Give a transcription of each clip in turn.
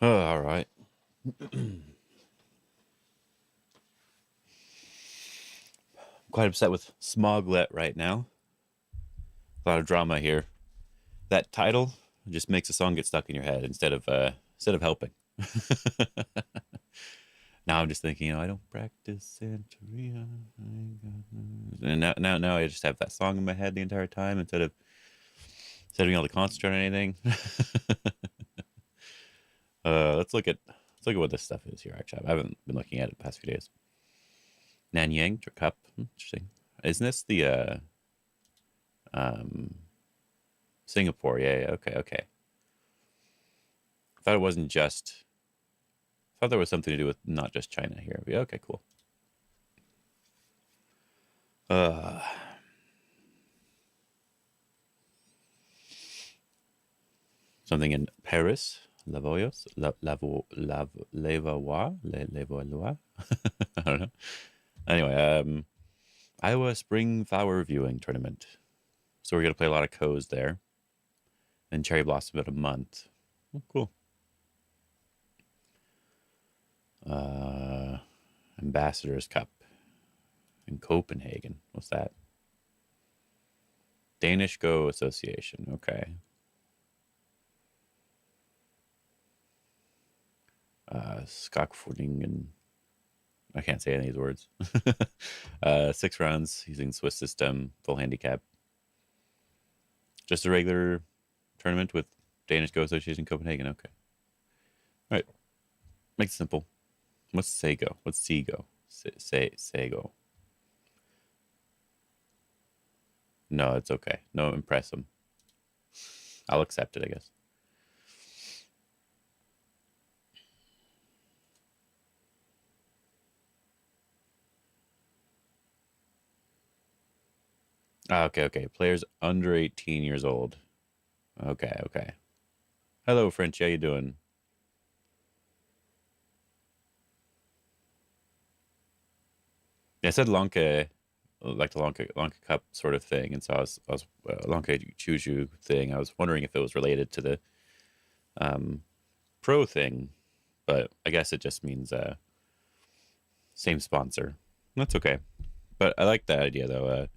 Oh, all right. Quite upset with Smoglet right now. A lot of drama here. That title just makes a song get stuck in your head instead of helping. Now I'm just thinking, I don't practice Santeria. And now I just have that song in my head the entire time instead of being able to concentrate on anything. Let's look at what this stuff is here. Actually, I haven't been looking at it the past few days. Nanyang Cup, interesting. Isn't this the um Singapore? Yeah. Okay. I thought it wasn't just. I thought there was something to do with not just China here. But yeah, okay, cool. Uh, Something in Paris. Lavoyos, Levallois. I don't know. Anyway, Iowa Spring Flower Viewing Tournament. So we're gonna play a lot of Co's there, and Cherry Blossom about a month. Oh, cool. Uh, Ambassadors Cup in Copenhagen. What's that? Danish Go Association. Okay. Skakfordingen. I can't say any of these words. 6 rounds using Swiss system, full handicap. Just a regular tournament with Danish Go Association Copenhagen. Okay. All right. Make it simple. What's Sego? What's Sego? Sego. No, it's okay. No, impress them. I'll accept it, I guess. Okay. Players under 18 years old. Okay. Hello, French. How you doing? Yeah, I said Lanka, like the Lanka Cup sort of thing, and so I was Lanka Chuju thing. I was wondering if it was related to the um, pro thing, but I guess it just means same sponsor. That's okay. But I like that idea though.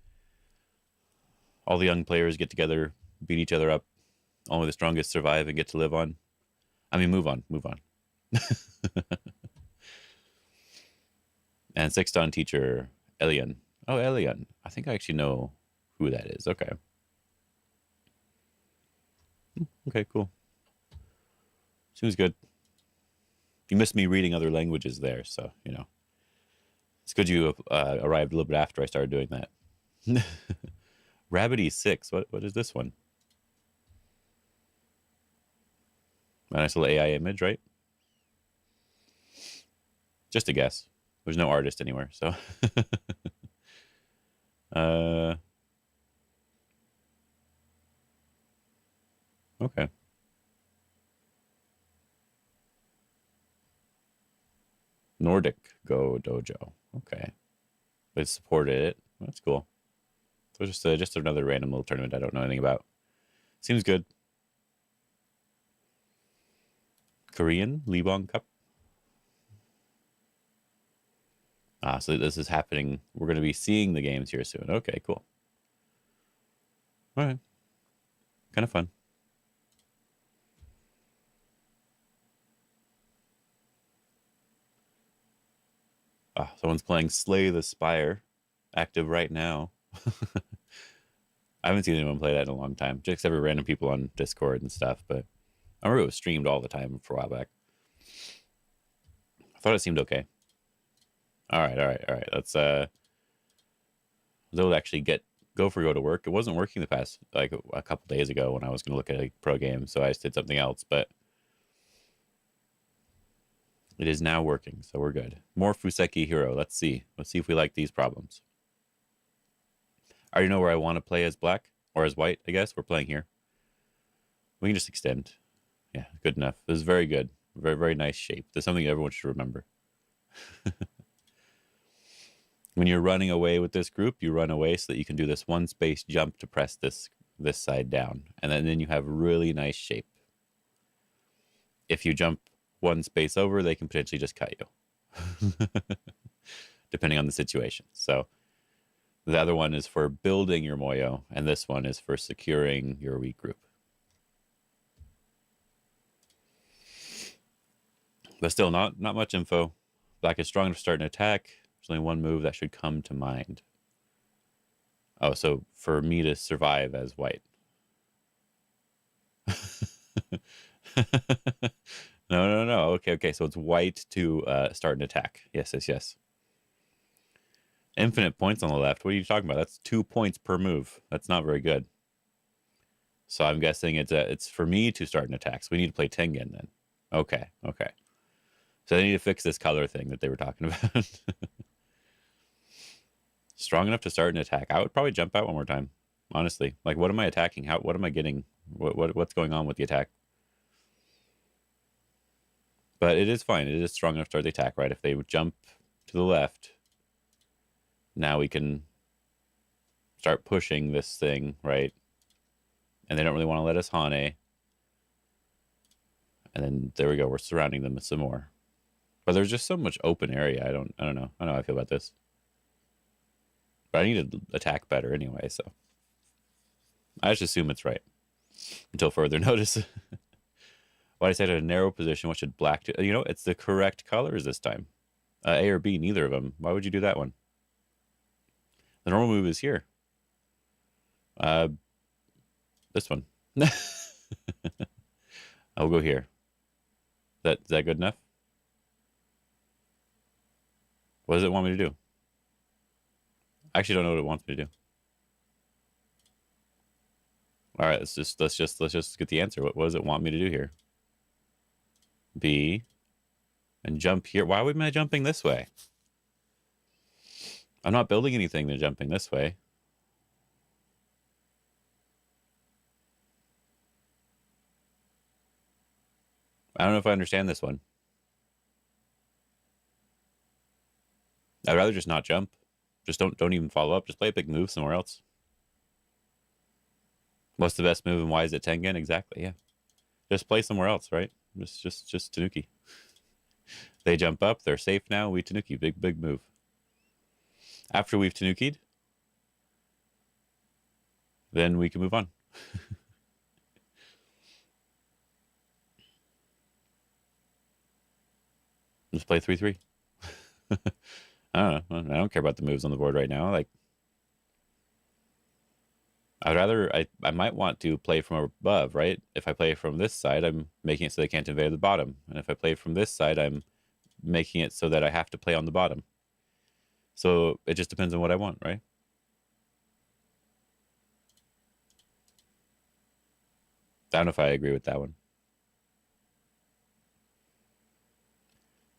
All the young players get together, beat each other up. Only the strongest survive and get to live on. I mean, move on. And sixth dan teacher Elian. Oh, Elian. I think I actually know who that is. Okay. Okay, cool. Seems good. You missed me reading other languages there, so it's good you arrived a little bit after I started doing that. Rabbity 6. What is this one? A nice little AI image, right? Just a guess. There's no artist anywhere, so. uh, okay. Nordic Go Dojo. Okay. They supported it. That's cool. So just another random little tournament I don't know anything about. Seems good. Korean Libong Cup. So this is happening. We're going to be seeing the games here soon. Okay, cool. All right. Kind of fun. Someone's playing Slay the Spire, active right now. I haven't seen anyone play that in a long time, just every random people on Discord and stuff. But I remember it was streamed all the time for a while back. I thought it seemed okay. All right. Let's they'll actually go to work. It wasn't working the past like a couple days ago when I was going to look at a pro game, so I just did something else. But it is now working, so we're good. More Fuseki Hero. Let's see if we like these problems. I already know where I want to play as black or as white. I guess we're playing here. We can just extend. Yeah, good enough. This is very good. Very nice shape. There's something everyone should remember. When you're running away with this group, you run away so that you can do this one space jump to press this side down, and then you have really nice shape. If you jump one space over, they can potentially just cut you, depending on the situation. So the other one is for building your Moyo, and this one is for securing your weak group. But still, not much info. Black is strong enough to start an attack. There's only one move that should come to mind. Oh, so for me to survive as white. No. Okay. So it's white to start an attack. Yes. Infinite points on the left. What are you talking about? That's 2 points per move. That's not very good. So I'm guessing it's for me to start an attack. So we need to play Tengen then. Okay. So they need to fix this color thing that they were talking about. Strong enough to start an attack. I would probably jump out one more time. Honestly, like, what am I attacking? What am I getting? What's going on with the attack? But it is fine. It is strong enough to start the attack, right? If they would jump to the left, now we can start pushing this thing, right? And they don't really want to let us Hane. And then there we go. We're surrounding them with some more. But there's just so much open area. I don't know. I don't know how I feel about this. But I need to attack better anyway, so I just assume it's right until further notice. Why did I say at a narrow position? What should black do? You know, it's the correct colors this time. A or B, neither of them. Why would you do that one? The normal move is here. This one. I'll go here. Is that good enough? What does it want me to do? I actually don't know what it wants me to do. All right, let's just get the answer. What does it want me to do here? B, and jump here. Why am I jumping this way? I'm not building anything to jumping this way. I don't know if I understand this one. I'd rather just not jump. Just don't even follow up. Just play a big move somewhere else. What's the best move and why is it Tengen? Exactly, yeah. Just play somewhere else, right? Just Tanuki. They jump up, they're safe now, we Tanuki. Big move. After we've Tanuki'd, then we can move on. Just play 3-3. I don't care about the moves on the board right now. Like, I'd rather, I might want to play from above, right? If I play from this side, I'm making it so they can't invade the bottom. And if I play from this side, I'm making it so that I have to play on the bottom. So it just depends on what I want, right? I don't know if I agree with that one.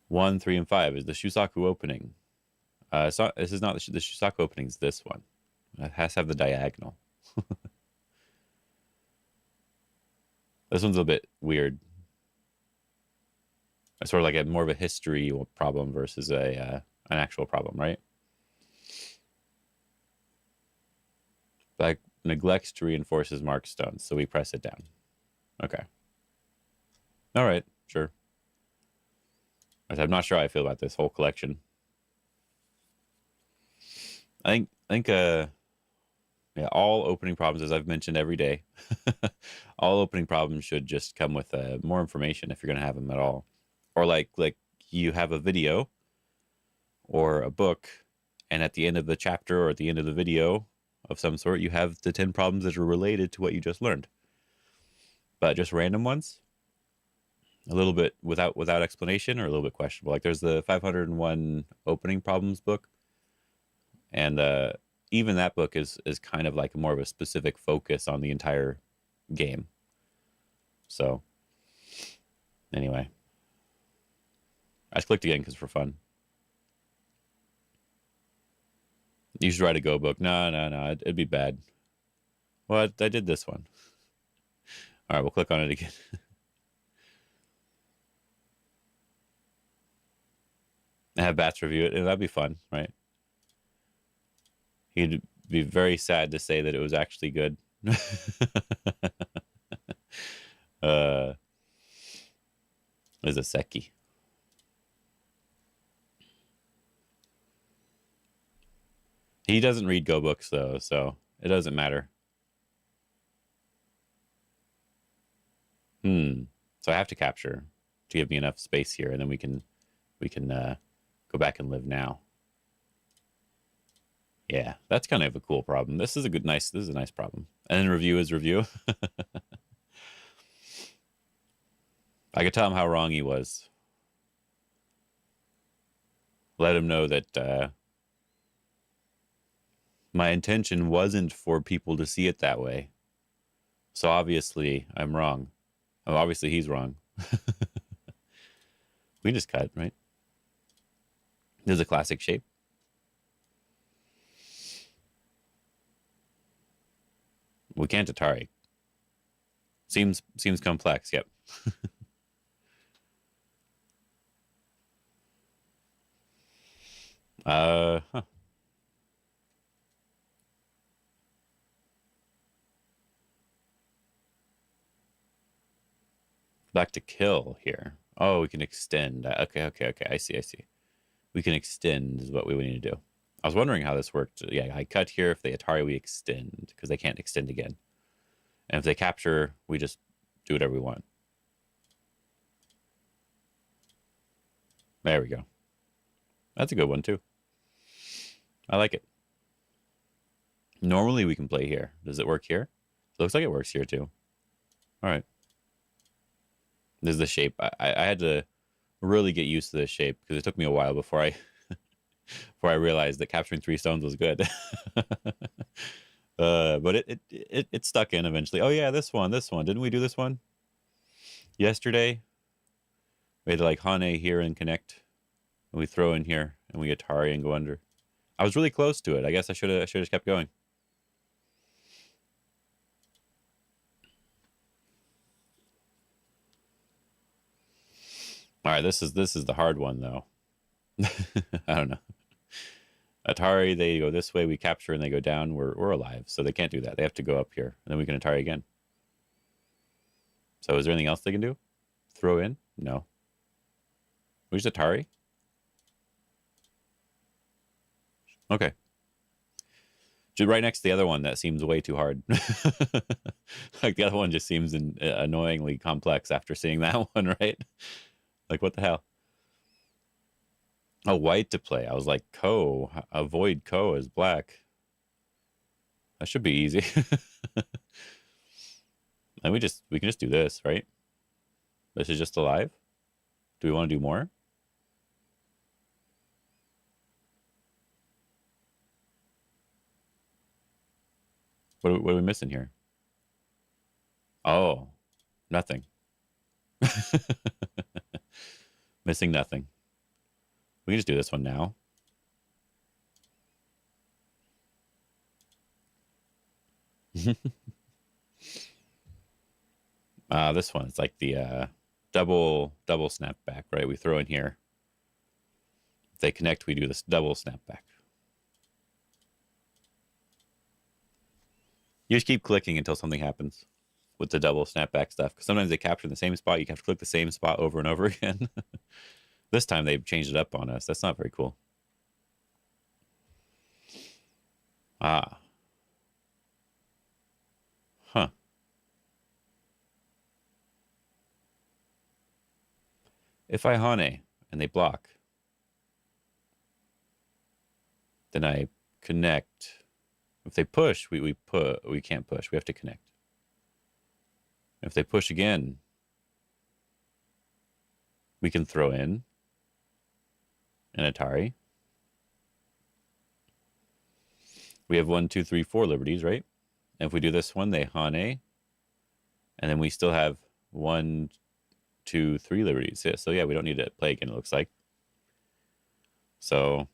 1, 3, and 5 is the Shusaku opening. This is not the Shusaku opening, it's this one. It has to have the diagonal. This one's a bit weird. It's sort of like more of a history problem versus an actual problem, right? Black neglects to reinforce his mark stones, so we press it down. Okay. All right, sure. I'm not sure how I feel about this whole collection. I think yeah, all opening problems, as I've mentioned every day, all opening problems should just come with more information if you're going to have them at all. Or like you have a video or a book, and at the end of the chapter or at the end of the video of some sort, you have the 10 problems that are related to what you just learned. But just random ones, a little bit without explanation or a little bit questionable. Like there's the 501 opening problems book, and even that book is kind of like more of a specific focus on the entire game. So anyway, I just clicked again because for fun. You should write a Go book. No, it'd be bad. Well, I did this one. All right, we'll click on it again. I have Bats review it, and that'd be fun, right? He'd be very sad to say that it was actually good. Is a Seki. He doesn't read Go books though, so it doesn't matter. So I have to capture to give me enough space here, and then we can go back and live now. Yeah, that's kind of a cool problem. This is a this is a nice problem. And then review is review. I could tell him how wrong he was. Let him know that my intention wasn't for people to see it that way. So obviously I'm wrong. Oh, obviously he's wrong. We just cut, right? This is a classic shape. We can't Atari. Seems complex, yep. Huh. Back to kill here. Oh, we can extend. Okay. I see. We can extend is what we would need to do. I was wondering how this worked. Yeah, I cut here. If they Atari, we extend because they can't extend again. And if they capture, we just do whatever we want. There we go. That's a good one too. I like it. Normally we can play here. Does it work here? It looks like it works here too. All right. This is the shape. I had to really get used to this shape because it took me a while before I before I realized that capturing 3 stones was good. But it stuck in eventually. Oh yeah, this one. Didn't we do this one yesterday? We had to like Hane here and connect, and we throw in here, and we get Atari and go under. I was really close to it. I guess I should have just kept going. All right, this is the hard one though. I don't know. Atari, they go this way, we capture, and they go down. We're alive, so they can't do that. They have to go up here, and then we can Atari again. So is there anything else they can do? Throw in? No. We just Atari? Okay. Right next to the other one that seems way too hard. Like the other one just seems annoyingly complex after seeing that one, right? Like what the hell? Oh, white to play. I was like, avoid Ko as black. That should be easy. And we can just do this, right? This is just alive. Do we want to do more? What are we missing here? Oh, nothing. Missing nothing. We can just do this one now. This one, it's like the double snapback, right? We throw in here. If they connect, we do this double snapback. You just keep clicking until something happens with the double snapback stuff. Because sometimes they capture in the same spot. You have to click the same spot over and over again. This time they've changed it up on us. That's not very cool. Ah. Huh. If I Hane and they block, then I connect. If they push, we can't push. We have to connect. If they push again, we can throw in an Atari. We have 1, 2, 3, 4 liberties, right? And if we do this one, they Hane. And then we still have 1, 2, 3 liberties. Yeah, so yeah, we don't need to play again, it looks like. So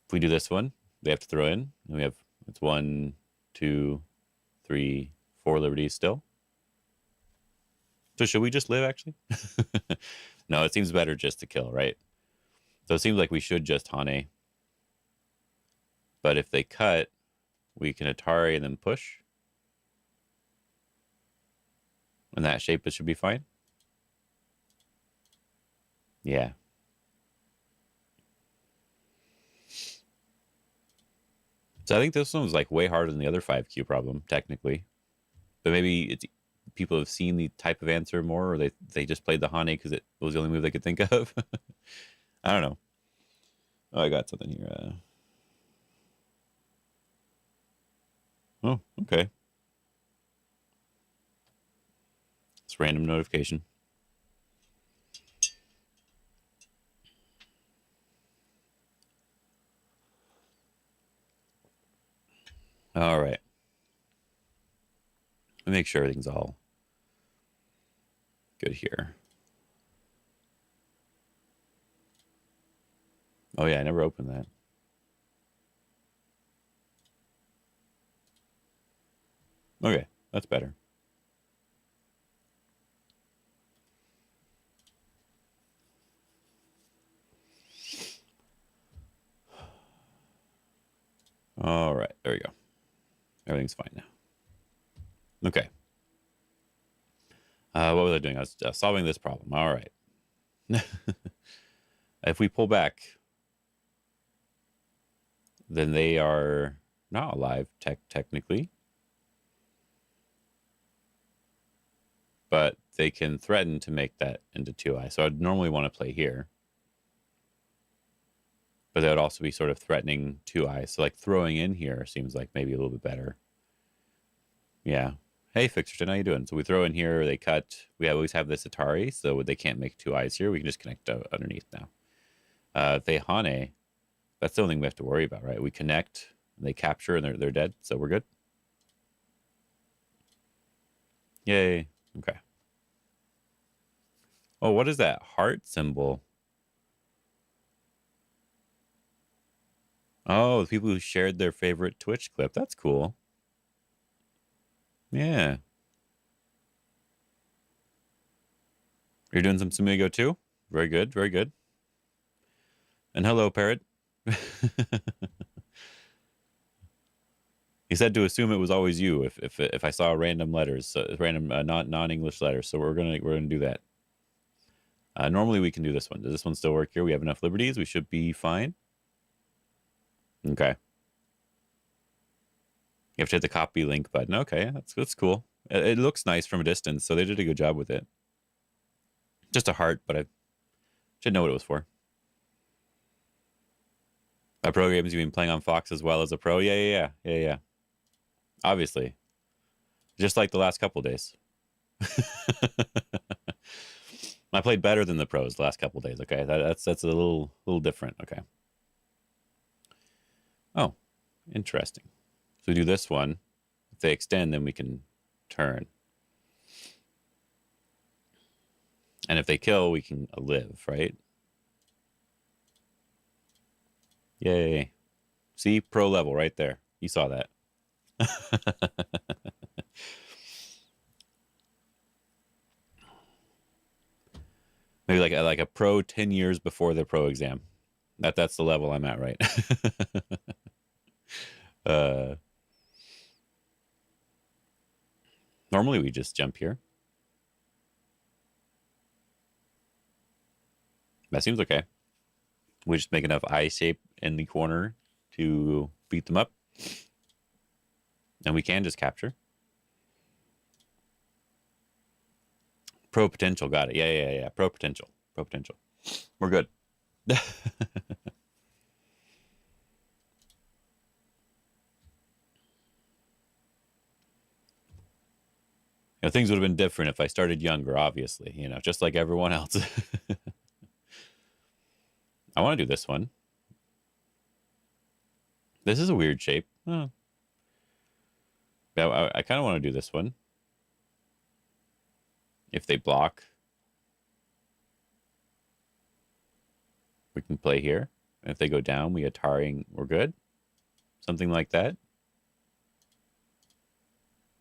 if we do this one, they have to throw in. And we have, it's 1, 2, 3, 4 liberties still. So should we just live, actually? No, it seems better just to kill, right? So it seems like we should just Hane. But if they cut, we can Atari and then push. And that shape, it should be fine. Yeah. So I think this one was like way harder than the other 5Q problem, technically. But maybe it's people have seen the type of answer more, or they just played the Hane because it was the only move they could think of. I don't know. Oh, I got something here. Oh, okay. It's random notification. All right. Let me make sure everything's all good here. Oh yeah, I never opened that. Okay, that's better. All right, there we go. Everything's fine now. Okay. What was I doing? I was solving this problem. All right. If we pull back, then they are not alive technically, but they can threaten to make that into 2i. So I'd normally want to play here, but that would also be sort of threatening 2i. So like throwing in here seems like maybe a little bit better. Yeah. Hey, Fixerton, how you doing? So we throw in here, they cut. We always have this Atari, so they can't make 2i's here. We can just connect underneath now. If they Hane, that's the only thing we have to worry about, right? We connect, they capture, and they're dead, so we're good. Yay. Okay. Oh, what is that heart symbol? Oh, the people who shared their favorite Twitch clip. That's cool. Yeah. You're doing some Sumigo too? Very good. Very good. And hello, Parrot. He said to assume it was always you if I saw random letters, random non-English letters. So we're gonna do that. Normally we can do this one. Does this one still work here? We have enough liberties. We should be fine. Okay. You have to hit the copy link button. Okay, that's cool. It looks nice from a distance, so they did a good job with it. Just a heart, but I should know what it was for. By pro games, you mean playing on Fox as well as a pro? Yeah. Obviously, just like the last couple days. I played better than the pros the last couple days. Okay, that's a little different. Okay. Oh, interesting. So we do this one. If they extend, then we can turn. And if they kill, we can live, right? Yay. See, pro level right there. You saw that. Maybe like a pro 10 years before the pro exam. That's the level I'm at, right? uh, normally we just jump here. That seems okay. We just make enough eye shape in the corner to beat them up. And we can just capture. Pro potential, got it. Yeah. Pro potential. We're good. Things would have been different if I started younger, obviously, just like everyone else. I want to do this one. This is a weird shape. Oh. I kind of want to do this one. If they block, we can play here. And if they go down, we Atari, we're good. Something like that.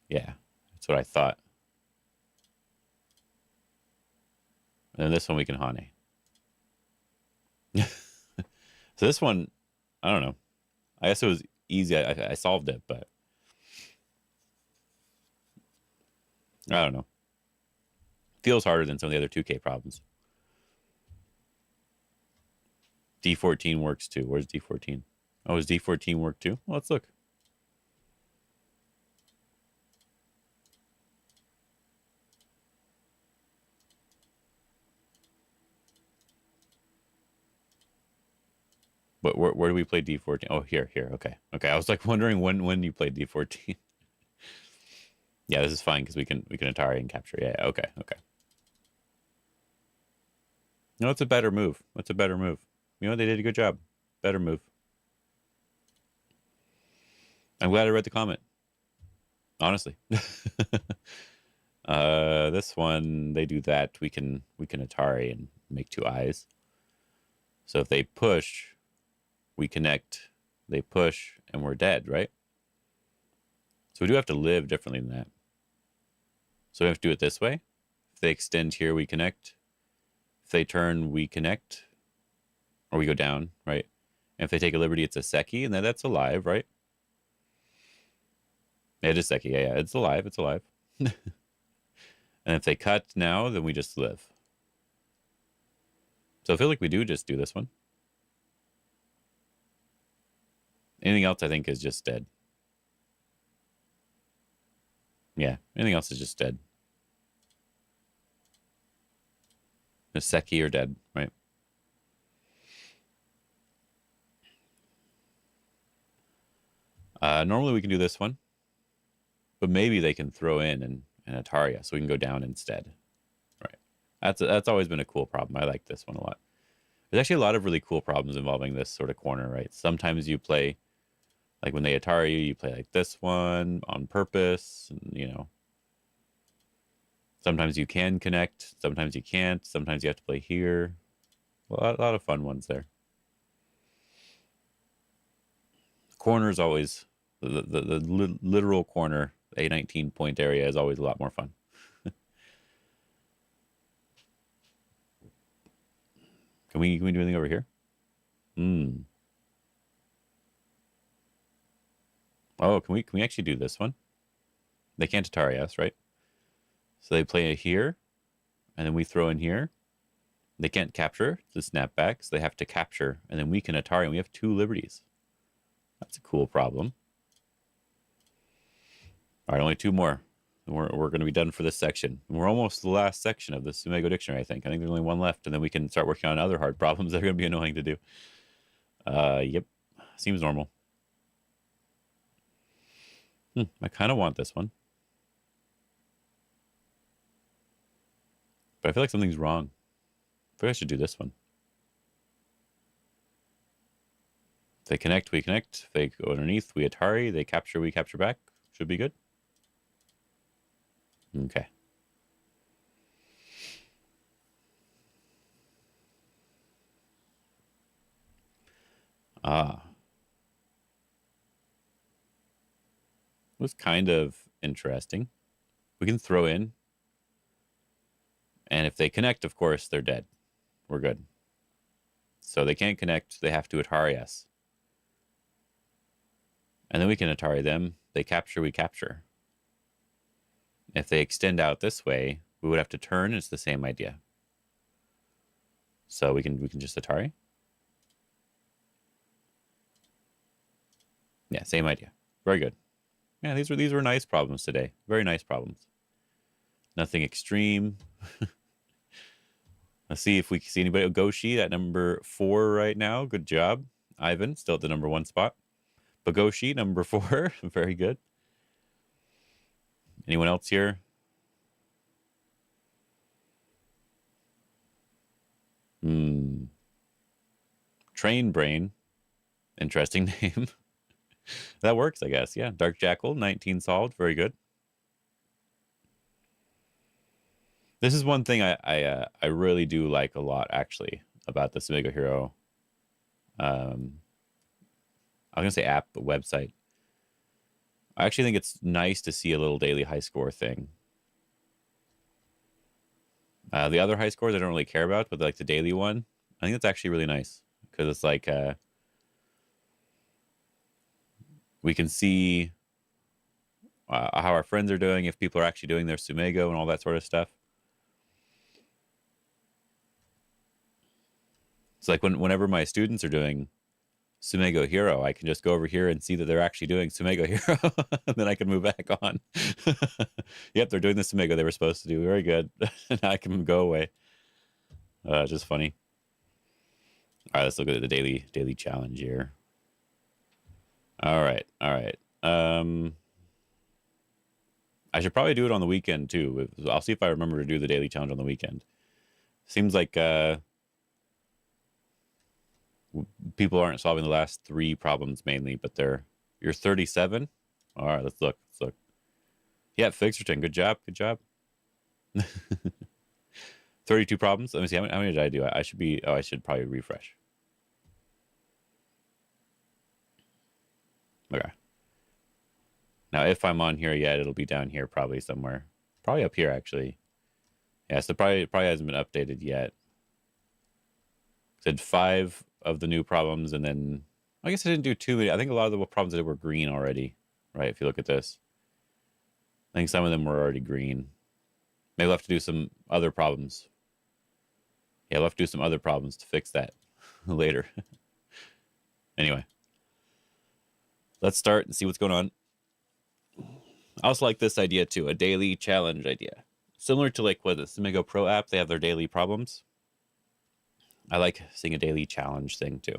Yeah, that's what I thought. And then this one we can Hane. So this one, I don't know. I guess it was easy. I solved it, but I don't know. Feels harder than some of the other 2K problems. D14 works too. Where's D14? Oh, does D14 work too? Well, let's look. But where do we play D14? Oh, here. Okay. I was like wondering when you played D14. Yeah, this is fine because we can Atari and capture. Yeah. Okay. No, it's a better move. It's a better move. You know, they did a good job. Better move. I'm glad I read the comment. Honestly. This one, they do that. We can Atari and make two eyes. So if they push, we connect. They push, and we're dead, right? So we do have to live differently than that. So we have to do it this way. If they extend here, we connect. If they turn, we connect. Or we go down, right? And if they take a liberty, it's a Seki, and then that's alive, right? Yeah, it is Seki. Yeah, it's alive. It's alive. And if they cut now, then we just live. So I feel like we do just do this one. Anything else, I think, is just dead. Yeah, anything else is just dead. The Seki are dead, right? Normally we can do this one, but maybe they can throw in an Ataria, so we can go down instead. Right. That's always been a cool problem. I like this one a lot. There's actually a lot of really cool problems involving this sort of corner, right? Sometimes you play, like when they Atari you play like this one on purpose, and, you know. Sometimes you can connect, sometimes you can't, sometimes you have to play here. A lot of fun ones there. Corner is always, the literal corner, A19 point area is always a lot more fun. Can we do anything over here? Oh, can we actually do this one? They can't Atari us, right? So they play it here, and then we throw in here. They can't capture the snapback, so they have to capture, and then we can Atari, and we have two liberties. That's a cool problem. All right, only two more. We're going to be done for this section. We're almost the last section of the Sumego Dictionary, I think. I think there's only one left, and then we can start working on other hard problems that are going to be annoying to do. Yep. Seems normal. I kind of want this one. But I feel like something's wrong. I feel like I should do this one. If they connect, we connect. If they go underneath, we Atari. They capture, we capture back. Should be good. Okay. It was kind of interesting. We can throw in. And if they connect, of course, they're dead. We're good. So they can't connect. They have to Atari us. And then we can Atari them. They capture, we capture. If they extend out this way, we would have to turn. It's the same idea. So we can just Atari. Yeah, same idea. Very good. Yeah, these were nice problems today. Very nice problems. Nothing extreme. Let's see if we see anybody. Goshi at number 4 right now. Good job. Ivan, still at the number 1 spot. Bagoshi, number 4. Very good. Anyone else here? Train Brain. Interesting name. That works, I guess. Yeah. Dark Jackal, 19 solved. Very good. This is one thing I really do like a lot, actually, about the Sumego Hero. I'm gonna say app, but website. I actually think it's nice to see a little daily high score thing. The other high scores I don't really care about, but like the daily one, I think that's actually really nice because it's like we can see how our friends are doing, if people are actually doing their Sumego and all that sort of stuff. It's like whenever my students are doing Sumego Hero, I can just go over here and see that they're actually doing Sumego Hero, and then I can move back on. Yep, they're doing the Sumego they were supposed to do. Very good. Now I can go away. Just funny. All right, let's look at the daily challenge here. All right, all right. I should probably do it on the weekend too. I'll see if I remember to do the daily challenge on the weekend. Seems like people aren't solving the last 3 problems mainly, but you're 37. All right, let's look. Let's look. Yeah, Fixerton, good job. Good job. 32 problems. Let me see. How many did I do? I should be. Oh, I should probably refresh. Okay. Now, if I'm on here yet, it'll be down here probably somewhere. Probably up here, actually. Yeah, so probably hasn't been updated yet. Said 5 of the new problems, and then I guess I didn't do too many. I think a lot of the problems that were green already, right? If you look at this, I think some of them were already green. Maybe we'll have to do some other problems. Yeah, we'll have to do some other problems to fix that later. Anyway, let's start and see what's going on. I also like this idea too, a daily challenge idea. Similar to like what the Sumego Pro app, they have their daily problems. I like seeing a daily challenge thing too.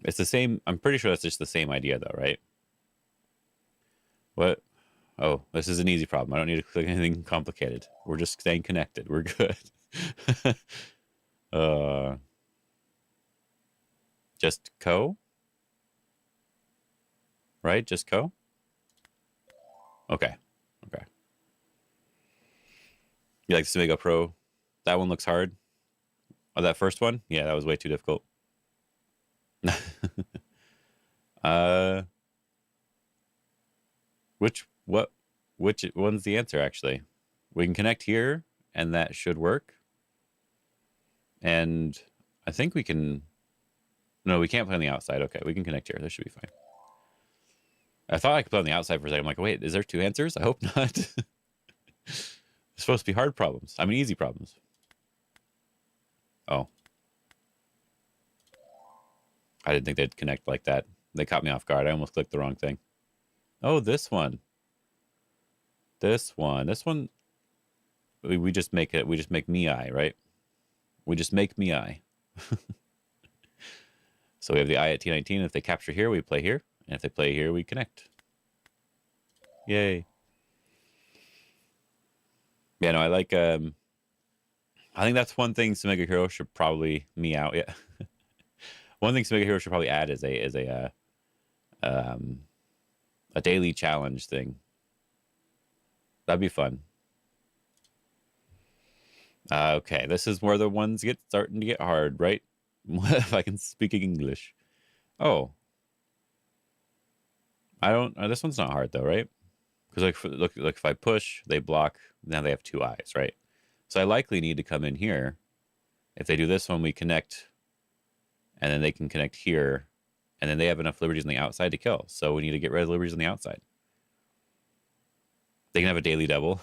It's the same. I'm pretty sure that's just the same idea though, right? What? Oh, this is an easy problem. I don't need to click anything complicated. We're just staying connected. We're good. Just co? Right? Just co? Okay. Okay. You like the Sumego Pro? That one looks hard. Oh, that first one? Yeah, that was way too difficult. Which one's the answer actually? We can connect here and that should work. And I think we can. No, we can't play on the outside. Okay, we can connect here. This should be fine. I thought I could play on the outside for a second. I'm like, wait, is there 2 answers? I hope not. It's supposed to be hard problems. I mean, easy problems. Oh. I didn't think they'd connect like that. They caught me off guard. I almost clicked the wrong thing. Oh, this one. This one. We just make it. We just make Miai, right? We just make Miai. So we have the I at T19. If they capture here, we play here. And if they play here, we connect. Yay. Yeah, no, I like... I think that's one thing Sumego Hero should probably meow. Yeah. One thing Sumego Hero should probably add is a daily challenge thing. That'd be fun. Okay, this is where the ones starting to get hard, right? If I can speak English. Oh. I don't... this one's not hard, though, right? Because look, if I push, they block. Now they have 2 eyes, right? So I likely need to come in here. If they do this one, we connect. And then they can connect here. And then they have enough liberties on the outside to kill. So we need to get rid of liberties on the outside. They can have a daily double.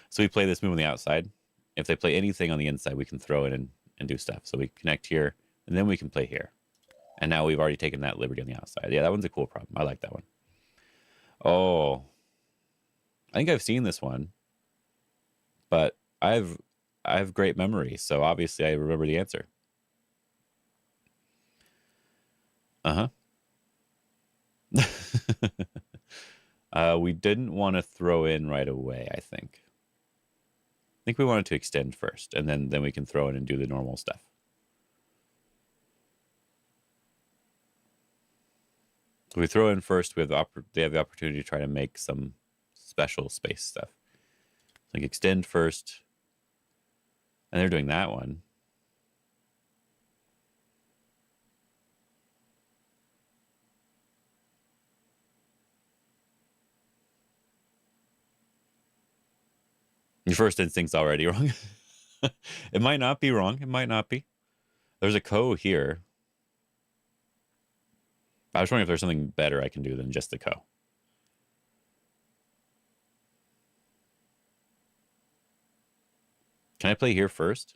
So we play this move on the outside. If they play anything on the inside, we can throw it in and do stuff. So we connect here, and then we can play here. And now we've already taken that liberty on the outside. Yeah, that one's a cool problem. I like that one. Oh. I think I've seen this one. But I have great memory, so obviously I remember the answer. Uh-huh. We didn't want to throw in right away, I think. I think we wanted to extend first, and then we can throw in and do the normal stuff. If we throw in first, they have the opportunity to try to make some special space stuff. Like extend first, and they're doing that one. Your first instinct's already wrong. It might not be wrong. It might not be. There's a ko here. I was wondering if there's something better I can do than just the ko. Can I play here first?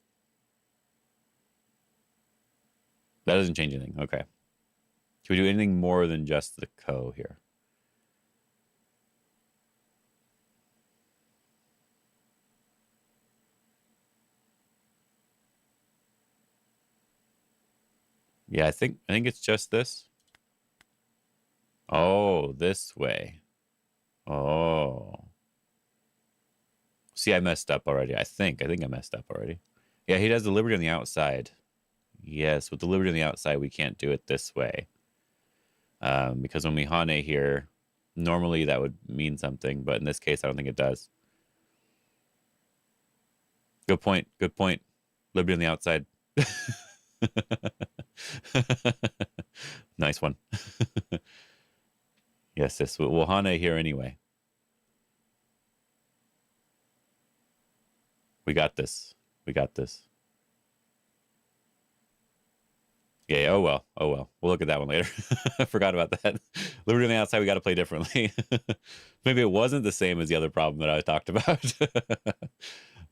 That doesn't change anything. Okay. Can we do anything more than just the ko here? Yeah, I think it's just this. Oh, this way. Oh. See, I messed up already. I think I messed up already. Yeah, he does the liberty on the outside. Yes, with the liberty on the outside, we can't do it this way. Because when we hane here, normally that would mean something, but in this case, I don't think it does. Good point. Good point. Liberty on the outside. Nice one. Yes, this we'll hane here anyway. We got this. We got this. Yeah, oh well. Oh well. We'll look at that one later. I forgot about that. Liberty on the outside, we got to play differently. Maybe it wasn't the same as the other problem that I talked about.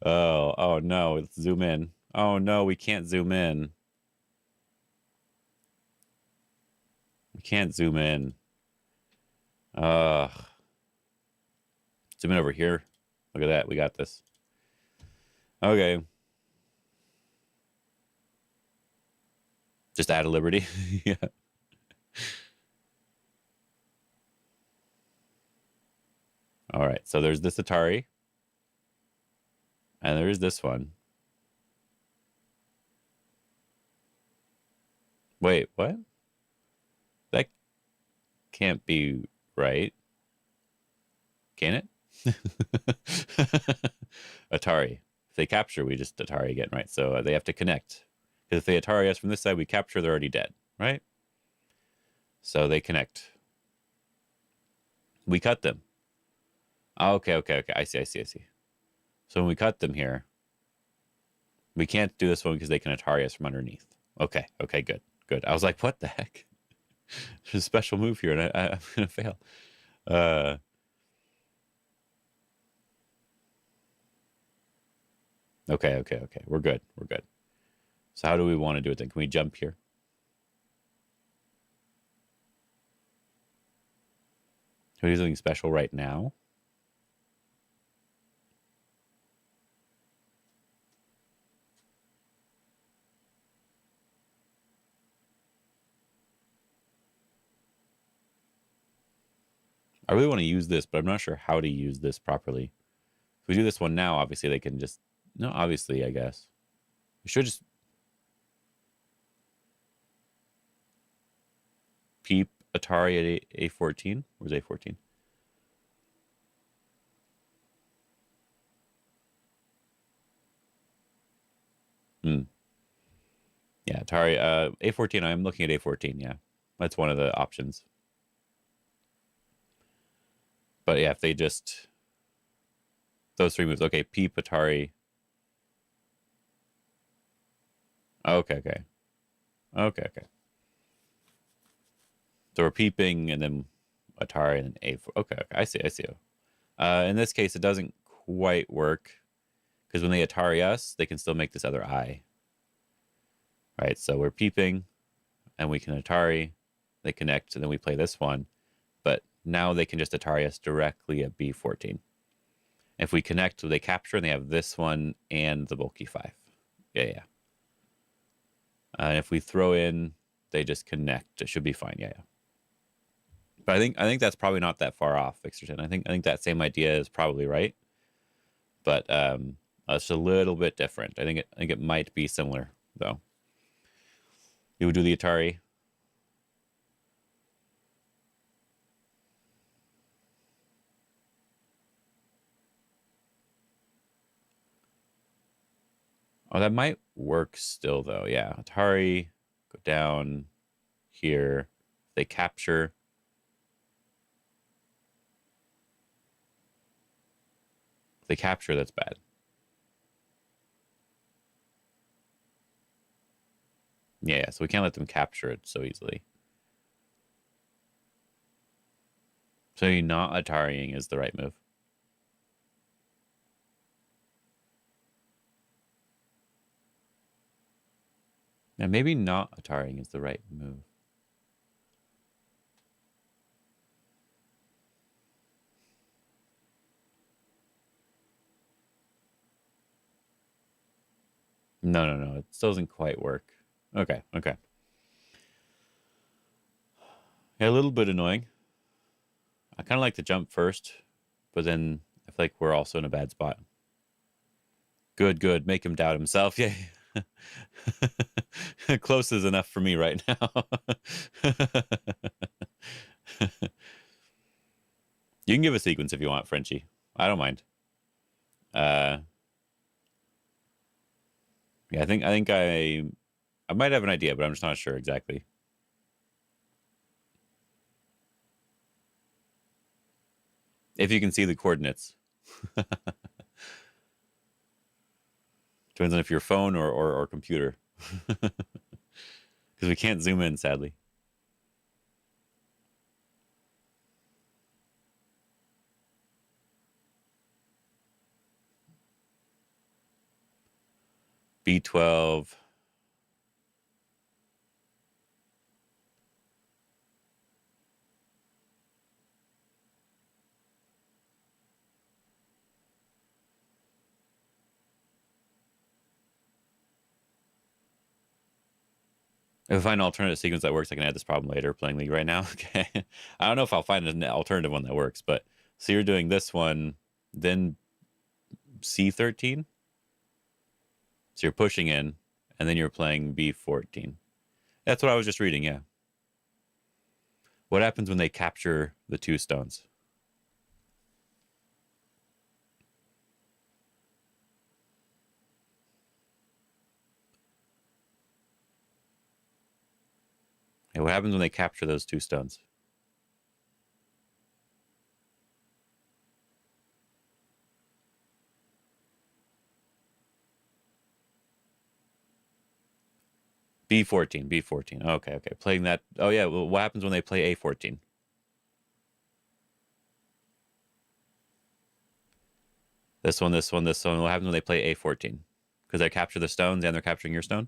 Oh no. Let's zoom in. Oh no, we can't zoom in. We can't zoom in. Zoom in over here. Look at that. We got this. Okay. Just add a liberty. Yeah. All right. So there's this Atari. And there's this one. Wait, what? That can't be right. Can it? Atari. If they capture, we just Atari again, right? So they have to connect. Because if they Atari us from this side, we capture, they're already dead, right? So they connect. We cut them. Oh, okay. I see. So when we cut them here, we can't do this one because they can Atari us from underneath. Okay, good. I was like, what the heck? There's a special move here, and I'm going to fail. Okay. We're good. So how do we want to do it then? Can we jump here? Can we do something special right now? I really want to use this, but I'm not sure how to use this properly. If we do this one now, obviously they can just... No, obviously, I guess. We should just... Peep Atari at A14? Where's A14? Yeah, Atari. A14, I'm looking at A14, yeah. That's one of the options. But yeah, if they just... Those three moves. Okay, Peep, Atari. Okay. So we're peeping and then Atari and then A4. Okay. I see. In this case, it doesn't quite work because when they Atari us, they can still make this other eye. Right. So we're peeping and we can Atari. They connect and then we play this one. But now they can just Atari us directly at B14. If we connect, they capture and they have this one and the bulky 5. Yeah. And if we throw in, they just connect. It should be fine. Yeah. But I think that's probably not that far off, Vixerton. I think that same idea is probably right. But it's a little bit different. I think it might be similar though. You would do the Atari. Oh, that might work still though. Yeah, Atari, go down here. They capture. If they capture, that's bad. Yeah, so we can't let them capture it so easily. So you're not Atariing is the right move. And maybe not Ataring is the right move. No. It still doesn't quite work. Okay. Yeah, a little bit annoying. I kind of like to jump first, but then I feel like we're also in a bad spot. Good. Make him doubt himself. Yeah. Close is enough for me right now. You can give a sequence if you want, Frenchie. I don't mind. Yeah, I might have an idea, but I'm just not sure exactly. If you can see the coordinates. Depends on if your phone or computer. Because we can't zoom in, sadly. B12. If I find an alternative sequence that works, I can add this problem later playing League right now. Okay. I don't know if I'll find an alternative one that works, but so you're doing this one, then C13. So you're pushing in, and then you're playing B14. That's what I was just reading, yeah. What happens when they capture the two stones? Hey, what happens when they capture those two stones? B14. Okay. Playing that. Oh, yeah. Well, what happens when they play A14? This one. What happens when they play A14? Because they capture the stones and they're capturing your stone?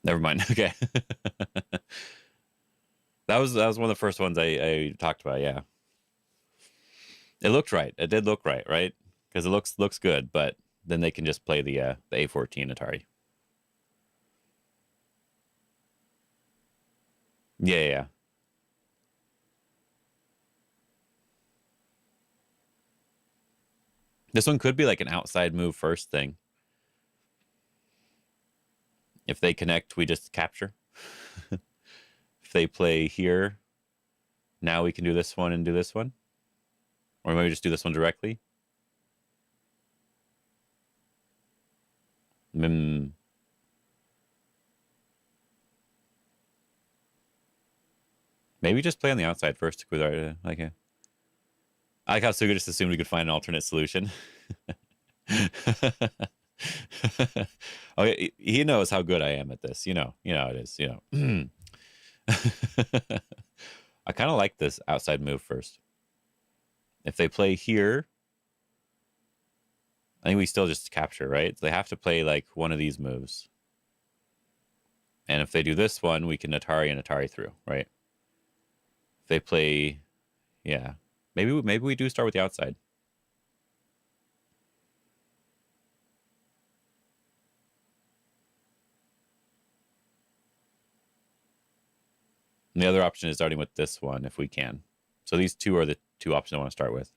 Never mind. Okay. That was one of the first ones I talked about, yeah. It looked right. It did look right, right? Because it looks good, but then they can just play the A14 Atari. Yeah. This one could be like an outside move first thing. If they connect, we just capture. If they play here, now we can do this one and do this one. Or maybe just do this one directly. Mm. Maybe just play on the outside first. I like how Suga just assumed we could find an alternate solution. Okay, he knows how good I am at this. You know how it is. I kind of like this outside move first. If they play here, I think we still just capture, right? So they have to play like one of these moves. And if they do this one, we can Atari and Atari through, right? If they play, yeah, maybe we do start with the outside. And the other option is starting with this one if we can. So these two are the two options I want to start with.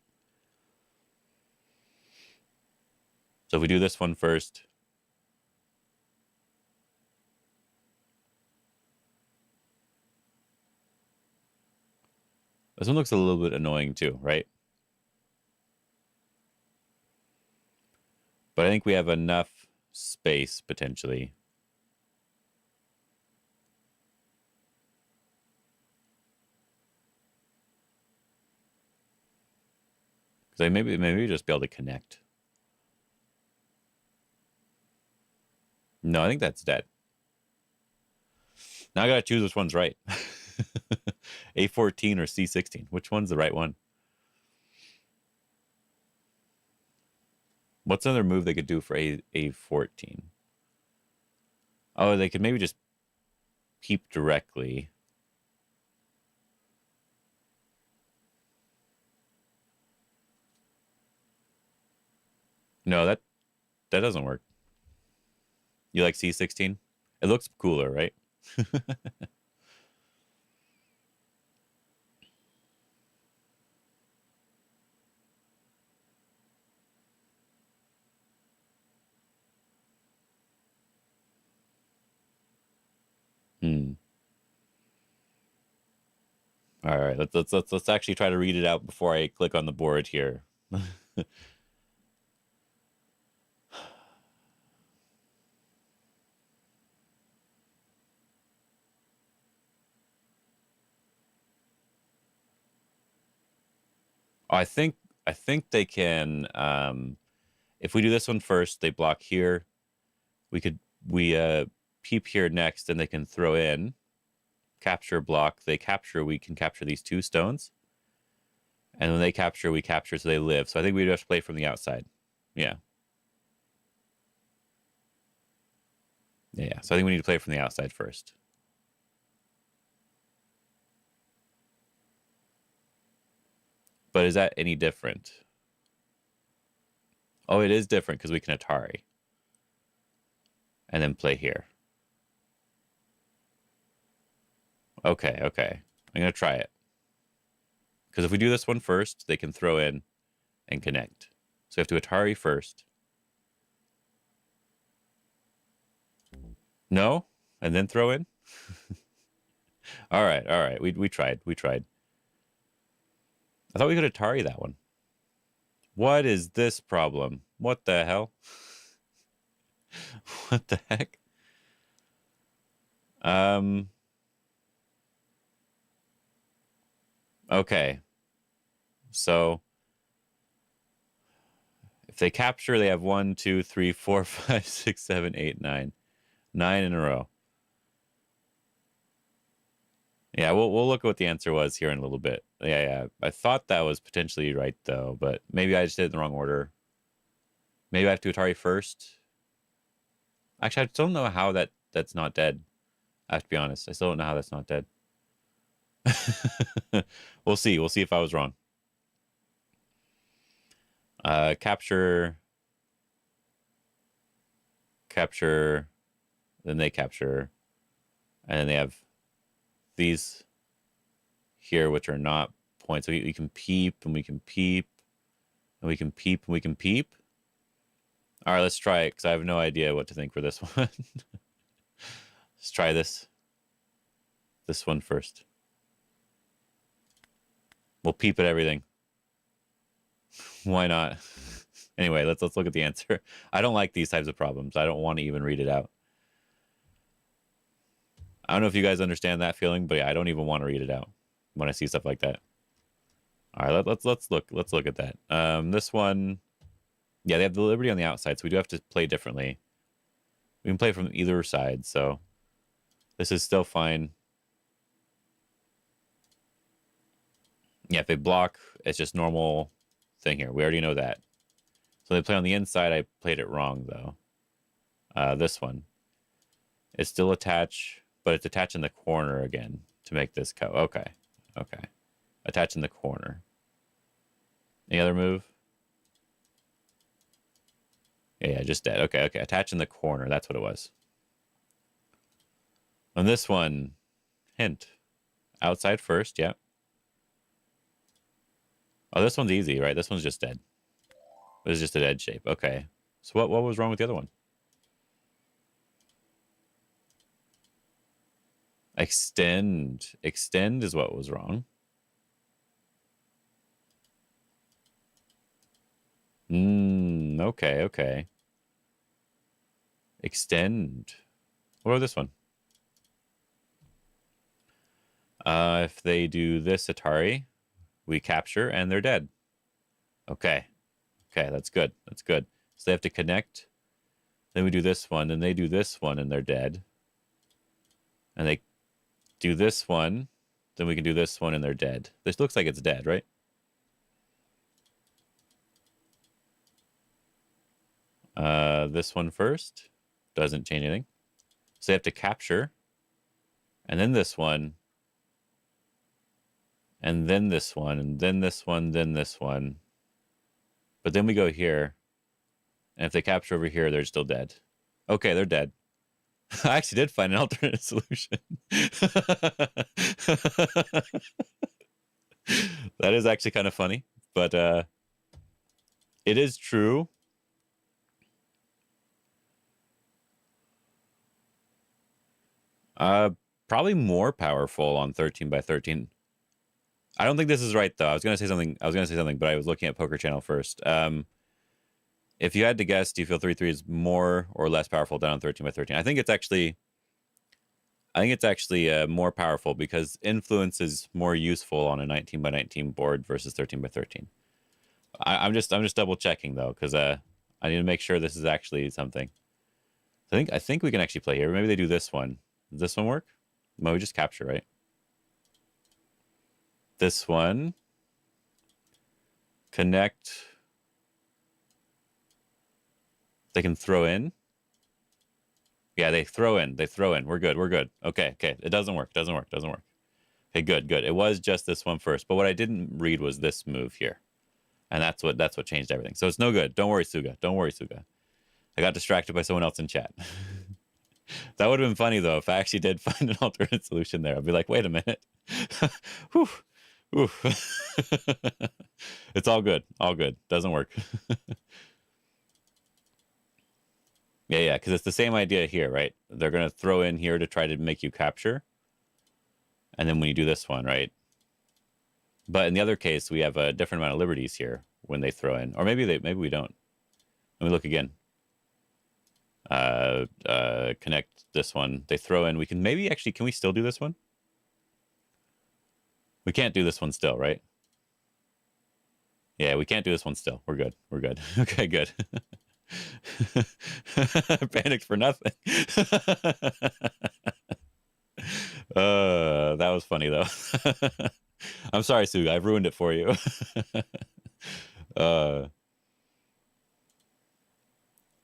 So if we do this one first, this one looks a little bit annoying too, right? But I think we have enough space potentially. Because maybe just be able to connect. No, I think that's dead. Now I gotta choose which one's right. A14 or C16. Which one's the right one? What's another move they could do for A14? Oh, they could maybe just peep directly. No, that doesn't work. You like C16? It looks cooler, right? Hmm. All right, let's actually try to read it out before I click on the board here. I think they can if we do this one first, they block here. We peep here next, and they can throw in, capture, block. They capture, we can capture these two stones. And when they capture, we capture, so they live. So I think we'd have to play from the outside. Yeah. Yeah. So I think we need to play from the outside first. But is that any different? Oh, it is different because we can Atari. And then play here. Okay, okay. I'm going to try it. Because if we do this one first, they can throw in and connect. So we have to Atari first. No? And then throw in? All right, all right. We tried. We tried. I thought we could Atari that one. What is this problem? What the hell? What the heck? Um. Okay. So if they capture, they have 1, 2, 3, 4, 5, 6, 7, 8, 9. 9 in a row. Yeah, we'll look at what the answer was here in a little bit. Yeah, yeah. I thought that was potentially right though, but maybe I just did it in the wrong order. Maybe I have to Atari first. Actually, I still don't know how that's not dead. I have to be honest. I still don't know how that's not dead. We'll see. We'll see if I was wrong. Capture, capture, then they capture, and then they have these here, which are not points. So we can peep, and we can peep, and we can peep, and we can peep. All right, let's try it because I have no idea what to think for this one. Let's try this. This one first. We'll peep at everything. Why not? Anyway, let's look at the answer. I don't like these types of problems. I don't want to even read it out. I don't know if you guys understand that feeling, but yeah, I don't even want to read it out when I see stuff like that. All right, let's look at that. This one, yeah, they have the liberty on the outside, so we do have to play differently. We can play from either side, so this is still fine. Yeah, if they block, it's just normal thing here. We already know that. So they play on the inside. I played it wrong, though. This one. It's still attached, but it's attached in the corner again to make this go. Okay. Okay. Attach in the corner. Any other move? Yeah, just dead. Okay, okay. Attach in the corner. That's what it was. On this one, hint. Outside first, yeah. Oh, this one's easy, right? This one's just dead. This is just a dead shape. Okay. So what was wrong with the other one? Extend. Extend is what was wrong. Okay, okay. Extend. What about this one? If they do this Atari, we capture and they're dead. Okay. Okay, that's good. That's good. So they have to connect. Then we do this one, then they do this one, and they're dead. And they do this one, then we can do this one, and they're dead. This looks like it's dead, right? This one first. Doesn't change anything. So they have to capture. And then this one. And then this one, and then this one, then this one. But then we go here. And if they capture over here, they're still dead. Okay, they're dead. I actually did find an alternate solution. That is actually kind of funny. But it is true. Probably more powerful on 13 by 13. I don't think this is right though. I was gonna say something, but I was looking at Poker Channel first. If you had to guess, do you feel 3-3 is more or less powerful down on 13 by 13? I think it's actually more powerful because influence is more useful on a 19 by 19 board versus 13 by 13. I'm just double checking though, because I need to make sure this is actually something. I think we can actually play here. Maybe they do this one. Does this one work? No, we just capture, right? This one. Connect. They can throw in. Yeah, they throw in. We're good. Okay. It doesn't work. Okay, good. It was just this one first. But what I didn't read was this move here. And that's what changed everything. So it's no good. Don't worry, Suga. I got distracted by someone else in chat. That would have been funny, though, if I actually did find an alternate solution there. I'd be like, wait a minute. Whew. It's all good. Doesn't work. Yeah, because it's the same idea here, right? They're going to throw in here to try to make you capture. And then when you do this one, right? But in the other case, we have a different amount of liberties here when they throw in. Or maybe we don't. Let me look again. Connect this one. They throw in. We can maybe actually, can we still do this one? We can't do this one still, right? Yeah, we can't do this one still. We're good. Okay, good. Panicked for nothing. That was funny though. I'm sorry, Sue. I've ruined it for you.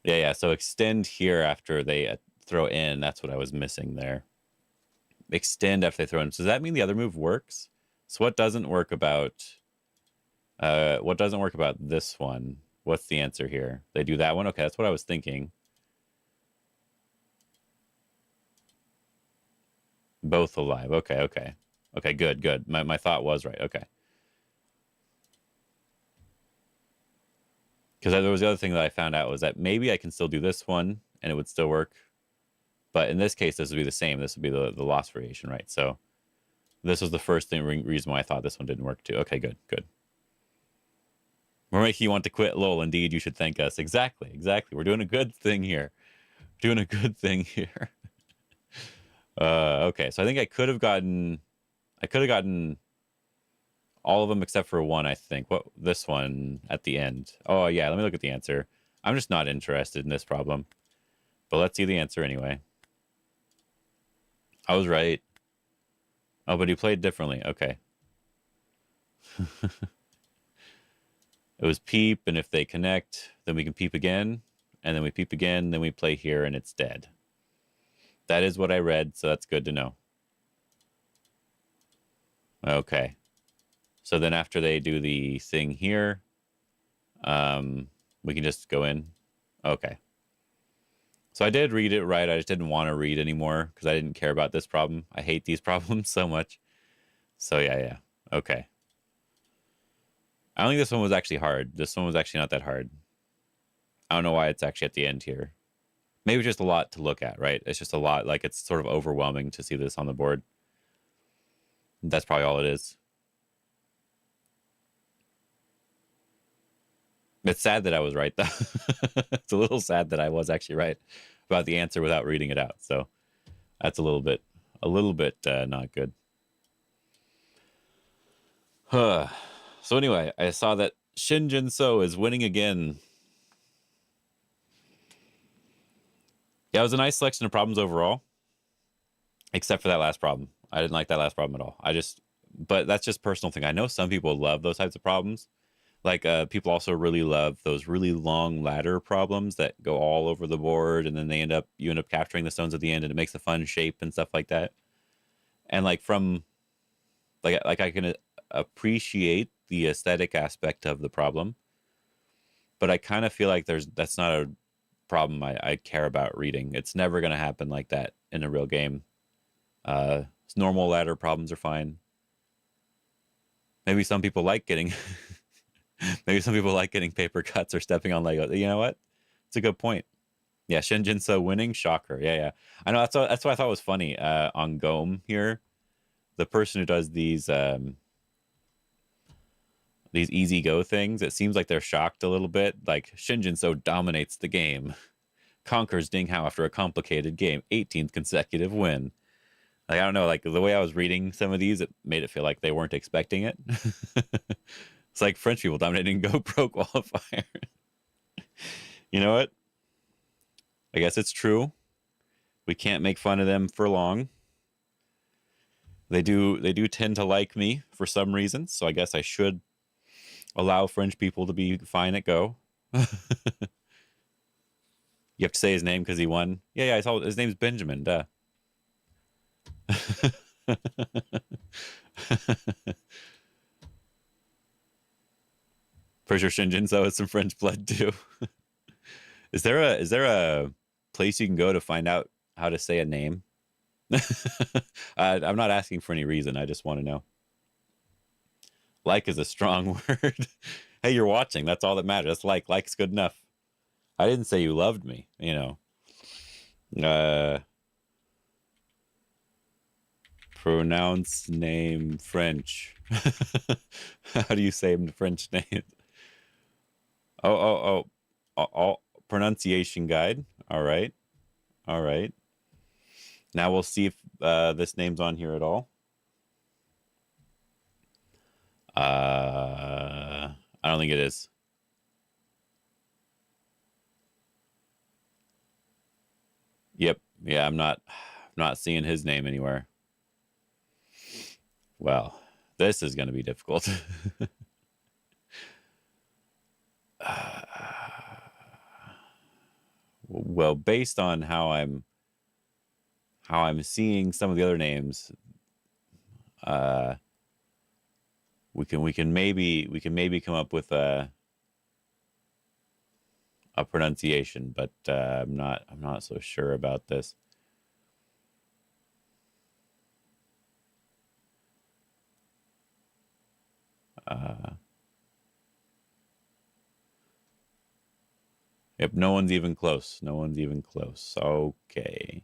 Yeah. So extend here after they throw in. That's what I was missing there. Extend after they throw in. So does that mean the other move works? So what doesn't work about this one? What's the answer here? They do that one? Okay, that's what I was thinking. Both alive. Okay, good. My thought was right. Okay. Because there was the other thing that I found out was that maybe I can still do this one and it would still work. But in this case, this would be the same. This would be the loss variation, right? So this was the first reason why I thought this one didn't work too. Okay, good. We're making you want to quit. Lol, indeed, you should thank us. Exactly. We're doing a good thing here. Okay, so I think I could have gotten all of them except for one, I think. This one at the end. Oh yeah, let me look at the answer. I'm just not interested in this problem. But let's see the answer anyway. I was right. Oh, but he played differently. Okay. It was peep, and if they connect, then we can peep again, and then we peep again, then we play here, and it's dead. That is what I read, so that's good to know. Okay. So then after they do the thing here, we can just go in. Okay. So I did read it right. I just didn't want to read anymore because I didn't care about this problem. I hate these problems so much. So yeah. Okay. I don't think this one was actually hard. This one was actually not that hard. I don't know why it's actually at the end here. Maybe just a lot to look at, right? It's just a lot. Like, it's sort of overwhelming to see this on the board. That's probably all it is. It's sad that I was right, though. It's a little sad that I was actually right about the answer without reading it out. So that's a little bit not good. So anyway, I saw that Shin Jinseo is winning again. Yeah, it was a nice selection of problems overall, except for that last problem. I didn't like that last problem at all. But that's just personal thing. I know some people love those types of problems. Like people also really love those really long ladder problems that go all over the board, and then you end up capturing the stones at the end, and it makes a fun shape and stuff like that. And like from like I can appreciate the aesthetic aspect of the problem, but I kind of feel like that's not a problem I care about reading. It's never going to happen like that in a real game. Normal ladder problems are fine. Maybe some people like getting maybe some people like getting paper cuts or stepping on Lego. You know what? It's a good point. Yeah, Shin Jinseo winning, shocker. Yeah, yeah. I know that's what I thought was funny. On Gome here, the person who does these easy go things, it seems like they're shocked a little bit. Like Shin Jinseo dominates the game, conquers Ding Hao after a complicated game, 18th consecutive win. Like I don't know, like the way I was reading some of these, it made it feel like they weren't expecting it. It's like French people dominating Go Pro qualifier. You know what? I guess it's true. We can't make fun of them for long. They do tend to like me for some reason, so I guess I should allow French people to be fine at Go. You have to say his name because he won. Yeah, yeah, I saw his name's Benjamin. Duh. Pretty sure Shin Jinseo has some French blood too. Is there a place you can go to find out how to say a name? I'm not asking for any reason. I just want to know. Like is a strong word. Hey, you're watching. That's all that matters. That's like's good enough. I didn't say you loved me. Pronounce name French. How do you say the French name? Oh, pronunciation guide. All right. All right. Now we'll see if this name's on here at all. I don't think it is. Yep. Yeah, I'm not seeing his name anywhere. Well, this is going to be difficult. Well, based on how I'm seeing some of the other names, uh, we can maybe come up with a pronunciation, but I'm not so sure about this. Uh, yep, no one's even close. No one's even close. Okay, can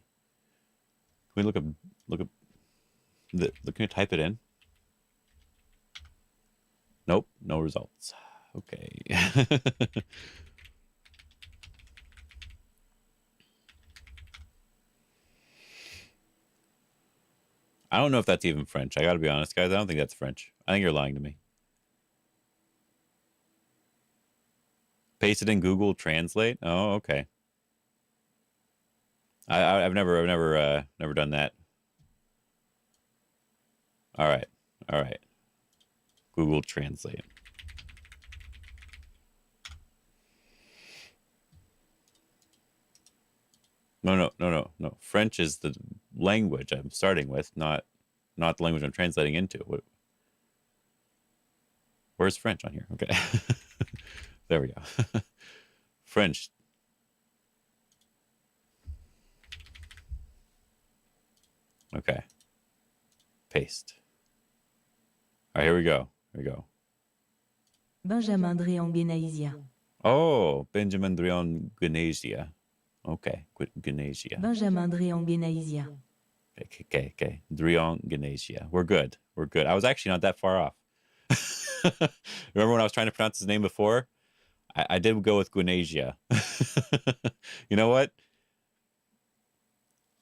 we look up can we type it in? Nope, no results. Okay. I don't know if that's even French. I got to be honest, guys. I don't think that's French. I think you're lying to me. Paste it in Google Translate. Oh, okay. I've never done that. All right, all right. Google Translate. No. French is the language I'm starting with, not the language I'm translating into. Where's French on here? Okay. There we go. French. Okay. Paste. All right, here we go. Here we go. Benjamin Drian-Genaisia. Oh, Benjamin Drian-Genaisia. Okay, Genaisia. Benjamin Drian-Genaisia. Okay. Drian-Genaisia. We're good. I was actually not that far off. Remember when I was trying to pronounce his name before? I did go with Guinasia. You know what?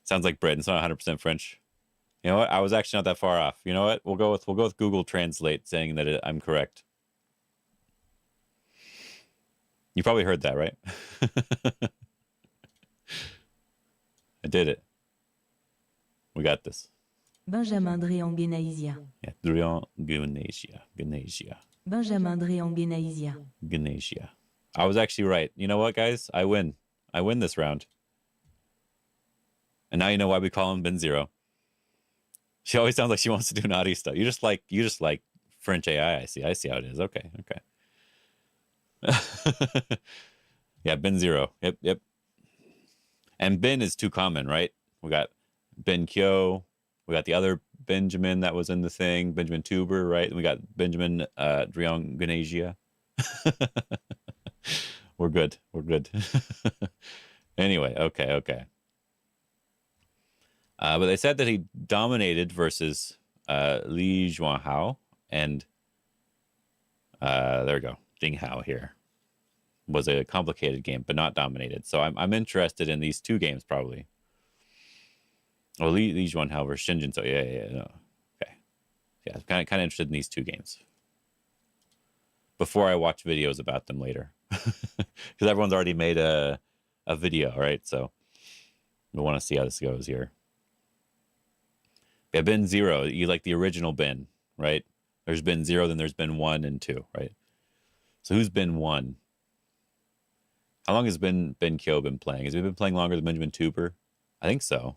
Sounds like Britain. It's not 100% French. You know what? I was actually not that far off. You know what? We'll go with Google Translate saying that I'm correct. You probably heard that, right? did it. We got this. Benjamin Dréan-Benaïsia. Yeah, Drian Gunasia. Benjamin Dréan-Benaïsia. Gunasia. I was actually right. You know what, guys? I win. I win this round. And now you know why we call him Ben Zero. She always sounds like she wants to do naughty stuff. You just like French AI. I see how it is. Okay. Yeah, Ben Zero. Yep. And Ben is too common, right? We got Ben Kyo. We got the other Benjamin that was in the thing, Benjamin Tuber, right? And we got Benjamin Drion Ganasia. We're good. Anyway, okay. But they said that he dominated versus Li Juanhao, and there we go. Ding Hao here was a complicated game, but not dominated. So I'm interested in these two games probably. Oh, Li Juanhao versus Shin Jinseo. Yeah. No. Okay. Yeah, I'm kind of interested in these two games before I watch videos about them later, because everyone's already made a video, right? So we want to see how this goes here. Yeah, Ben Zero. You like the original Ben, right? There's Ben Zero, then there's Ben 1 and 2, right? So who's Ben 1? How long has Ben Kyo been playing? Has he been playing longer than Benjamin Tuber? I think so.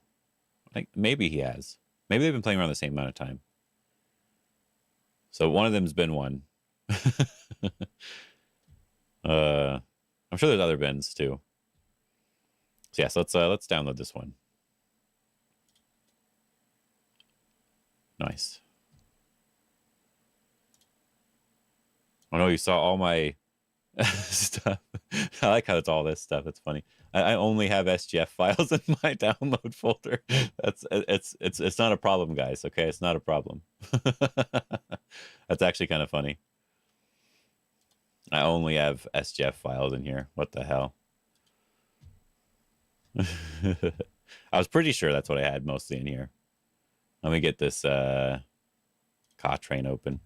I think maybe he has. Maybe they've been playing around the same amount of time. So one of them's Ben 1. I'm sure there's other Bens too. So yes, let's download this one. Nice. Oh no, you saw all my stuff. I like how it's all this stuff. It's funny. I only have SGF files in my download folder. It's not a problem, guys. Okay, it's not a problem. That's actually kind of funny. I only have SGF files in here. What the hell? I was pretty sure that's what I had mostly in here. Let me get this Ka train open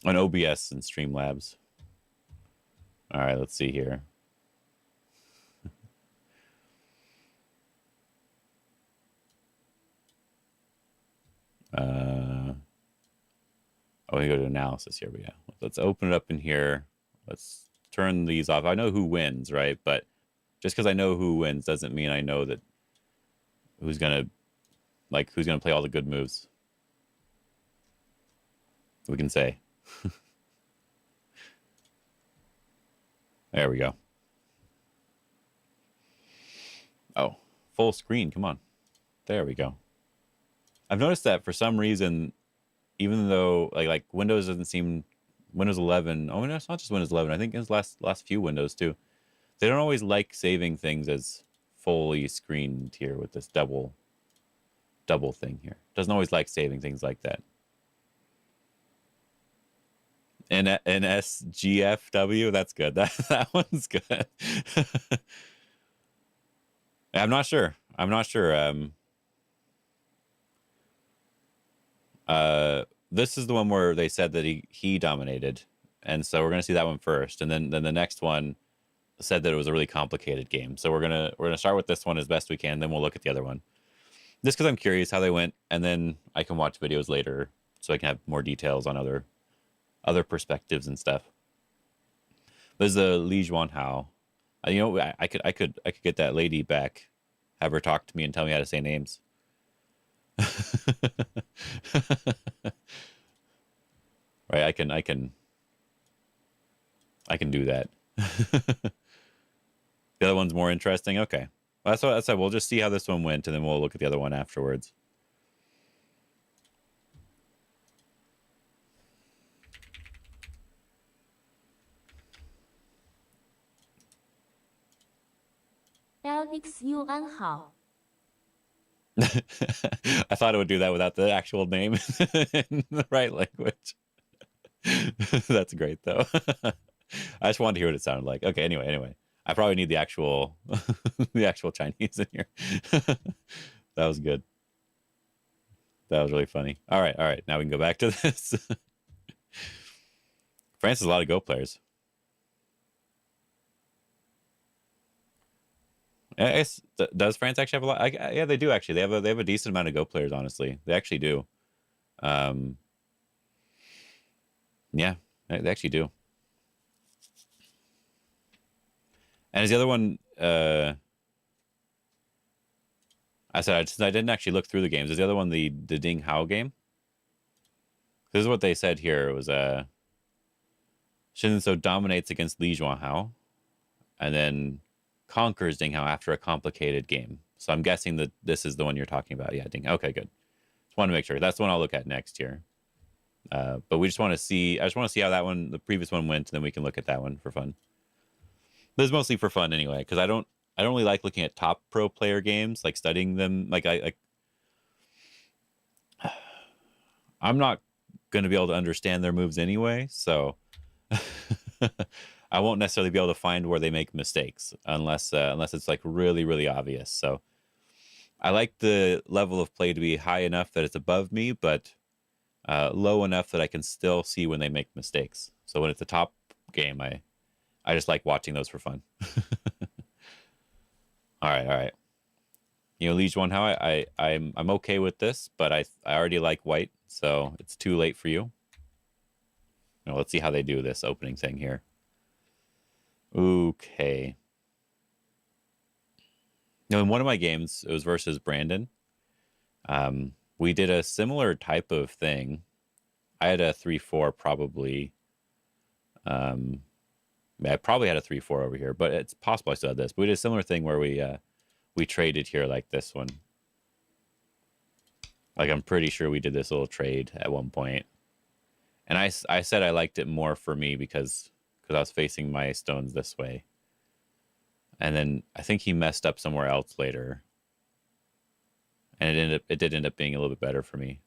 on OBS and Streamlabs. All right, let's see here. We go to analysis here. But yeah, let's open it up in here. Let's turn these off. I know who wins, right? But just because I know who wins doesn't mean I know that who's gonna play all the good moves. We can say. There we go. Oh, full screen. Come on. There we go. I've noticed that for some reason, even though like Windows doesn't seem Windows 11. Oh, no, it's not just Windows 11. I think it's last few Windows too. They don't always like saving things as fully screened here with this double thing here. Doesn't always like saving things like that. And SGFW, that's good. That one's good. I'm not sure. This is the one where they said that he dominated, and so we're gonna see that one first, and then the next one said that it was a really complicated game. So we're gonna start with this one as best we can, then we'll look at the other one. Just because I'm curious how they went, and then I can watch videos later so I can have more details on other perspectives and stuff. There's the Li Juanhao. You know, I could get that lady back, have her talk to me and tell me how to say names. Right, I can do that. The other one's more interesting. Okay, well, that's what I said. We'll just see how this one went, and then we'll look at the other one afterwards. LXU 安好。 I thought it would do that without the actual name in the right language. That's great, though. I just wanted to hear what it sounded like. Okay, anyway. I probably need the actual the actual Chinese in here. That was good. That was really funny. All right. Now we can go back to this. France has a lot of Go players. Does France actually have a lot? Yeah, they do actually. They have a decent amount of Go players. Honestly, they actually do. Um, yeah, they actually do. And is the other one? I said since I didn't actually look through the games. Is the other one the Ding Hao game? This is what they said here. It was Jinseo dominates against Li Juanhao, and then conquers Ding Hao after a complicated game. So I'm guessing that this is the one you're talking about. Yeah, Ding. Okay, good. Just want to make sure. That's the one I'll look at next here. But we just want to see. I just want to see how that one, the previous one, went, and then we can look at that one for fun. This is mostly for fun anyway, because I don't really like looking at top pro player games, like studying them. I'm not going to be able to understand their moves anyway, so I won't necessarily be able to find where they make mistakes unless it's like really really obvious. So I like the level of play to be high enough that it's above me, but low enough that I can still see when they make mistakes. So when it's a top game, I just like watching those for fun. All right, all right. You know, Liege One, how I'm okay with this, but I already like white, so it's too late for you. Now, let's see how they do this opening thing here. Okay. Now, in one of my games, it was versus Brandon. We did a similar type of thing. I had a 3-4 probably. I probably had a 3-4 over here, but it's possible I still had this. But we did a similar thing where we traded here like this one. Like I'm pretty sure we did this little trade at one point. And I said I liked it more for me because I was facing my stones this way. And then I think he messed up somewhere else later. And it did end up being a little bit better for me.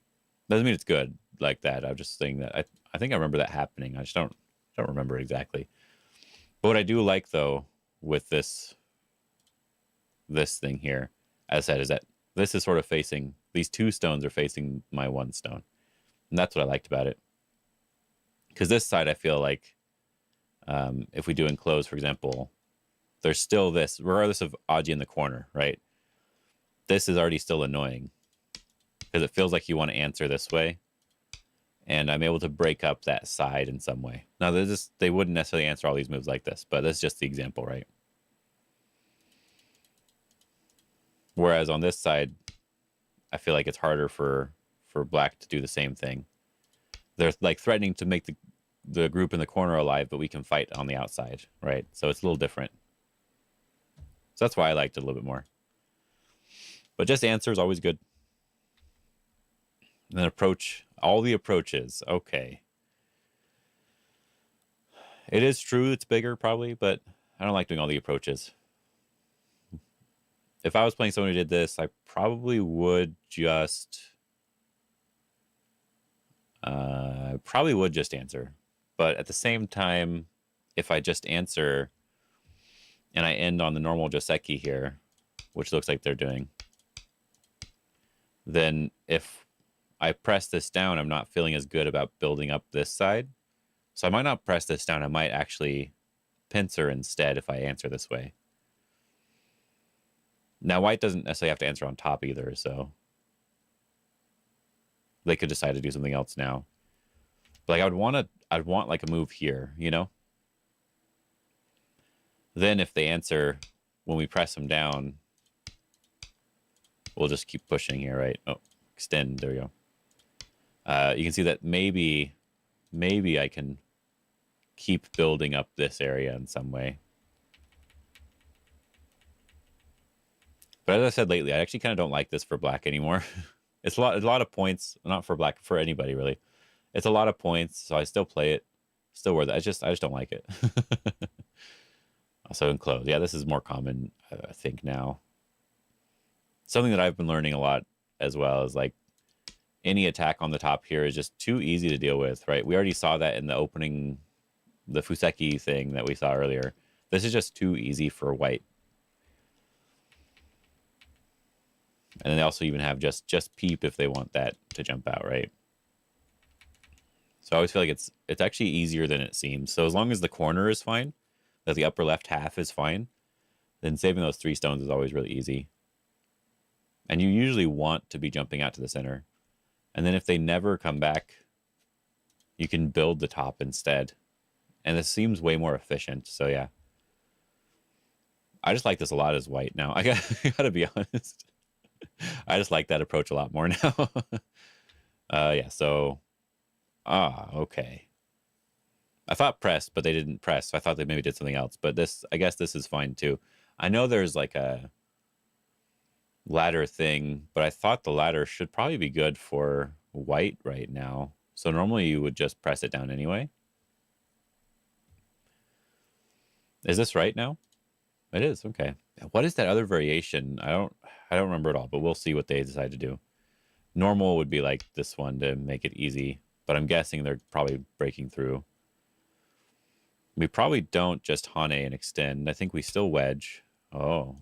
Doesn't mean it's good like that. I'm just saying that I think I remember that happening. I just don't remember exactly. But what I do like though with this thing here, as I said, is that this is sort of facing, these two stones are facing my one stone. And that's what I liked about it. Because this side, I feel like if we do enclose, for example, there's still this, regardless of Aji in the corner, right? This is already still annoying because it feels like you want to answer this way. And I'm able to break up that side in some way. Now, they wouldn't necessarily answer all these moves like this, but that's just the example, right? Whereas on this side, I feel like it's harder for black to do the same thing. They're like threatening to make the group in the corner alive, but we can fight on the outside, right? So it's a little different. So that's why I liked it a little bit more. But just answer is always good. And then approach, all the approaches. Okay. It is true it's bigger probably, but I don't like doing all the approaches. If I was playing someone who did this, I probably would just answer. But at the same time, if I just answer and I end on the normal Joseki here, which looks like they're doing, then if I press this down, I'm not feeling as good about building up this side. So I might not press this down. I might actually pincer instead if I answer this way. Now, white doesn't necessarily have to answer on top either, so they could decide to do something else now. But like I'd want like a move here, you know? Then if they answer when we press them down, we'll just keep pushing here, right? Oh, extend, there we go. You can see that maybe I can keep building up this area in some way. But as I said lately, I actually kind of don't like this for black anymore. It's a lot of points, not for black, for anybody really. It's a lot of points, so I still play it, still worth it. I just don't like it. Also enclose. Yeah, this is more common, I think now. Something that I've been learning a lot as well is like any attack on the top here is just too easy to deal with, right? We already saw that in the opening, the Fuseki thing that we saw earlier. This is just too easy for white. And then they also even have just peep if they want that to jump out, right? So I always feel like it's actually easier than it seems. So as long as the corner is fine, that the upper left half is fine, then saving those 3 stones is always really easy. And you usually want to be jumping out to the center. And then if they never come back, you can build the top instead. And this seems way more efficient. So yeah. I just like this a lot as white now. I gotta be honest. I just like that approach a lot more now. Yeah, so okay. I thought press, but they didn't press. So I thought they maybe did something else. But this, I guess this is fine too. I know there's like a ladder thing, but I thought the ladder should probably be good for white right now. So normally you would just press it down anyway. Is this right now? It is, okay. What is that other variation? I don't remember it all, but we'll see what they decide to do. Normal would be like this one to make it easy, but I'm guessing they're probably breaking through. We probably don't just Hane and extend. I think we still wedge. Oh.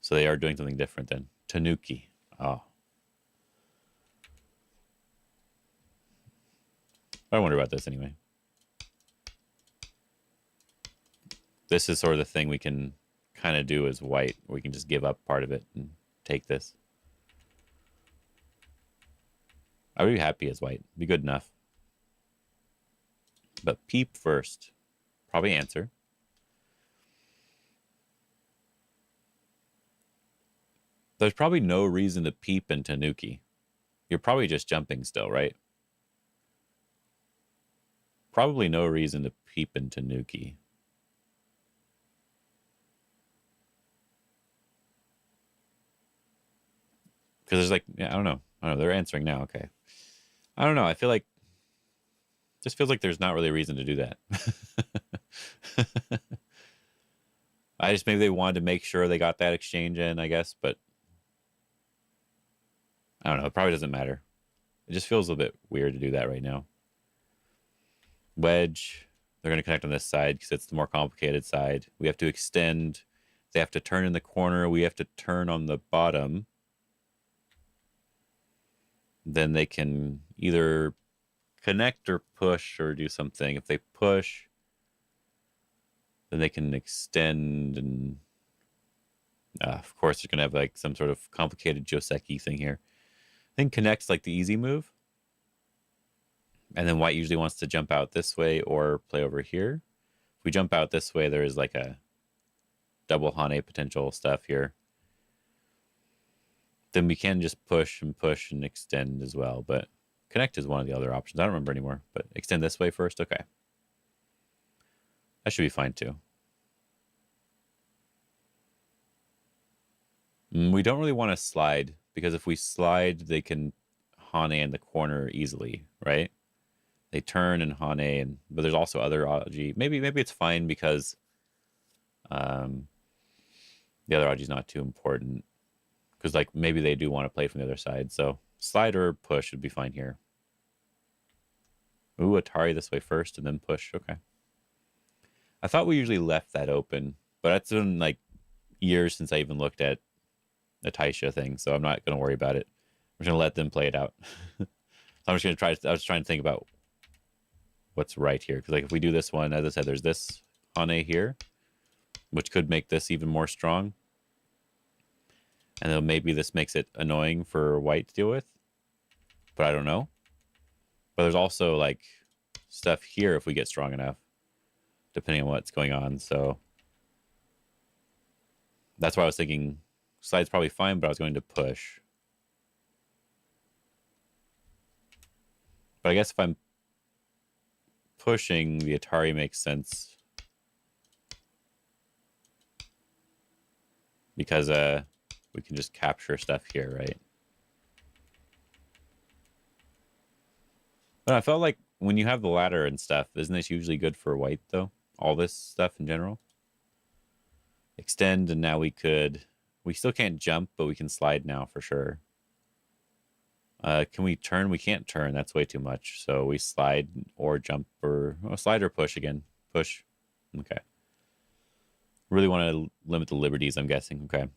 So they are doing something different then. Tanuki. Oh. I wonder about this anyway. This is sort of the thing we can kind of do as white. We can just give up part of it and take this. I would be happy as white. Be good enough. But peep first. Probably answer. There's probably no reason to peep in Tanuki. You're probably just jumping still, right? Probably no reason to peep in Tanuki. Because there's like, yeah, I don't know. They're answering now. Okay. I don't know. I feel like just feels like there's not really a reason to do that. I just maybe they wanted to make sure they got that exchange in, I guess, but I don't know. It probably doesn't matter. It just feels a bit weird to do that right now. Wedge. They're going to connect on this side because it's the more complicated side. We have to extend. They have to turn in the corner. We have to turn on the bottom. Then they can either connect or push or do something. If they push, then they can extend, and of course they're gonna have like some sort of complicated Joseki thing here. I think connect's like the easy move, and then white usually wants to jump out this way or play over here. If we jump out this way, there is like a double Hane potential stuff here. Then we can just push and extend as well, but connect is one of the other options. I don't remember anymore, but extend this way first. Okay. That should be fine too. We don't really want to slide because if we slide, they can Hane in the corner easily, right? They turn and Hane, but there's also other Aji. Maybe it's fine because the other Aji is not too important. Because like maybe they do want to play from the other side. So slide or push would be fine here. Ooh, Atari this way first and then push. Okay. I thought we usually left that open, but that's been like years since I even looked at the Taisha thing, so I'm not going to worry about it. I'm just going to let them play it out. So I'm just going to try. I was trying to think about what's right here. Because like if we do this one, as I said, there's this Hane here, which could make this even more strong. And then maybe this makes it annoying for white to deal with. But I don't know. But there's also like stuff here if we get strong enough. Depending on what's going on. So that's why I was thinking slide's probably fine, but I was going to push. But I guess if I'm pushing, the Atari makes sense. Because we can just capture stuff here, right? But I felt like when you have the ladder and stuff, isn't this usually good for white, though? All this stuff in general? Extend, and now we still can't jump, but we can slide now for sure. Can we turn? We can't turn. That's way too much. So we slide or jump or slide or push again. Push. Okay. Really want to limit the liberties, I'm guessing. Okay.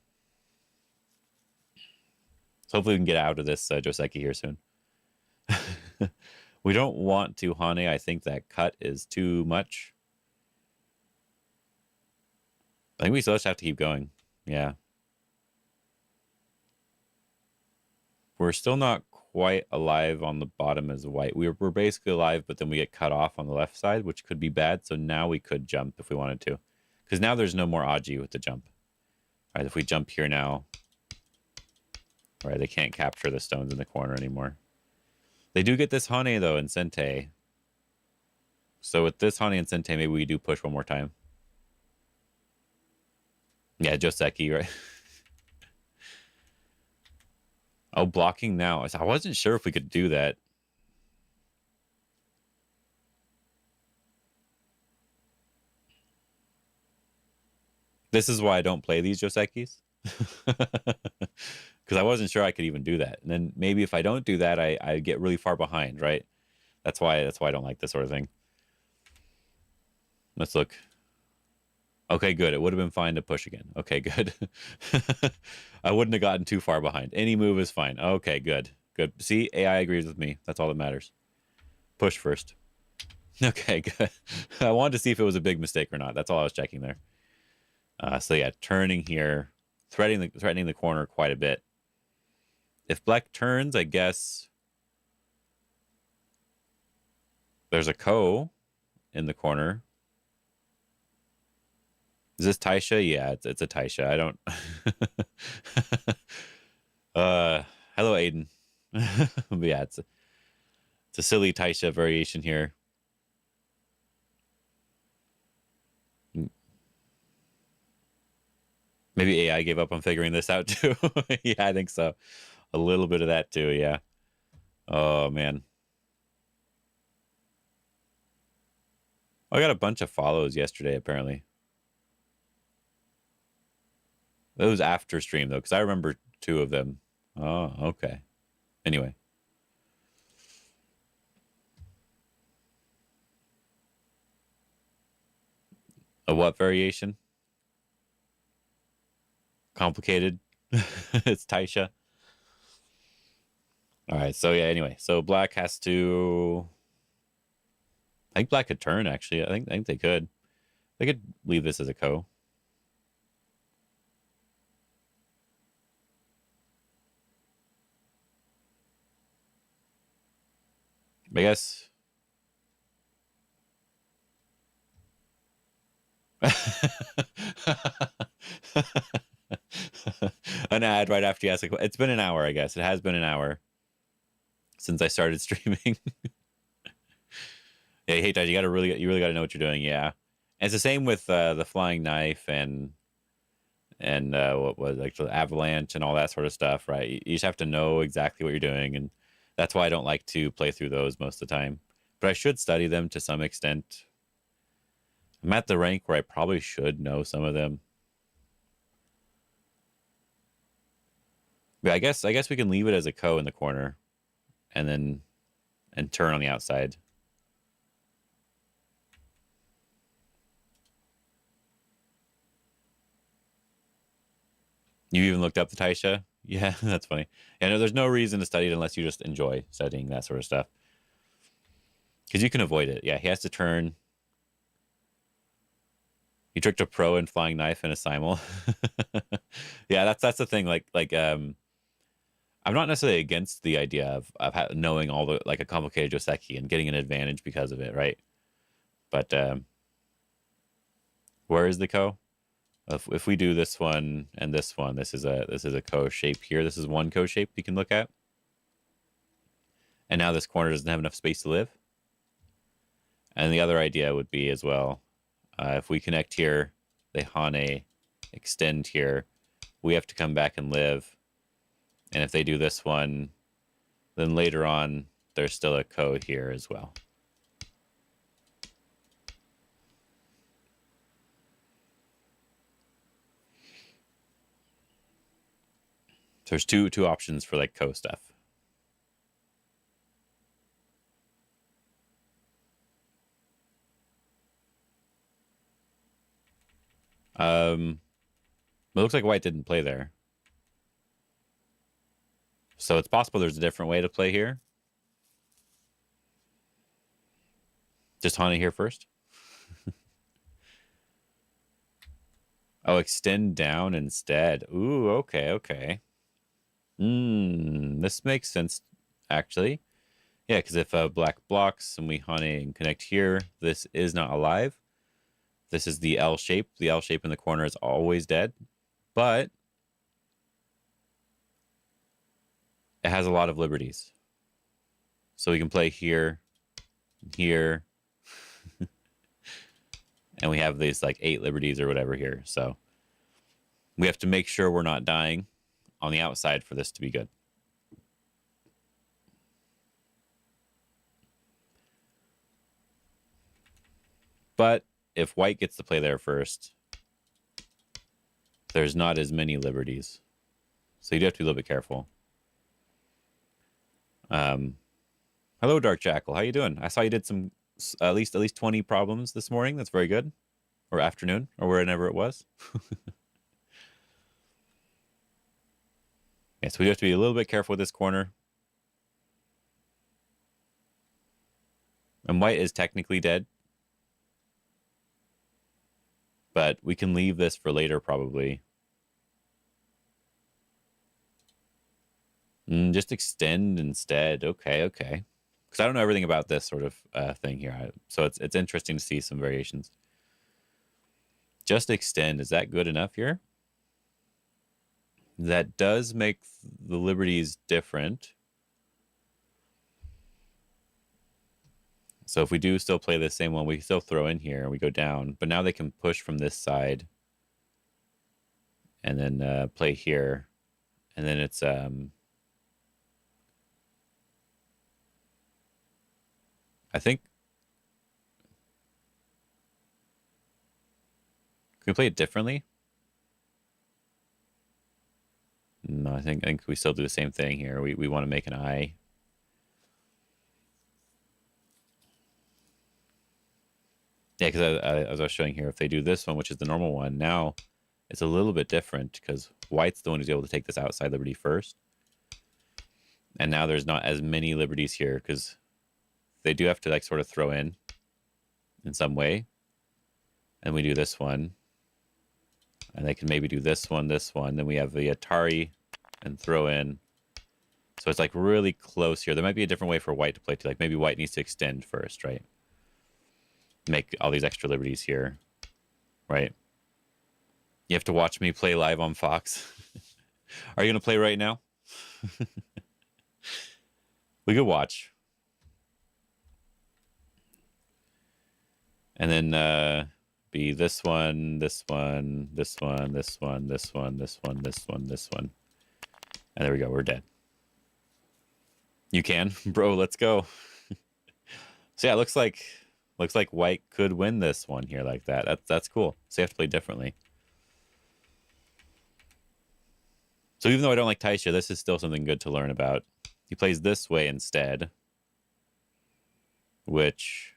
So hopefully we can get out of this Joseki here soon. We don't want to Hane. I think that cut is too much. I think we still just have to keep going. Yeah. We're still not quite alive on the bottom as white. We're basically alive, but then we get cut off on the left side, which could be bad. So now we could jump if we wanted to. Because now there's no more Aji with the jump. All right, if we jump here now, all right, they can't capture the stones in the corner anymore. They do get this Hane, though, in Sente. So with this Hane and Sente, maybe we do push one more time. Yeah, Joseki, right? Oh, blocking now. I wasn't sure if we could do that. This is why I don't play these Josekis. Because I wasn't sure I could even do that. And then maybe if I don't do that, I get really far behind, right? That's why I don't like this sort of thing. Let's look. Okay, good. It would have been fine to push again. Okay, good. I wouldn't have gotten too far behind. Any move is fine. Okay, good. Good. See, AI agrees with me. That's all that matters. Push first. Okay, good. I wanted to see if it was a big mistake or not. That's all I was checking there. So yeah, turning here, threatening the corner quite a bit. If black turns, I guess there's a Ko in the corner. Is this Taisha? Yeah, it's a Taisha. I don't. Hello, Aiden. But yeah, it's a silly Taisha variation here. Maybe AI gave up on figuring this out too. Yeah, I think so. A little bit of that too. Yeah. Oh man. I got a bunch of follows yesterday. Apparently, it was after stream though, because I remember two of them. Oh, okay. Anyway. A what variation? Complicated. It's Taisha. All right. So yeah. Anyway, so black has to. I think black could turn. Actually, I think they could. They could leave this as a Ko. I guess. An ad right after you ask. It's been an hour, I guess. It has been an hour since I started streaming. Yeah, hey, Taj, you really got to know what you're doing. Yeah, and it's the same with the flying knife and what was like the avalanche and all that sort of stuff, right? You just have to know exactly what you're doing, and that's why I don't like to play through those most of the time. But I should study them to some extent. I'm at the rank where I probably should know some of them. But I guess we can leave it as a Ko in the corner, and turn on the outside. You even looked up the Taisha? Yeah, that's funny. Yeah, no, there's no reason to study it unless you just enjoy studying that sort of stuff. Because you can avoid it. Yeah, he has to turn. He tricked a pro in flying knife and a simul. Yeah, that's the thing. I'm not necessarily against the idea of knowing all the like a complicated Joseki and getting an advantage because of it, right? But where is the Ko? If we do this one and this one, this is a Ko shape here. This is one Ko shape you can look at. And now this corner doesn't have enough space to live. And the other idea would be as well, if we connect here, they Hane extend here, we have to come back and live. And if they do this one, then later on, there's still a Ko here as well. So there's two options for like Ko stuff. It looks like white didn't play there. So it's possible there's a different way to play here. Just Hana here first. Oh, extend down instead. Ooh, okay, okay. This makes sense, actually. Yeah, because if black blocks and we honey and connect here, this is not alive. This is the L shape. The L shape in the corner is always dead, but it has a lot of liberties. So we can play here, here, and we have these like 8 liberties or whatever here. So we have to make sure we're not dying on the outside for this to be good. But if white gets to play there first, there's not as many liberties. So you do have to be a little bit careful. Hello, Dark Jackal. How you doing? I saw you did some at least 20 problems this morning. That's very good. Or afternoon, or whenever it was. Yeah, so we have to be a little bit careful with this corner. And white is technically dead. But we can leave this for later, probably. Just extend instead. Okay, okay. Because I don't know everything about this sort of thing here. So it's interesting to see some variations. Just extend. Is that good enough here? That does make the liberties different. So if we do still play the same one, we still throw in here and we go down. But now they can push from this side. And then play here. And then it's... I think... Can we play it differently? No, I think we still do the same thing here. We want to make an eye. Yeah, because as I was showing here, if they do this one, which is the normal one, now it's a little bit different because white's the one who's able to take this outside liberty first. And now there's not as many liberties here because they do have to like sort of throw in some way. And we do this one. And they can maybe do this one. Then we have the Atari and throw in. So it's like really close here. There might be a different way for white to play too. Like maybe white needs to extend first, right? Make all these extra liberties here, right? You have to watch me play live on Fox. Are you going to play right now? We could watch. And then be this one, this one, this one, this one, this one, this one, this one, this one. And there we go. We're dead. You can, bro. Let's go. So yeah, it looks like white could win this one here like that. That's cool. So you have to play differently. So even though I don't like Taisha, this is still something good to learn about. He plays this way instead, which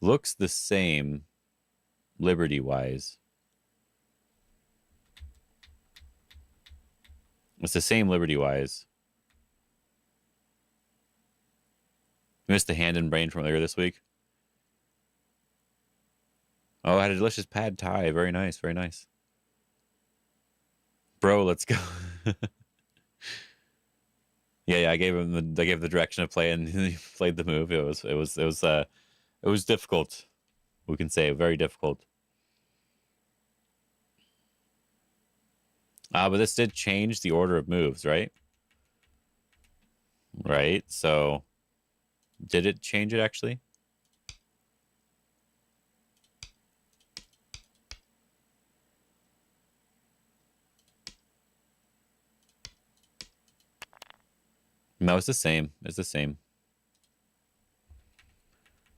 looks the same liberty-wise. It's the same liberty-wise. You missed the hand and brain from earlier this week. Oh, I had a delicious pad thai. Very nice, very nice. Bro, let's go. Yeah, I gave him the direction of play and he played the move. It was difficult. We can say very difficult. But this did change the order of moves, right? Right. So did it change it actually? No, it's the same. It's the same.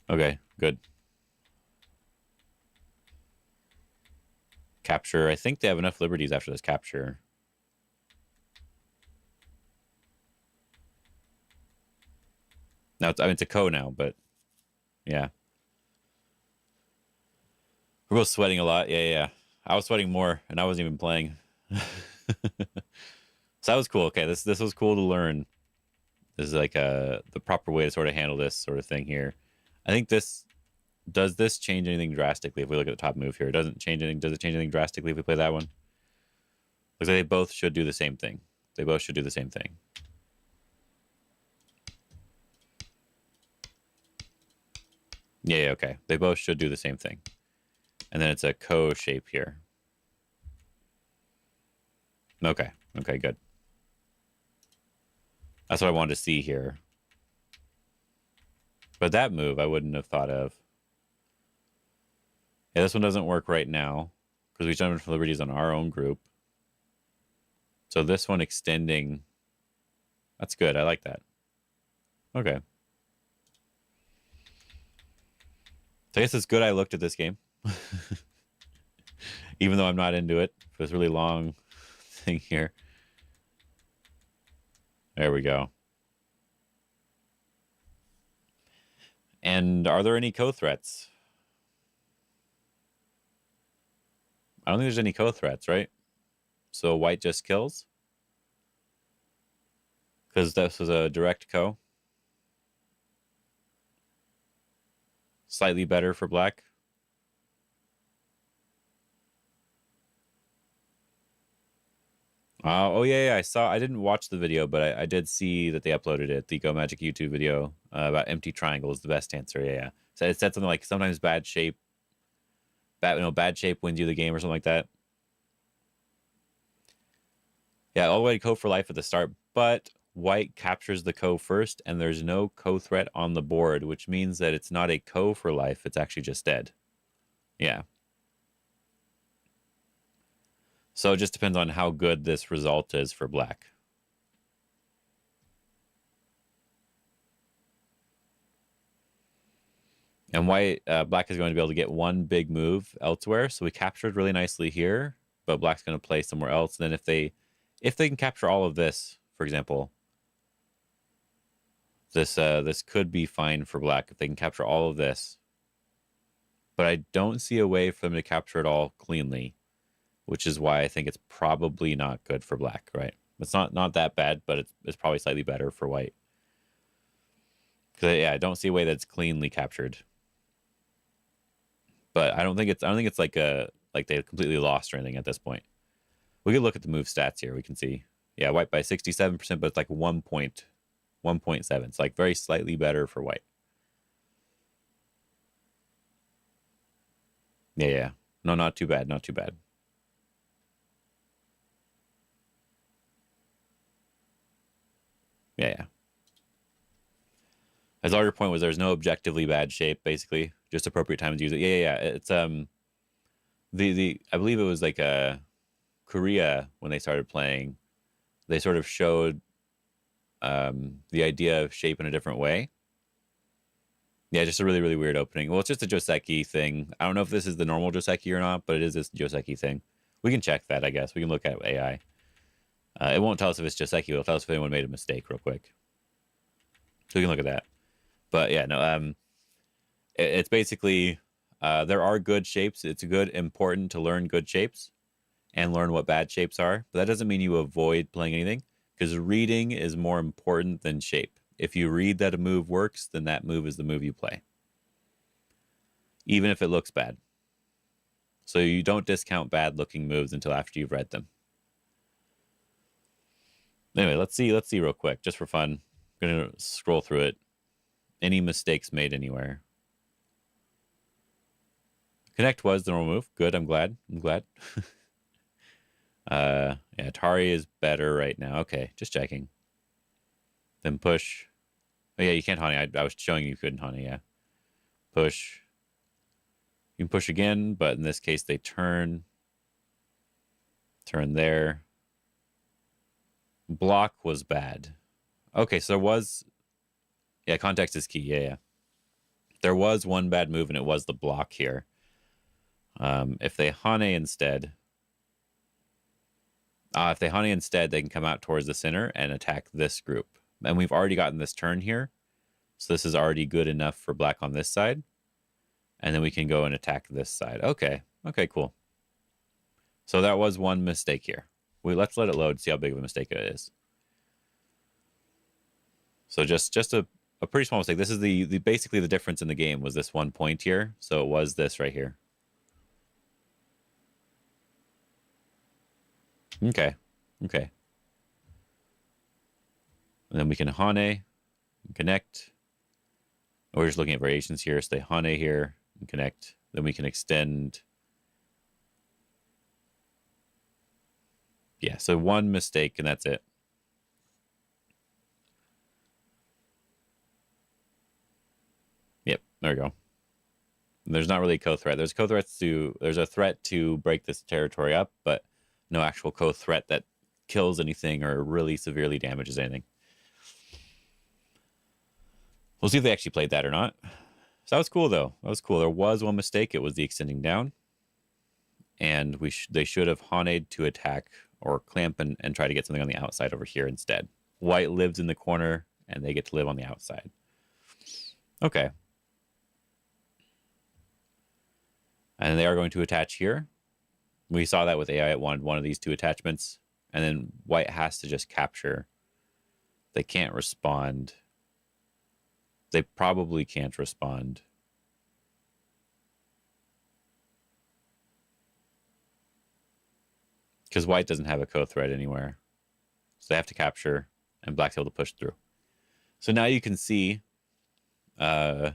Okay, good. Capture. I think they have enough liberties after this capture. Now, it's a ko now, but yeah. We're both sweating a lot. Yeah. I was sweating more, and I wasn't even playing. So that was cool. Okay, this was cool to learn. This is like the proper way to sort of handle this sort of thing here. I think this Does this change anything drastically if we look at the top move here? It doesn't change anything. Does it change anything drastically if we play that one? Looks like they both should do the same thing. They both should do the same thing. Yeah, okay. They both should do the same thing. And then it's a ko shape here. Okay. Okay, good. That's what I wanted to see here. But that move I wouldn't have thought of. Yeah, this one doesn't work right now because we jumped into liberties on our own group. So this one extending, that's good. I like that. Okay. So I guess it's good I looked at this game. Even though I'm not into it for this really long thing here. There we go. And are there any co-threats? I don't think there's any co-threats, right? So white just kills? Because this was a direct co. Slightly better for black. Oh yeah, I didn't watch the video, but I did see that they uploaded it. The Go Magic YouTube video about empty triangle is the best answer. Yeah. So it said something like sometimes bad shape wins you the game or something like that. Yeah, all the way to ko for life at the start, but white captures the ko first, and there's no ko threat on the board, which means that it's not a ko for life. It's actually just dead. Yeah. So it just depends on how good this result is for black. And white, black is going to be able to get one big move elsewhere. So we captured really nicely here, but black's going to play somewhere else. And then if they can capture all of this, for example, this could be fine for black if they can capture all of this. But I don't see a way for them to capture it all cleanly, which is why I think it's probably not good for black, right? It's not that bad, but it's probably slightly better for white. Because yeah, I don't see a way that it's cleanly captured. But I don't think it's like they completely lost or anything at this point. We can look at the move stats here. We can see, yeah, white by 67%, but it's like 1.7. It's like very slightly better for white. Yeah. No, not too bad. Not too bad. Yeah. As all your point was, there's no objectively bad shape, basically, just appropriate time to use it. Yeah. It's I believe it was like Korea when they started playing. They sort of showed the idea of shape in a different way. Yeah, just a really, really weird opening. Well, it's just a Joseki thing. I don't know if this is the normal Joseki or not, but it is this Joseki thing. We can check that, I guess. We can look at AI. It won't tell us if it's Joseki. It'll tell us if anyone made a mistake real quick. So we can look at that. But yeah, no, it's basically, there are good shapes. It's important to learn good shapes and learn what bad shapes are. But that doesn't mean you avoid playing anything, because reading is more important than shape. If you read that a move works, then that move is the move you play, even if it looks bad. So you don't discount bad looking moves until after you've read them. Anyway, let's see real quick, just for fun. I'm gonna scroll through it. Any mistakes made anywhere? Connect was the normal move. Good, I'm glad. Yeah, Tari is better right now. Okay, just checking. Then push. Oh yeah, you can't honey. I was showing you couldn't honey, yeah. Push. You can push again, but in this case they turn. Turn there. Block was bad. Okay, so there was... Yeah, context is key. Yeah. There was one bad move, and it was the block here. If they hane instead... if they hane instead, they can come out towards the center and attack this group. And we've already gotten this turn here. So this is already good enough for black on this side. And then we can go and attack this side. Okay, cool. So that was one mistake here. Let's let it load, see how big of a mistake it is. So just to a pretty small mistake. This is the basically the difference in the game was this 1 point here. So it was this right here. Okay. Okay. And then we can Hane and connect. We're just looking at variations here. So they Hane here and connect. Then we can extend. Yeah, so one mistake and that's it. Yep, there we go. There's not really a co-threat. There's a threat to break this territory up, but no actual co-threat that kills anything or really severely damages anything. We'll see if they actually played that or not. So that was cool, though. That was cool. There was one mistake. It was the extending down. And they should have Haned to attack or clamp and try to get something on the outside over here instead. White lives in the corner, and they get to live on the outside. Okay. And they are going to attach here. We saw that with AI. It wanted one of these two attachments. And then white has to just capture. They can't respond. They probably can't respond. Because white doesn't have a co-thread anywhere. So they have to capture, and black's able to push through. So now you can see... yeah,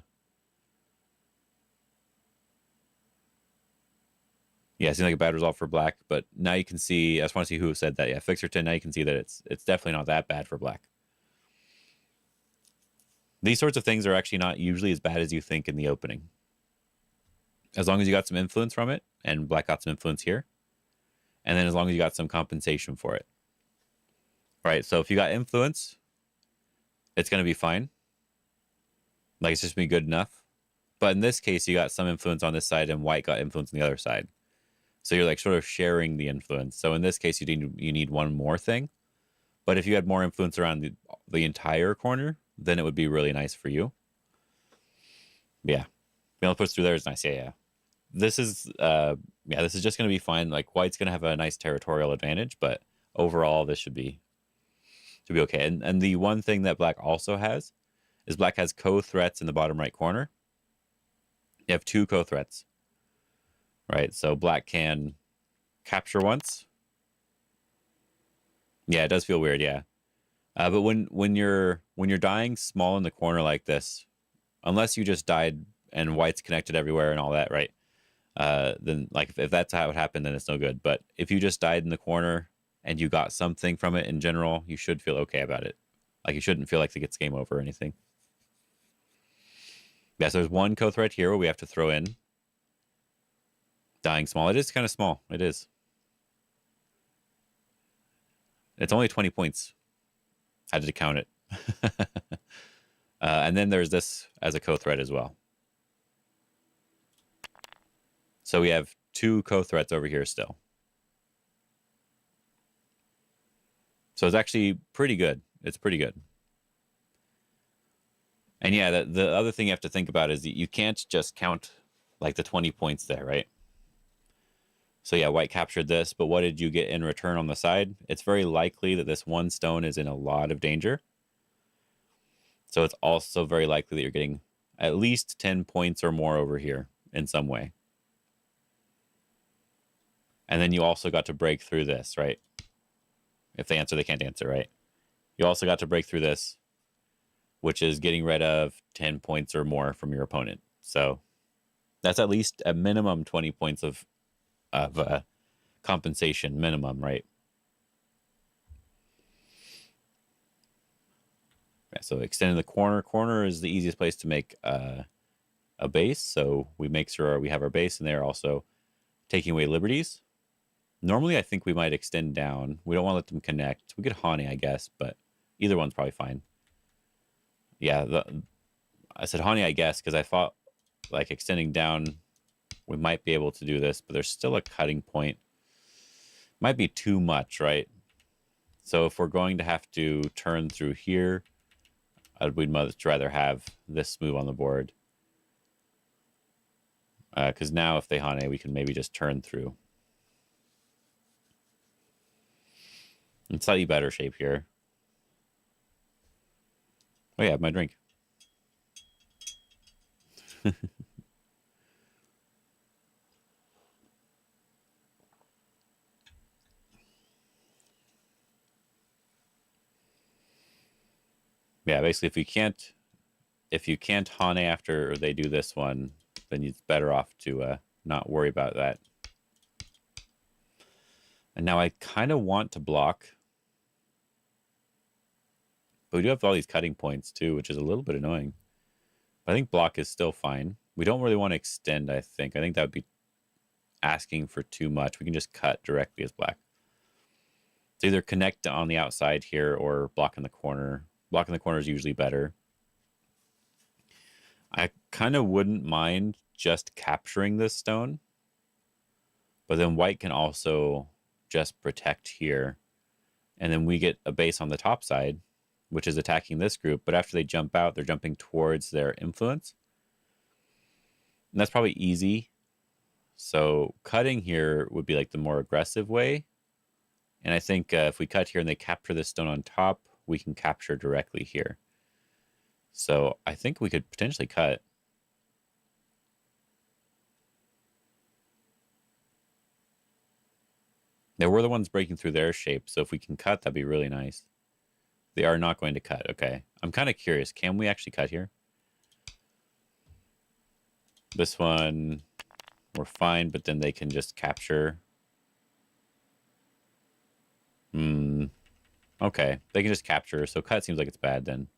it seemed like a bad result for black, but now you can see, I just want to see who said that. Yeah, Fixerton, now you can see that it's definitely not that bad for black. These sorts of things are actually not usually as bad as you think in the opening. As long as you got some influence from it, and black got some influence here, and then as long as you got some compensation for it. Right, so if you got influence, it's going to be fine. Like, it's just going to be good enough. But in this case, you got some influence on this side, and white got influence on the other side. So you're like sort of sharing the influence. So in this case, you need one more thing. But if you had more influence around the entire corner, then it would be really nice for you. Yeah. Being able to push through there is nice. Yeah. This is just going to be fine. Like, white's going to have a nice territorial advantage, but overall, this should be okay. And the one thing that black also has is black has co-threats in the bottom right corner. You have two co-threats. Right, so black can capture once. Yeah, it does feel weird, yeah. But when you're dying small in the corner like this, unless you just died and white's connected everywhere and all that, right? Then like if that's how it happened, then it's no good. But if you just died in the corner and you got something from it in general, you should feel okay about it. Like, you shouldn't feel like it's game over or anything. Yeah, so there's one co-threat here where we have to throw in. Dying small. It is kind of small. It is. It's only 20 points. I had to count it. And then there's this as a co-threat as well. So we have two co-threats over here still. So it's actually pretty good. It's pretty good. And yeah, the other thing you have to think about is that you can't just count like the 20 points there, right? So yeah, white captured this, but what did you get in return on the side? It's very likely that this one stone is in a lot of danger. So it's also very likely that you're getting at least 10 points or more over here in some way. And then you also got to break through this, right? If they answer, they can't answer, right? You also got to break through this, which is getting rid of 10 points or more from your opponent. So that's at least a minimum 20 points of compensation minimum, right? Yeah, so extending the corner. Corner is the easiest place to make a base. So we make sure we have our base, and they're also taking away liberties. Normally, I think we might extend down. We don't want to let them connect. We could Hane, I guess, but either one's probably fine. Yeah, I said Hane, I guess, because I thought like extending down, we might be able to do this, but there's still a cutting point. Might be too much, right? So if we're going to have to turn through here, we'd much rather have this move on the board. Because now if they Hane, we can maybe just turn through. In slightly better shape here. Oh yeah, my drink. Yeah, basically, if you can't Hane after they do this one, then it's better off to not worry about that. And now I kind of want to block, but we do have all these cutting points too, which is a little bit annoying. But I think block is still fine. We don't really want to extend, I think. I think that would be asking for too much. We can just cut directly as black. It's either connect on the outside here or block in the corner. Block in the corner is usually better. I kind of wouldn't mind just capturing this stone. But then white can also just protect here. And then we get a base on the top side, which is attacking this group. But after they jump out, they're jumping towards their influence. And that's probably easy. So cutting here would be like the more aggressive way. And I think if we cut here and they capture this stone on top, we can capture directly here. So I think we could potentially cut. They were the ones breaking through their shape, so if we can cut, that'd be really nice. They are not going to cut. Okay. I'm kind of curious. Can we actually cut here? This one, we're fine, but then they can just capture. Okay. They can just capture, so cut seems like it's bad then.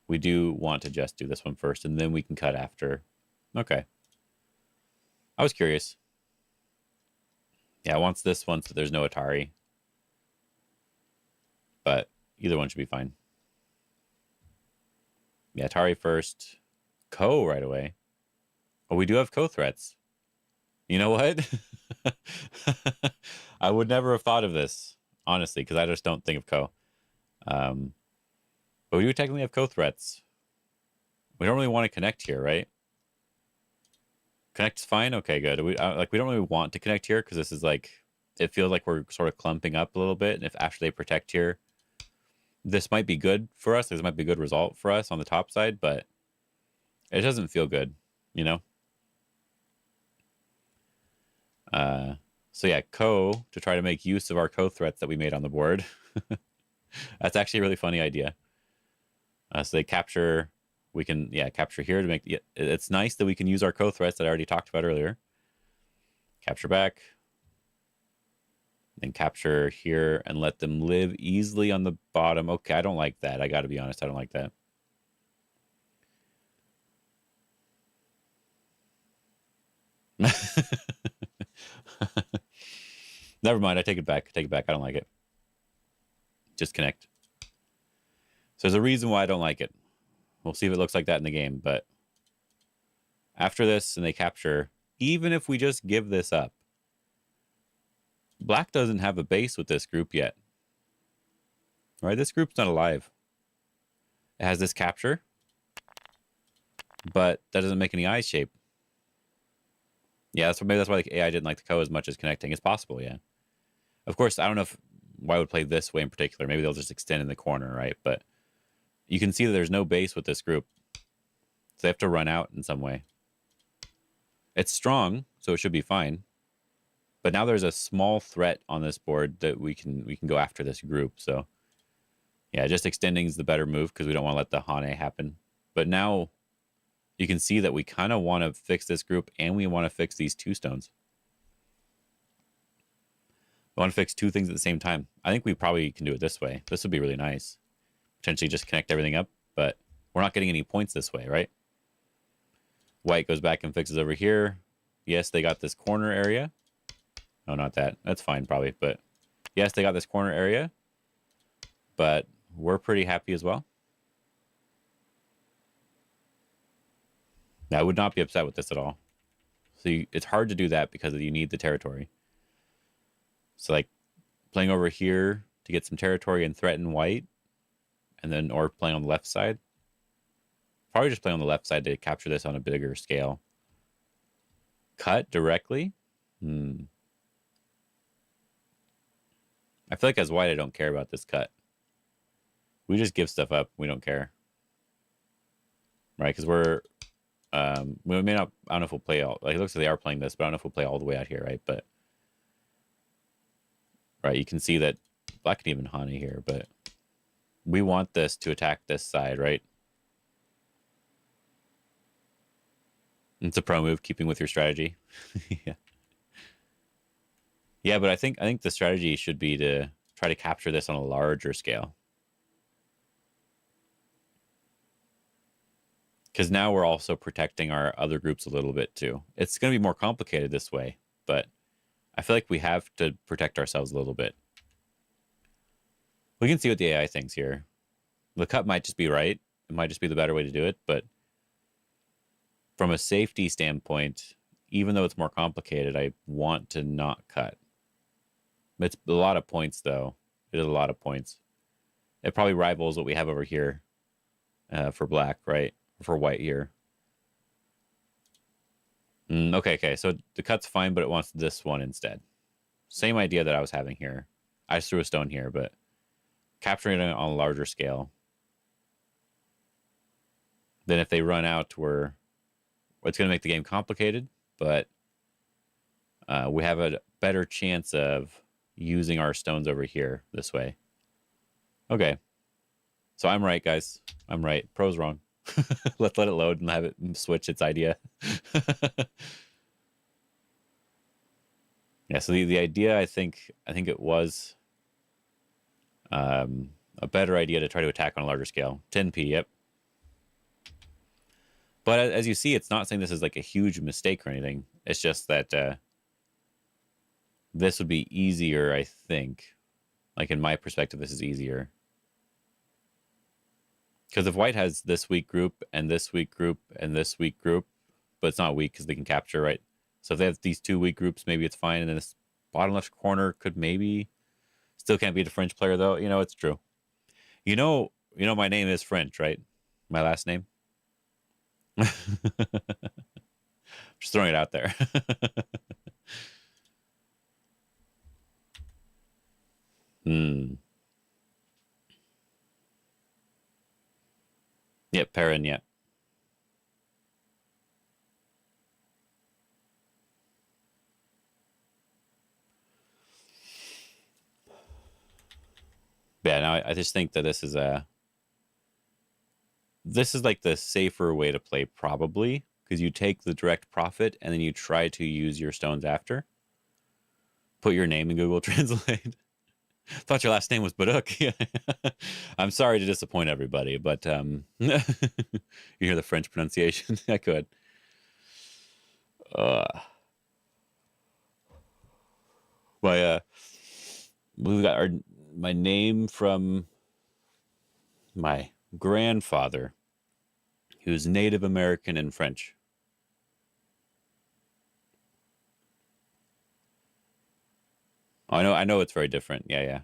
We do want to just do this one first, and then we can cut after. Okay. I was curious. Yeah, it wants this one, so there's no Atari. But either one should be fine. Yeah, Atari first. Ko right away. Oh, we do have Ko threats. You know what? I would never have thought of this, honestly, because I just don't think of Ko. But we do technically have Ko threats. We don't really want to connect here, right? Connect's fine. Okay, good. We don't really want to connect here because this is like, it feels like we're sort of clumping up a little bit. And if after they protect here, this might be good for us. This might be a good result for us on the top side, but it doesn't feel good, you know? So yeah, Ko to try to make use of our Ko threats that we made on the board. That's actually a really funny idea. So they capture. We can, capture here to make... It's nice that we can use our Ko threats that I already talked about earlier. Capture back. Then capture here and let them live easily on the bottom. Okay, I don't like that. I got to be honest. I don't like that. Never mind. I take it back. Take it back. I don't like it. Just connect. So there's a reason why I don't like it. We'll see if it looks like that in the game, but after this and they capture, even if we just give this up, black doesn't have a base with this group yet. All right, this group's not alive. It has this capture, but that doesn't make any eye shape. Yeah, maybe that's why the AI didn't like the Ko as much as connecting. It's possible, yeah. Of course, I don't know if why would play this way in particular. Maybe they'll just extend in the corner, right? But you can see that there's no base with this group. So they have to run out in some way. It's strong, so it should be fine. But now there's a small threat on this board that we can go after this group. So yeah, just extending is the better move because we don't want to let the Hane happen. But now you can see that we kind of want to fix this group and we want to fix these two stones. We want to fix two things at the same time. I think we probably can do it this way. This would be really nice. Potentially just connect everything up, but we're not getting any points this way, right? White goes back and fixes over here. Yes, they got this corner area. No, not that. That's fine probably, but yes, they got this corner area, but we're pretty happy as well. Now, I would not be upset with this at all. So it's hard to do that because you need the territory. So like playing over here to get some territory and threaten white, and then or playing on the left side. Probably just play on the left side to capture this on a bigger scale. Cut directly? I feel like as white, I don't care about this cut. We just give stuff up. We don't care. Right? Because we're We may not. I don't know if we'll play all. Like it looks like they are playing this, but I don't know if we'll play all the way out here, right? But right, you can see that black can even Hana here, but we want this to attack this side, right? It's a pro move, keeping with your strategy. Yeah. Yeah, but I think the strategy should be to try to capture this on a larger scale. Because now we're also protecting our other groups a little bit too. It's going to be more complicated this way, but I feel like we have to protect ourselves a little bit. We can see what the AI thinks here. The cut might just be right. It might just be the better way to do it, but from a safety standpoint, even though it's more complicated, I want to not cut. It's a lot of points, though. It is a lot of points. It probably rivals what we have over here for black, right? For white here. Okay. So the cut's fine, but it wants this one instead. Same idea that I was having here. I just threw a stone here, but capturing it on a larger scale. Then if they run out, it's going to make the game complicated, but we have a better chance of using our stones over here this way. Okay. So I'm right, guys. I'm right. Pro's wrong. Let's let it load and have it switch its idea. Yeah, so the idea, I think it was a better idea to try to attack on a larger scale. 10p, yep. But as you see, it's not saying this is like a huge mistake or anything. It's just that this would be easier, I think. Like in my perspective, this is easier. Because if white has this weak group and this weak group and this weak group, but it's not weak because they can capture, right? So if they have these two weak groups, maybe it's fine. And then this bottom left corner could maybe... Still can't beat a French player, though. You know, it's true. You know my name is French, right? My last name? Just throwing it out there. Yep, Perrin, yeah. Yeah, no, I just think that this is like the safer way to play, probably, because you take the direct profit and then you try to use your stones after. Put your name in Google Translate. Thought your last name was Baduk. I'm sorry to disappoint everybody, but you hear the French pronunciation? I could. We've got my name from my grandfather, who's Native American and French. Oh, I know it's very different. Yeah.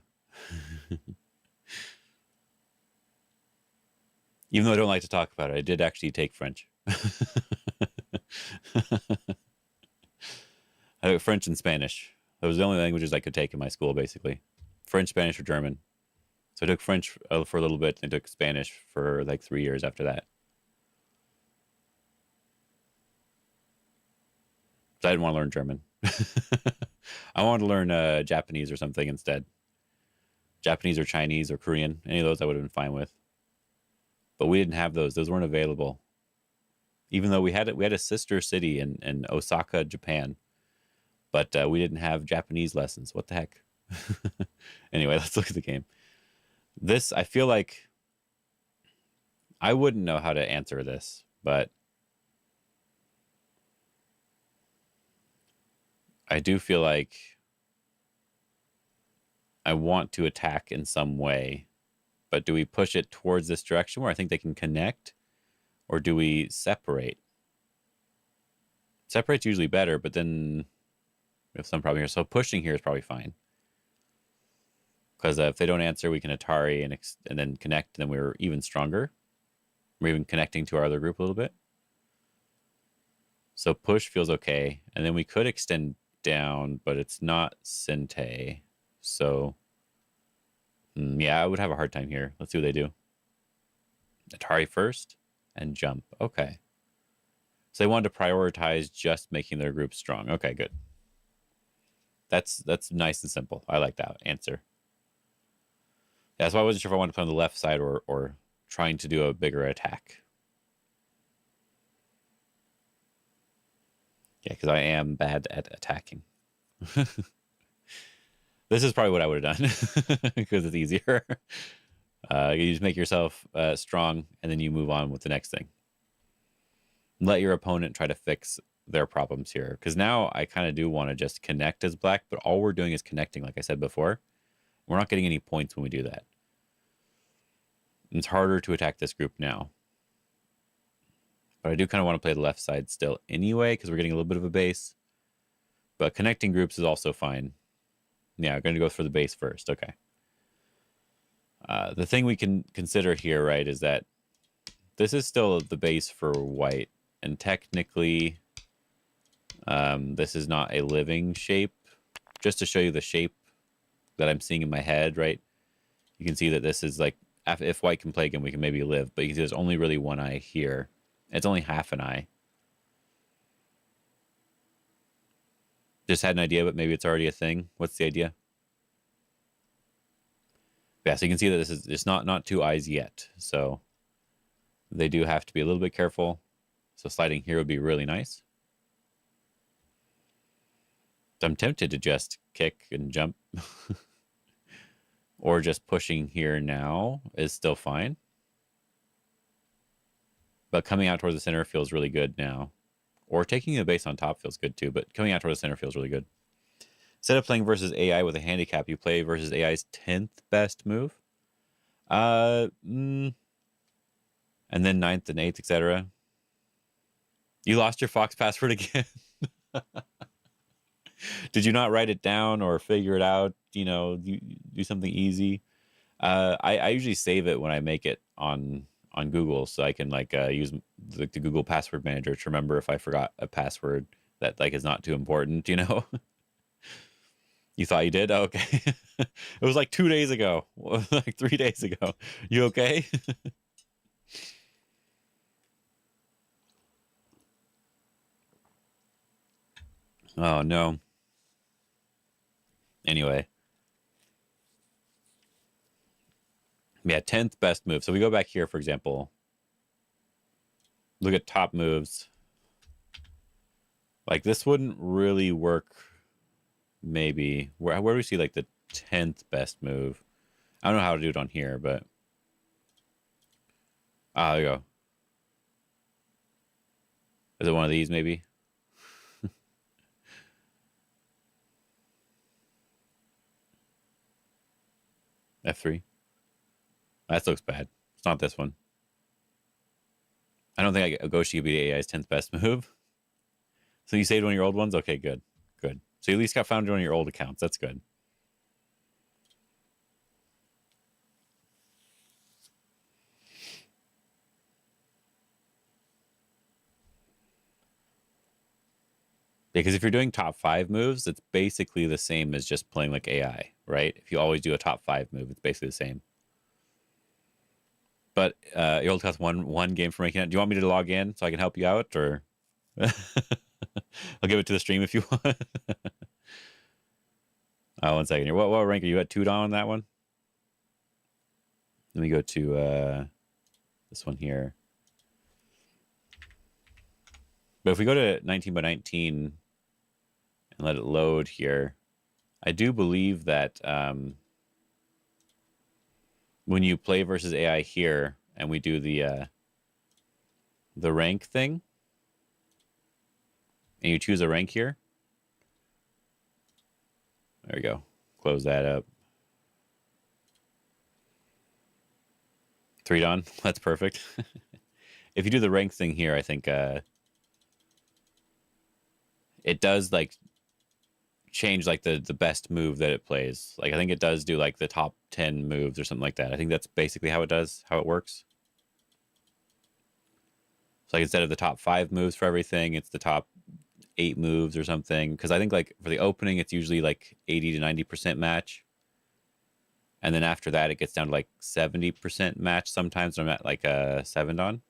Even though I don't like to talk about it, I did actually take French. I took French and Spanish. Those were the only languages I could take in my school, basically. French, Spanish, or German. So I took French for a little bit and took Spanish for like 3 years after that. So I didn't want to learn German. I wanted to learn Japanese or something instead. Japanese or Chinese or Korean. Any of those I would have been fine with. But we didn't have those. Those weren't available. Even though we had a sister city in Osaka, Japan. But we didn't have Japanese lessons. What the heck? Anyway, let's look at the game. This, I feel like I wouldn't know how to answer this, but I do feel like I want to attack in some way. But do we push it towards this direction where I think they can connect? Or do we separate? Separate's usually better, but then we have some problem here. So pushing here is probably fine. Because if they don't answer, we can Atari and then connect, and then we're even stronger. We're even connecting to our other group a little bit. So push feels okay. And then we could extend down, but it's not Sente. So, yeah, I would have a hard time here. Let's see what they do. Atari first and jump. Okay. So they wanted to prioritize just making their group strong. Okay, good. That's nice and simple. I like that answer. Yeah, so I wasn't sure if I wanted to play on the left side or trying to do a bigger attack. Yeah, because I am bad at attacking. This is probably what I would have done because it's easier. You just make yourself strong, and then you move on with the next thing. Let your opponent try to fix their problems here. Because now I kind of do want to just connect as black, but all we're doing is connecting, like I said before. We're not getting any points when we do that. It's harder to attack this group now. But I do kind of want to play the left side still anyway, because we're getting a little bit of a base. But connecting groups is also fine. Yeah, I'm going to go for the base first. Okay. The thing we can consider here, right, is that this is still the base for white. And technically, this is not a living shape. Just to show you the shape that I'm seeing in my head, right? You can see that this is like, if white can play again, we can maybe live. But you can see there's only really one eye here. It's only half an eye. Just had an idea, but maybe it's already a thing. What's the idea? Yeah, so you can see that this is it's not two eyes yet. So they do have to be a little bit careful. So sliding here would be really nice. I'm tempted to just kick and jump. Or just pushing here now is still fine. But coming out towards the center feels really good now. Or taking the base on top feels good too, but coming out towards the center feels really good. Instead of playing versus AI with a handicap, you play versus AI's 10th best move. And then 9th and 8th, etc. You lost your Fox password again. Did you not write it down or figure it out? You know, do something easy. I usually save it when I make it on Google, so I can like use the Google Password Manager to remember if I forgot a password that like is not too important. You know. You thought you did? Oh, okay. It was like 2 days ago, like 3 days ago. You okay? Oh no. Anyway. Yeah, 10th best move. So we go back here, for example. Look at top moves. Like this wouldn't really work. Maybe. Where do we see like the 10th best move? I don't know how to do it on here, but. Ah, there you go. Is it one of these maybe? F3. That looks bad. It's not this one. I don't think Goshi could be AI's 10th best move. So you saved one of your old ones? Okay, good. Good. So you at least got found one of your old accounts. That's good. Because if you're doing top 5 moves, it's basically the same as just playing like AI, right? If you always do a top 5 move, it's basically the same. But your old account's one game for making it. Do you want me to log in so I can help you out, or I'll give it to the stream if you want? Oh, 1 second here. What rank are you at? 2 down on that one? Let me go to this one here. But if we go to 19 by 19 and let it load here, I do believe that when you play versus AI here and we do the rank thing, and you choose a rank here, there we go. Close that up. 3 done. That's perfect. If you do the rank thing here, I think it does like change like the best move that it plays. Like I think it does do like the top 10 moves or something like that. I think that's basically how it works. So like instead of the top 5 moves for everything, it's the top 8 moves or something. Because I think like for the opening, it's usually like 80 to 90% match. And then after that, it gets down to like 70% match sometimes. I'm at like 7 don.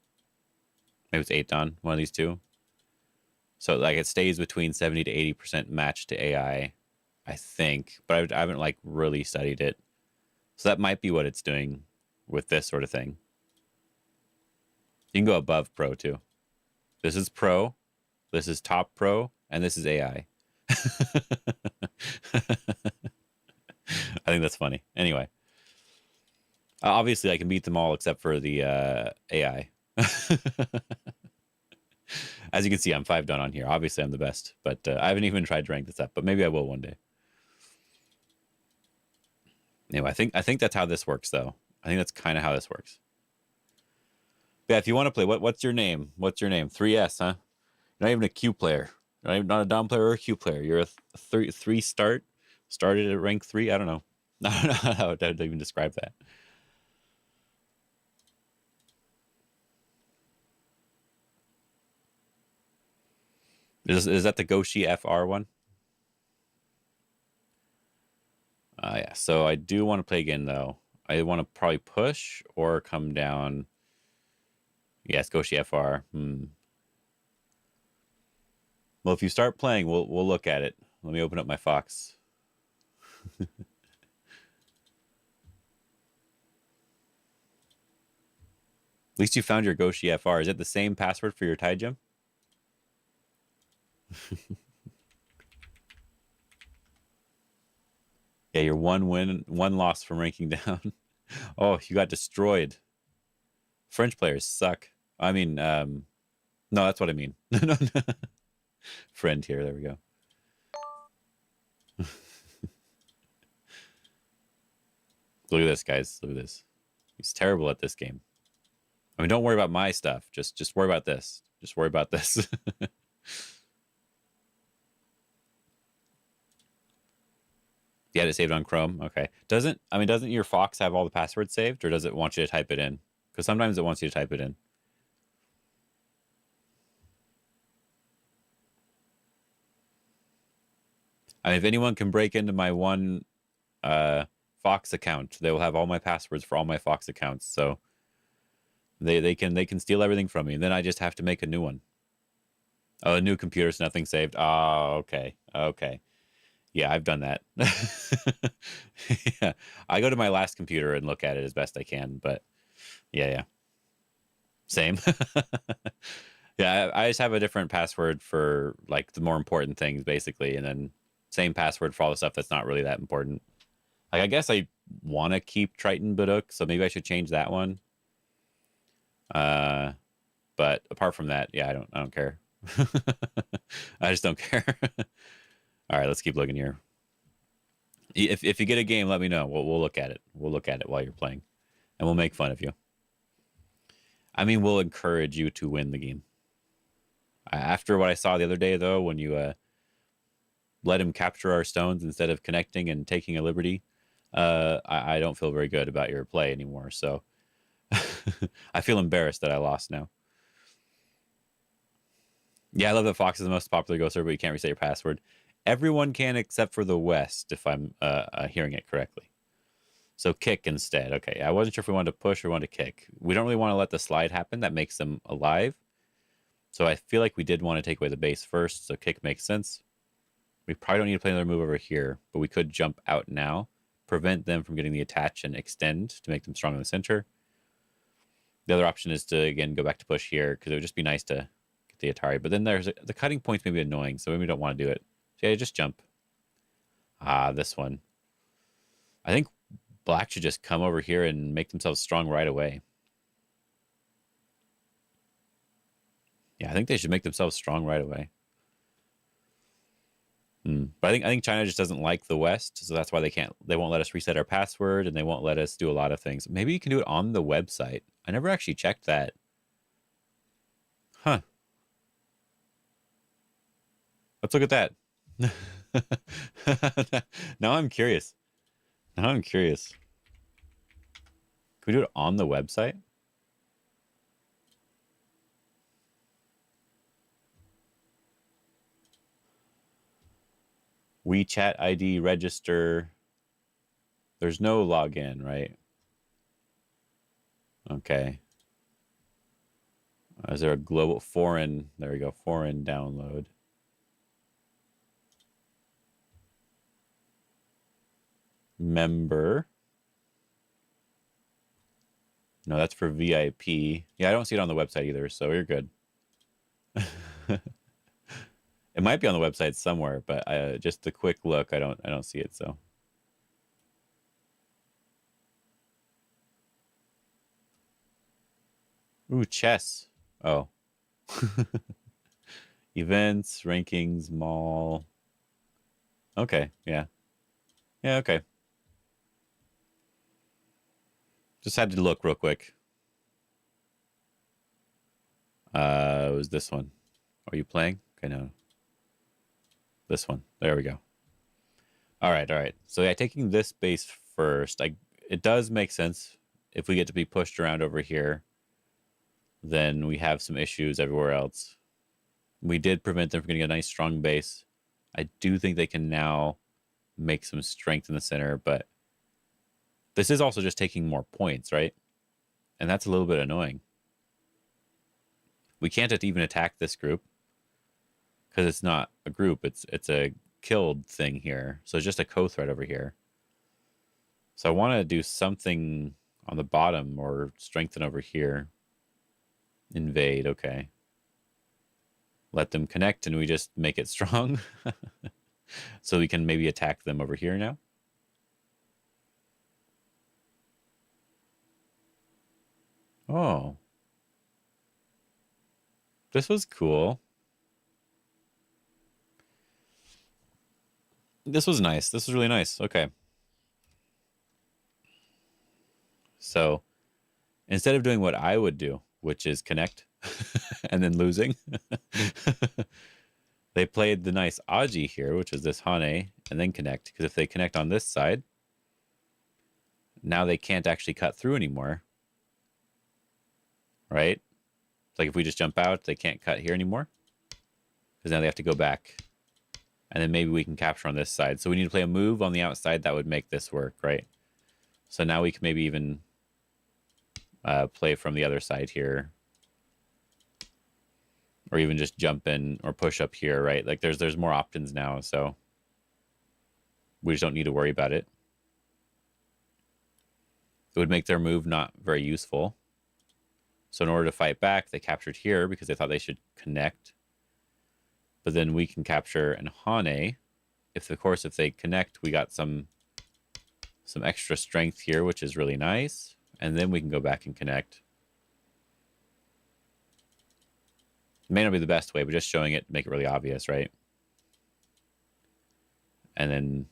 Maybe it's 8 don, one of these two. So like it stays between 70 to 80% match to AI, I think, but I haven't like really studied it. So that might be what it's doing with this sort of thing. You can go above pro too. This is pro, this is top pro, and this is AI. I think that's funny. Anyway, obviously I can beat them all except for the AI. As you can see, I'm 5 done on here. Obviously, I'm the best, but I haven't even tried to rank this up. But maybe I will one day. Anyway, I think that's how this works, though. I think that's kind of how this works. Yeah, if you want to play, what's your name? What's your name? 3S, huh? You're not even a Q player. You're not a Dom player or a Q player. You're a three start. Started at rank 3. I don't know. I don't know how to even describe that. Is that the Goshi FR one? Yeah. So I do want to play again, though. I want to probably push or come down. Yes, Goshi FR. Well, if you start playing, we'll look at it. Let me open up my Fox. At least you found your Goshi FR. Is it the same password for your Tide Gem? Yeah, you're 1 win, 1 loss from ranking down. Oh, you got destroyed. French players suck. I mean, no, that's what I mean. No. Friend here. There we go. Look at this, guys. Look at this. He's terrible at this game. I mean, don't worry about my stuff. Just worry about this. Just worry about this. You had it saved on Chrome. Okay. Doesn't your Fox have all the passwords saved, or does it want you to type it in? Because sometimes it wants you to type it in. I mean, if anyone can break into my one Fox account, they will have all my passwords for all my Fox accounts. So they can steal everything from me, and then I just have to make a new one. Oh, a new computer, so nothing saved. Oh, okay. Okay. Yeah, I've done that. Yeah. I go to my last computer and look at it as best I can, but yeah. Same. Yeah, I just have a different password for like the more important things basically, and then same password for all the stuff that's not really that important. Like I guess I want to keep Triton Baduk, so maybe I should change that one. But apart from that, yeah, I don't care. I just don't care. All right, let's keep looking here. If you get a game, let me know. We'll look at it. We'll look at it while you're playing, and we'll make fun of you. I mean, we'll encourage you to win the game. After what I saw the other day, though, when you let him capture our stones instead of connecting and taking a liberty, I don't feel very good about your play anymore. So I feel embarrassed that I lost now. Yeah, I love that Fox is the most popular Ghost server, but you can't reset your password. Everyone can except for the West, if I'm hearing it correctly. So kick instead. Okay, I wasn't sure if we wanted to push or wanted to kick. We don't really want to let the slide happen. That makes them alive. So I feel like we did want to take away the base first, so kick makes sense. We probably don't need to play another move over here, but we could jump out now, prevent them from getting the attach and extend to make them strong in the center. The other option is to, again, go back to push here, because it would just be nice to get the Atari. But then the cutting points may be annoying, so maybe we don't want to do it. So yeah, just jump. This one. I think Black should just come over here and make themselves strong right away. Yeah, I think they should make themselves strong right away. But I think China just doesn't like the West, so that's why they won't let us reset our password, and they won't let us do a lot of things. Maybe you can do it on the website. I never actually checked that. Huh. Let's look at that. Now I'm curious. Can we do it on the website? WeChat ID register. There's no login, right? Okay. Is there a global foreign? There we go. Foreign download. Member. No, that's for VIP. Yeah, I don't see it on the website either, so you're good. It might be on the website somewhere, but just a quick look, I don't see it. So, ooh, chess. Oh, events, rankings, mall. Okay, yeah, yeah, okay. Just had to look real quick. It was this one. Are you playing? Okay, no. This one. There we go. All right, all right. So yeah, taking this base first, it does make sense. If we get to be pushed around over here, then we have some issues everywhere else. We did prevent them from getting a nice strong base. I do think they can now make some strength in the center, but this is also just taking more points, right? And that's a little bit annoying. We can't even attack this group because it's not a group. It's a killed thing here. So it's just a co-threat over here. So I want to do something on the bottom or strengthen over here. Invade, okay. Let them connect and we just make it strong. So we can maybe attack them over here now. Oh. This was cool. This was nice. This was really nice. Okay. So instead of doing what I would do, which is connect and then losing, they played the nice Aji here, which is this Hane, and then connect. Because if they connect on this side, now they can't actually cut through anymore. Right? It's like if we just jump out, they can't cut here anymore. Because now they have to go back. And then maybe we can capture on this side. So we need to play a move on the outside that would make this work, right? So now we can maybe even play from the other side here. Or even just jump in or push up here, right? Like there's more options now, so we just don't need to worry about it. It would make their move not very useful. So in order to fight back, they captured here because they thought they should connect. But then we can capture an Hane. If they connect, we got some extra strength here, which is really nice. And then we can go back and connect. It may not be the best way, but just showing it to make it really obvious, right? And then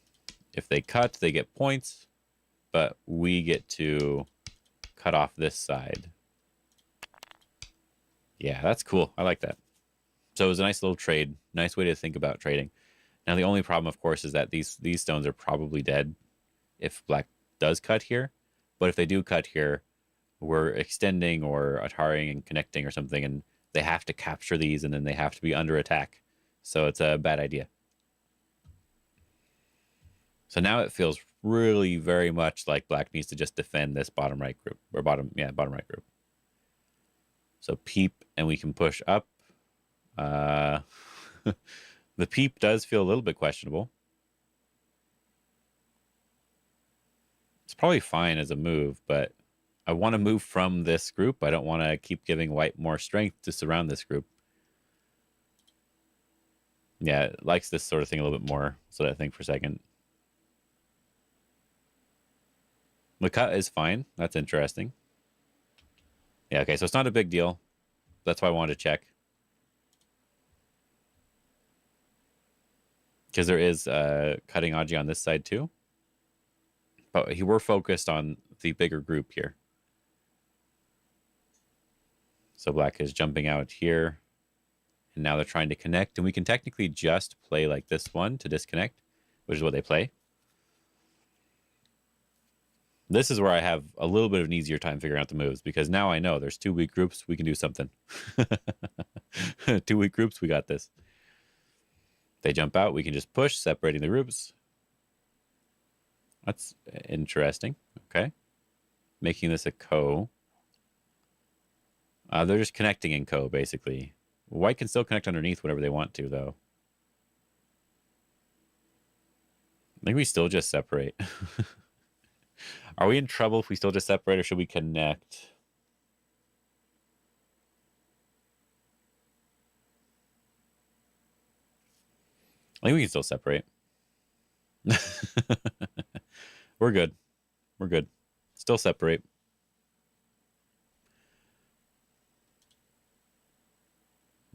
if they cut, they get points, but we get to cut off this side. Yeah, that's cool. I like that. So it was a nice little trade. Nice way to think about trading. Now, the only problem, of course, is that these stones are probably dead if black does cut here. But if they do cut here, we're extending or ataring and connecting or something, and they have to capture these, and then they have to be under attack. So it's a bad idea. So now it feels really very much like black needs to just defend this bottom right group. Or bottom right group. So peep, and we can push up. The peep does feel a little bit questionable. It's probably fine as a move, but I want to move from this group. I don't want to keep giving white more strength to surround this group. Yeah, it likes this sort of thing a little bit more. So I think for a second. The cut is fine. That's interesting. Yeah, okay, so it's not a big deal. That's why I wanted to check. Because there is cutting Aji on this side too. But we're focused on the bigger group here. So black is jumping out here. And now they're trying to connect. And we can technically just play like this one to disconnect, which is what they play. This is where I have a little bit of an easier time figuring out the moves, because now I know there's 2 weak groups. We can do something. 2 weak groups. We got this. They jump out. We can just push, separating the groups. That's interesting. Okay. Making this a co. They're just connecting in co, basically. White can still connect underneath whenever they want to, though. I think we still just separate. Are we in trouble if we still just separate, or should we connect? I think we can still separate. We're good. We're good. Still separate.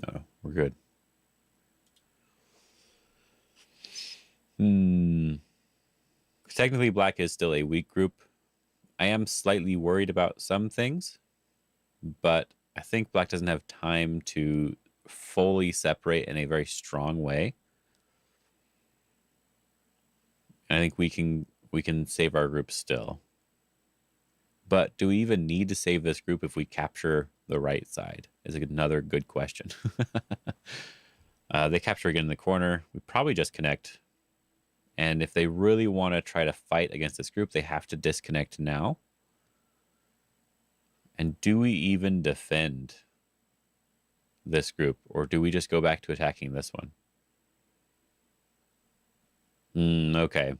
No, we're good. Technically, black is still a weak group. I am slightly worried about some things, but I think black doesn't have time to fully separate in a very strong way. And I think we can save our group still. But do we even need to save this group if we capture the right side? Is another good question. They capture again in the corner. We probably just connect. And if they really want to try to fight against this group, they have to disconnect now. And do we even defend this group? Or do we just go back to attacking this one? Okay.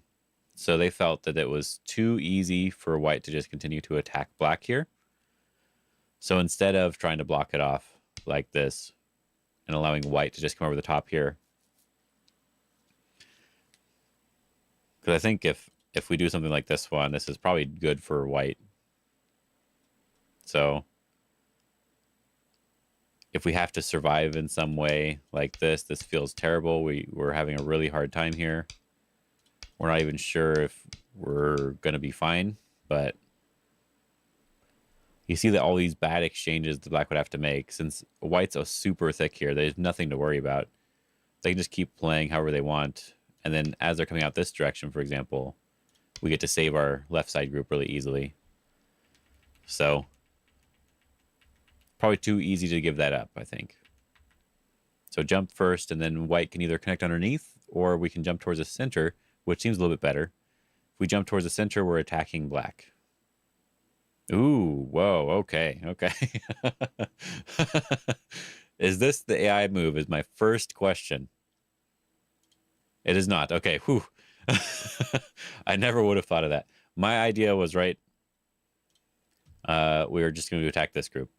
So they felt that it was too easy for white to just continue to attack black here. So instead of trying to block it off like this and allowing white to just come over the top here, because I think if we do something like this one, this is probably good for white. So if we have to survive in some way like this feels terrible. We're having a really hard time here. We're not even sure if we're going to be fine, but you see that all these bad exchanges the black would have to make. Since white's a super thick here, there's nothing to worry about. They can just keep playing however they want. And then as they're coming out this direction, for example, we get to save our left side group really easily. So probably too easy to give that up, I think. So jump first, and then white can either connect underneath, or we can jump towards the center, which seems a little bit better. If we jump towards the center, we're attacking black. Ooh, whoa, okay. Is this the AI move is my first question. It is not. Okay, whew. I never would have thought of that. My idea was right. We were just going to attack this group.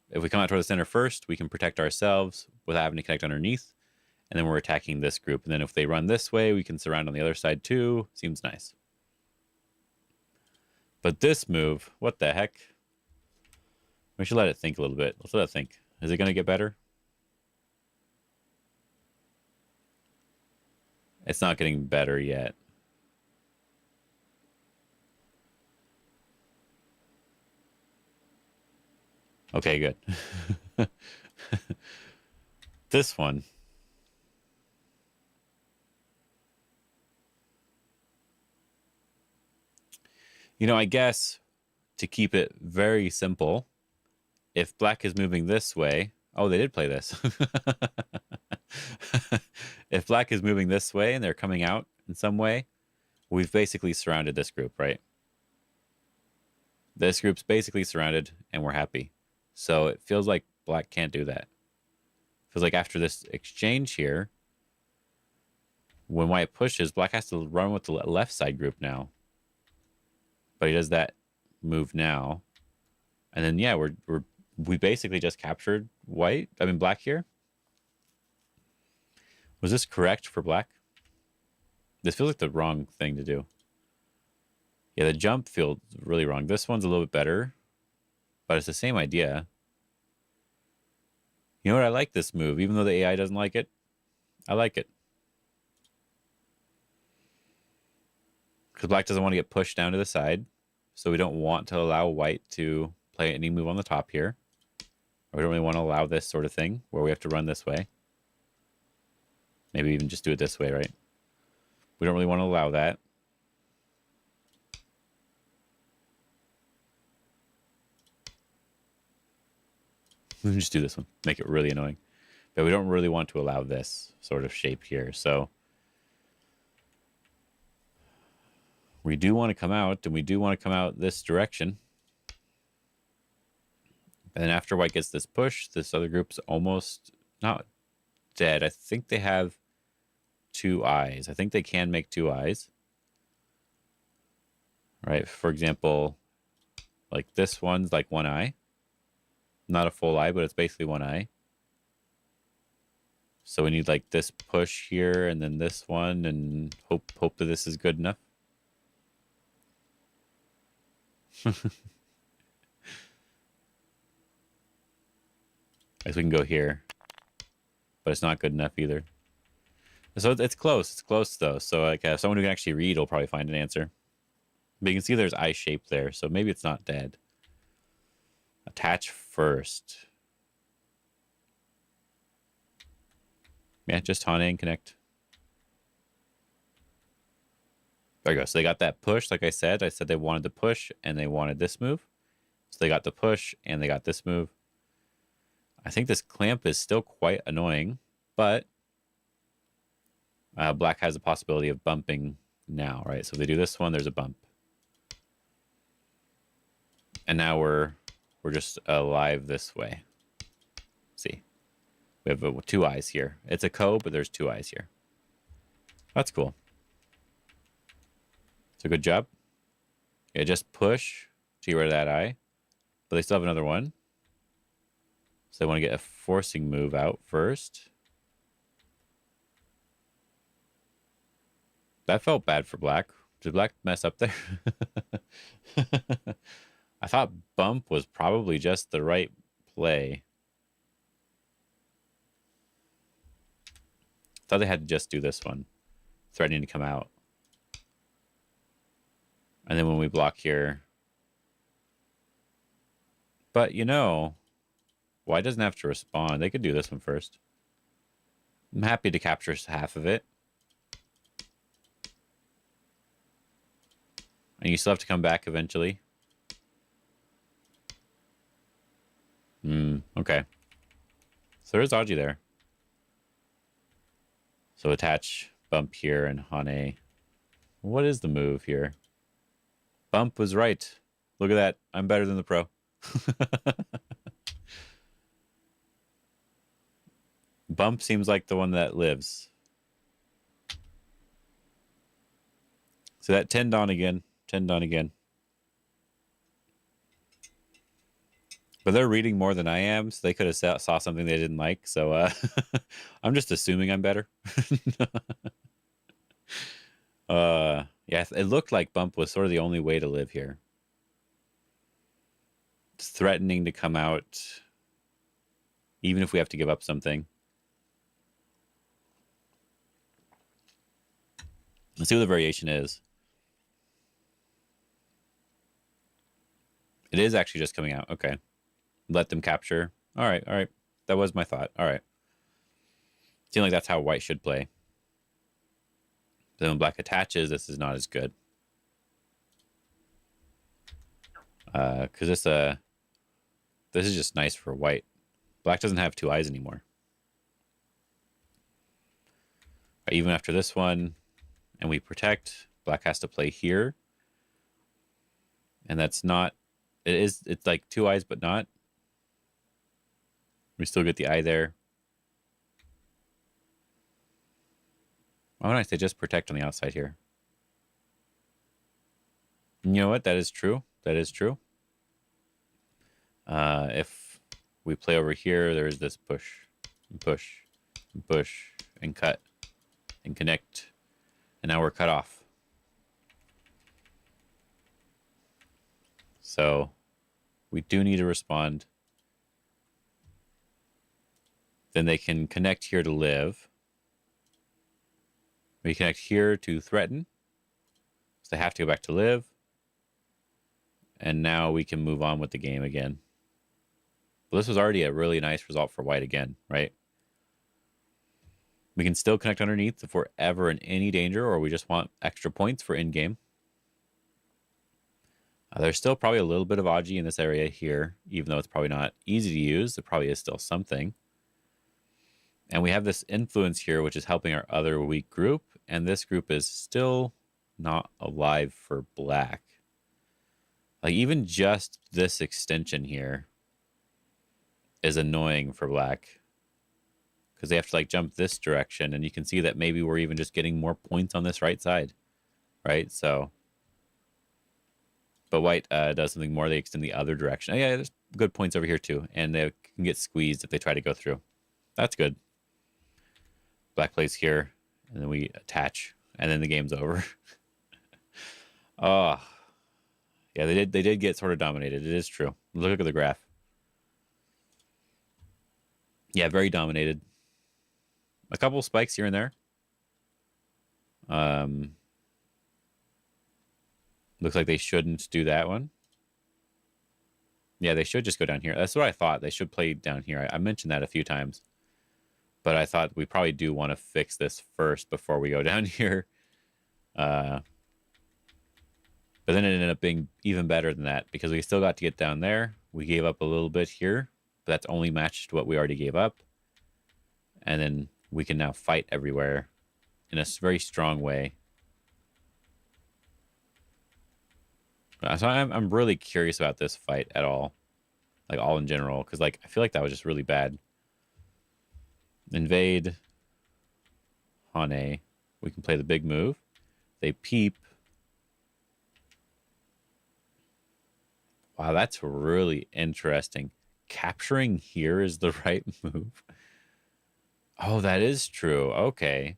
If we come out toward the center first, we can protect ourselves without having to connect underneath. And then we're attacking this group. And then if they run this way, we can surround on the other side too. Seems nice. But this move, what the heck? We should let it think a little bit. Let's let it think. Is it going to get better? It's not getting better yet. Okay, good. This one. You know, I guess to keep it very simple, if black is moving this way, oh, they did play this. If black is moving this way and they're coming out in some way, we've basically surrounded this group, right? This group's basically surrounded and we're happy. So it feels like black can't do that. It feels like after this exchange here, when white pushes, black has to run with the left side group now. But he does that move now. And then, yeah, we basically just captured black here. Was this correct for black? This feels like the wrong thing to do. Yeah, the jump feels really wrong. This one's a little bit better, but it's the same idea. You know what? I like this move, even though the AI doesn't like it. I like it. Because black doesn't want to get pushed down to the side. So we don't want to allow white to play any move on the top here. Or we don't really want to allow this sort of thing where we have to run this way. Maybe even just do it this way, right? We don't really want to allow that. We can just do this one. Make it really annoying. But we don't really want to allow this sort of shape here. So we do want to come out, and we do want to come out this direction. And then after white gets this push, this other group's almost not dead. I think they have 2 eyes. I think they can make 2 eyes. Right? For example, like this one's like 1 eye. Not a full eye, but it's basically 1 eye. So we need like this push here and then this one and hope that this is good enough. I guess we can go here. But it's not good enough either. So it's close. It's close though. So like someone who can actually read will probably find an answer. But you can see there's eye shape there. So maybe it's not dead. Attach first. Yeah, just Hane and connect. There you go. So they got that push. Like I said they wanted the push and they wanted this move. So they got the push and they got this move. I think this clamp is still quite annoying, but black has a possibility of bumping now, right? So if they do this one, there's a bump. And now we're just alive this way. See, we have 2 eyes here. It's a ko, but there's 2 eyes here. That's cool. So good job. Yeah, just push to get rid of that eye. But they still have another one. So they want to get a forcing move out first. That felt bad for black. Did black mess up there? I thought bump was probably just the right play. I thought they had to just do this one. Threatening to come out. And then when we block here. But, you know, white doesn't have to respond. They could do this one first. I'm happy to capture half of it. And you still have to come back eventually. Okay. So there's Aji there. So attach, bump here, and Hane. What is the move here? Bump was right. Look at that. I'm better than the pro. Bump seems like the one that lives. So that 10 on again. 10 on again. But they're reading more than I am, so they could have saw something they didn't like. So I'm just assuming I'm better. Yeah, it looked like bump was sort of the only way to live here. It's threatening to come out, even if we have to give up something. Let's see what the variation is. It is actually just coming out. Okay. Let them capture. All right. All right. That was my thought. All right. Seems like that's how white should play. Then when black attaches, this is not as good. Because this is just nice for white. Black doesn't have 2 eyes anymore. Even after this one, and we protect, black has to play here. And that's not... It's like 2 eyes, but not. We still get the eye there. Why don't I say just protect on the outside here? You know what? That is true. That is true. If we play over here, there's this push, and push, and push, and cut, and connect. And now we're cut off. So we do need to respond. Then they can connect here to live. We connect here to threaten. So they have to go back to live. And now we can move on with the game again. But this was already a really nice result for white again, right? We can still connect underneath if we're ever in any danger or we just want extra points for in-game. There's still probably a little bit of Aji in this area here, even though it's probably not easy to use. There probably is still something. And we have this influence here, which is helping our other weak group. And this group is still not alive for black. Like even just this extension here is annoying for black. Because they have to like jump this direction, and you can see that maybe we're even just getting more points on this right side, right? So, but white does something more. They extend the other direction. Oh, yeah, there's good points over here too, and they can get squeezed if they try to go through. That's good. Black plays here, and then we attach, and then the game's over. Oh, yeah, they did get sort of dominated. It is true. Look at the graph. Yeah, very dominated. A couple spikes here and there. Looks like they shouldn't do that one. Yeah, they should just go down here. That's what I thought. They should play down here. I mentioned that a few times. But I thought we probably do want to fix this first before we go down here. But then it ended up being even better than that because we still got to get down there. We gave up a little bit here, but that's only matched what we already gave up. And then we can now fight everywhere in a very strong way. So I'm really curious about this fight at all, like all in general, because like I feel like that was just really bad. Invade Hane. We can play the big move. They peep. Wow, that's really interesting. Capturing here is the right move. Oh, that is true. Okay.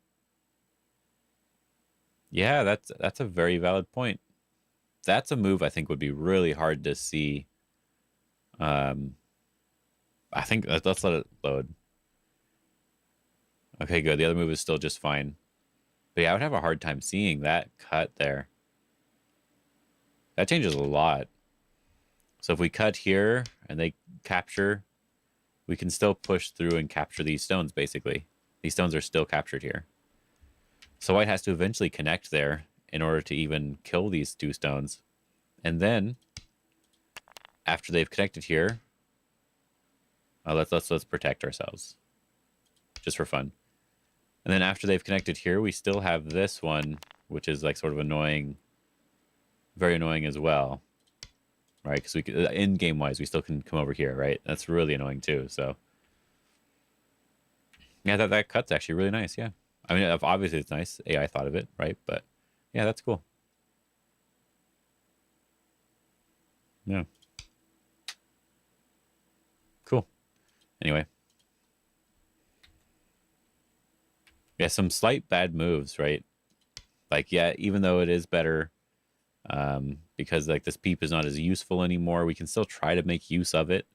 Yeah, that's a very valid point. That's a move I think would be really hard to see. I think let's let it load. Okay, good. The other move is still just fine. But yeah, I would have a hard time seeing that cut there. That changes a lot. So if we cut here and they capture, we can still push through and capture these stones, basically. These stones are still captured here. So white has to eventually connect there in order to even kill these two stones. And then, after they've connected here, let's protect ourselves. Just for fun. And then after they've connected here, we still have this one, which is like sort of annoying. Very annoying as well. Right? Because we can, in game wise, we still can come over here, right? That's really annoying too. So yeah, that cut's actually really nice. Yeah, I mean, obviously it's nice. AI thought of it, right? But yeah, that's cool. Yeah, cool. Anyway, yeah, some slight bad moves, right? Like yeah, even though it is better, because like this peep is not as useful anymore, we can still try to make use of it.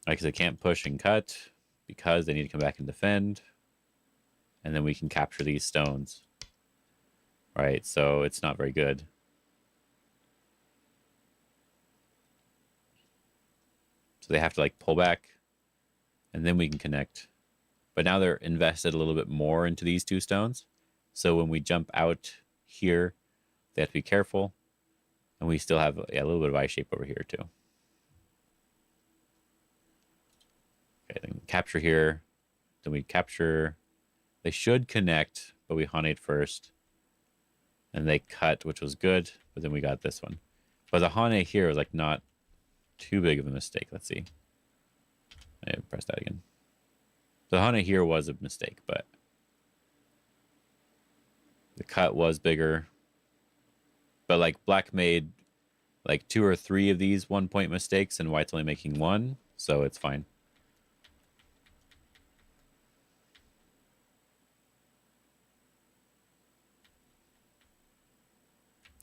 Like, because they can't push and cut because they need to come back and defend, and then we can capture these stones, right? So it's not very good. So they have to like pull back, and then we can connect. But now they're invested a little bit more into these two stones. So when we jump out here, they have to be careful. And we still have a little bit of eye shape over here too. Okay, then we capture here. Then we capture. They should connect, but we Haned first. And they cut, which was good. But then we got this one. But the Hane here was like not too big of a mistake. Let's see. I press that again. The Hane here was a mistake, but the cut was bigger. But like black made like 2 or 3 of these 1-point mistakes, and white's only making 1, so it's fine.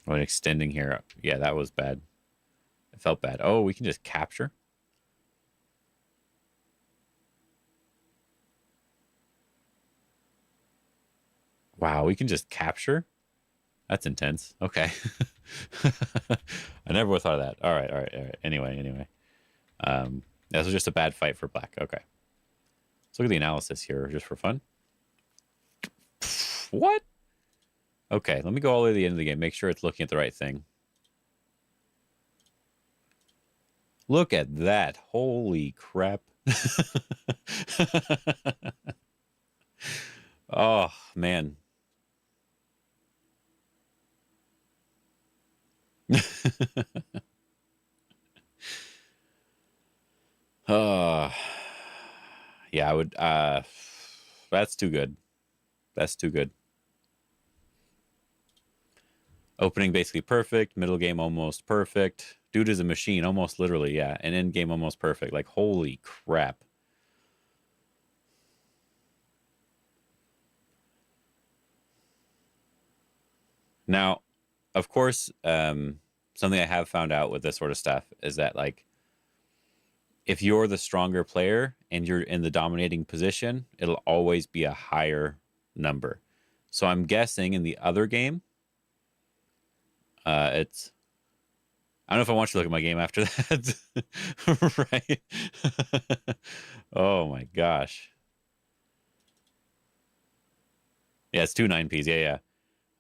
Oh, and extending here. Yeah, that was bad. It felt bad. Oh, we can just capture. Wow, we can just capture? That's intense. Okay. I never would have thought of that. All right. Anyway. This was just a bad fight for black. Okay. Let's look at the analysis here just for fun. What? Okay, let me go all the way to the end of the game. Make sure it's looking at the right thing. Look at that. Holy crap. Oh, man. Yeah, I would. That's too good. That's too good. Opening basically perfect. Middle game almost perfect. Dude is a machine, almost literally. Yeah, and end game almost perfect. Like holy crap. Now, of course, something I have found out with this sort of stuff is that like if you're the stronger player and you're in the dominating position, it'll always be a higher number. So I'm guessing in the other game, it's I don't know if I want you to look at my game after that. Right? Oh my gosh. Yeah, it's two 9Ps. Yeah,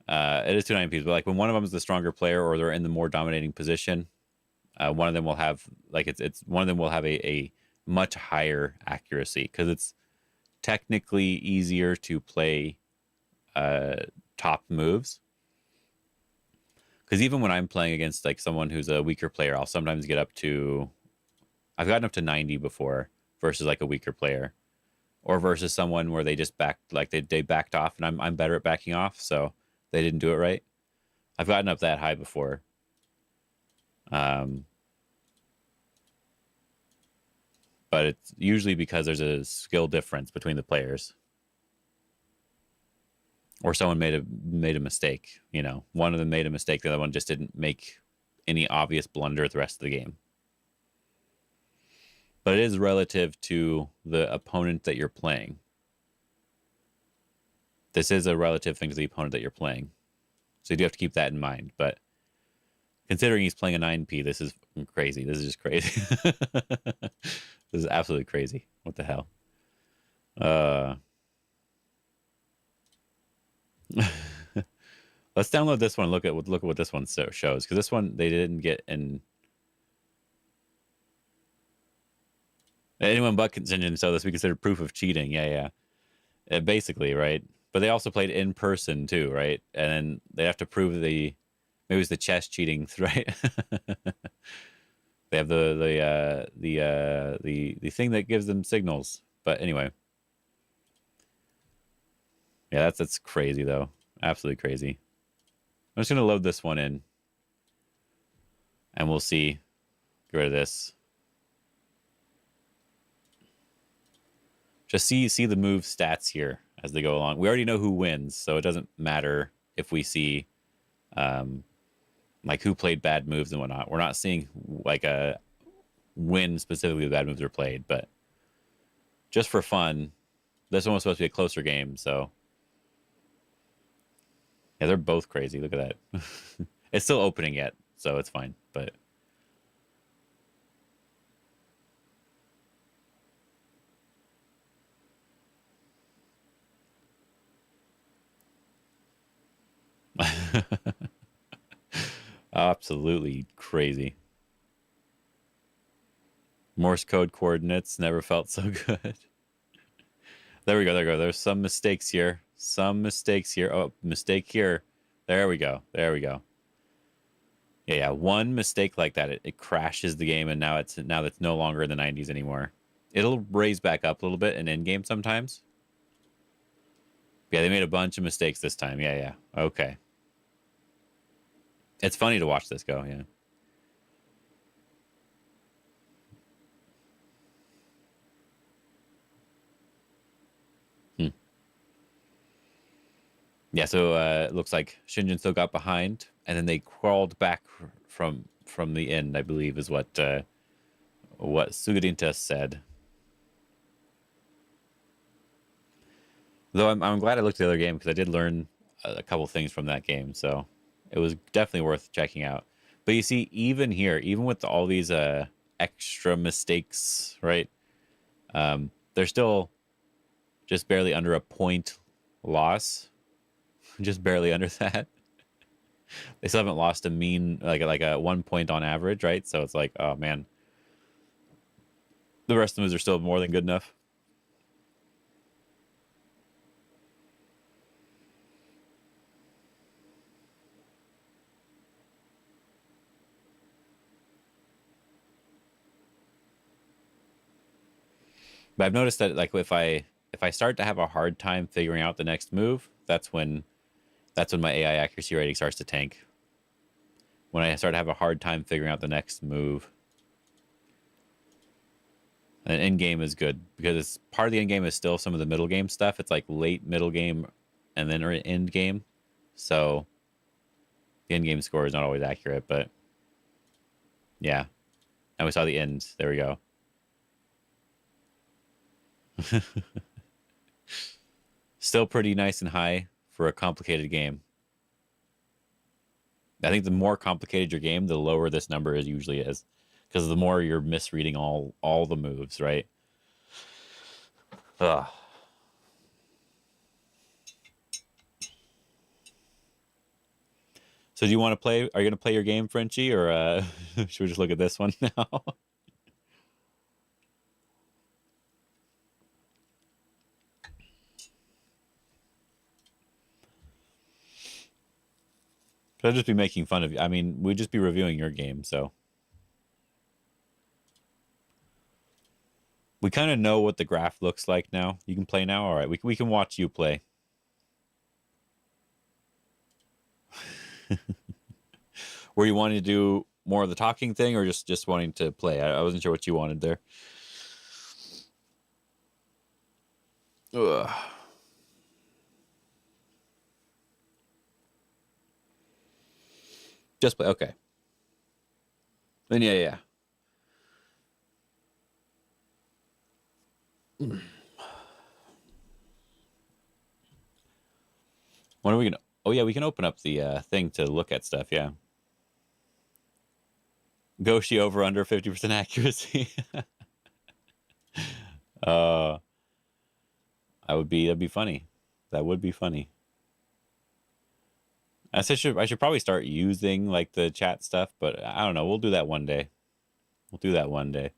yeah. It is two 9Ps, but like when one of them is the stronger player or they're in the more dominating position, one of them will have like it's one of them will have a much higher accuracy because it's technically easier to play uh, top moves. Because even when I'm playing against like someone who's a weaker player, I'll sometimes get up to I've gotten up to 90 before versus like a weaker player, or versus someone where they just backed like they backed off and I'm better at backing off, so they didn't do it right. I've gotten up that high before. Um, but it's usually because there's a skill difference between the players, or someone made a mistake. You know, one of them made a mistake, the other one just didn't make any obvious blunder the rest of the game. But it is relative to the opponent that you're playing. This is a relative thing to the opponent that you're playing, so you do have to keep that in mind. But considering he's playing a 9P, this is crazy. This is just crazy. This is absolutely crazy. What the hell? Uh, let's download this one. Look at what this one shows, because this one they didn't get in. Anyone but contingent, so this we consider proof of cheating. Yeah, yeah. Basically, right? But they also played in person too, right? And then they have to prove maybe it's the chess cheating, right? They have the thing that gives them signals. But anyway, yeah, that's crazy though. Absolutely crazy. I'm just gonna load this one in, and we'll see. Get rid of this. Just see the move stats here as they go along. We already know who wins, so it doesn't matter if we see like who played bad moves and whatnot. We're not seeing like a win specifically the bad moves are played, but just for fun, this one was supposed to be a closer game, so yeah, they're both crazy. Look at that. It's still opening yet, so it's fine, but absolutely crazy. Morse code coordinates never felt so good. There we go. There we go. There's some mistakes here. Some mistakes here. Oh, mistake here. There we go. There we go. Yeah, yeah. One mistake like that, it crashes the game, and now that's no longer in the 90s anymore. It'll raise back up a little bit in game sometimes. Yeah, they made a bunch of mistakes this time. Yeah, yeah. Okay. It's funny to watch this go. Yeah. Hmm. Yeah. So it looks like Shinjin still got behind, and then they crawled back from the end. I believe is what Sugarinta said. Though I'm glad I looked at the other game because I did learn a couple things from that game, so it was definitely worth checking out. But you see, even here, even with all these extra mistakes, right? They're still just barely under a point loss, just barely under that. They still haven't lost a mean like a 1 point on average, right? So it's like, oh man, the rest of the moves are still more than good enough. But I've noticed that like if I start to have a hard time figuring out the next move, that's when my AI accuracy rating starts to tank. When I start to have a hard time figuring out the next move. And end game is good because it's part of the end game is still some of the middle game stuff. It's like late middle game and then end game. So the end game score is not always accurate, but yeah. And we saw the end. There we go. Still pretty nice and high for a complicated game. I think the more complicated your game, the lower this number is usually is, because the more you're misreading all the moves, right? Ugh. So do you want to play? Are you going to play your game, Frenchie, or should we just look at this one now? Could I just be making fun of you? I mean, we'd just be reviewing your game, so we kind of know what the graph looks like now. You can play now. All right, we can watch you play. Were you wanting to do more of the talking thing, or just wanting to play? I wasn't sure what you wanted there. Ugh. Just play. Okay. Then yeah. When are we gonna? Oh yeah, we can open up the thing to look at stuff. Yeah. Goshi over under 50% accuracy. uh, that'd be funny. That would be funny. I should probably start using like the chat stuff, but I don't know. We'll do that one day. We'll do that one day.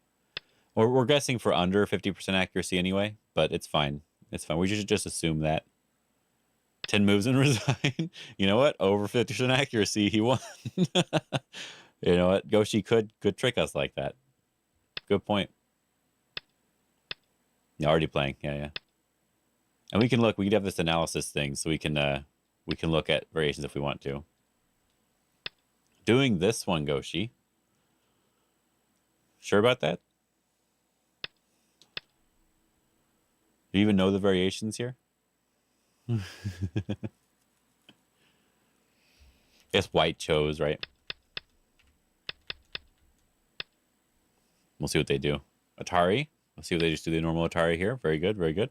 We're guessing for under 50% accuracy anyway, but it's fine. It's fine. We should just assume that. 10 moves and resign. You know what? Over 50% accuracy, he won. You know what? Goshi could trick us like that. Good point. Yeah, already playing. Yeah. And we can have this analysis thing, so we can look at variations if we want to. Doing this one, Goshi. Sure about that? Do you even know the variations here? Guess white chose, right? We'll see what they do. Atari. Let's see what they just do the normal Atari here. Very good, very good.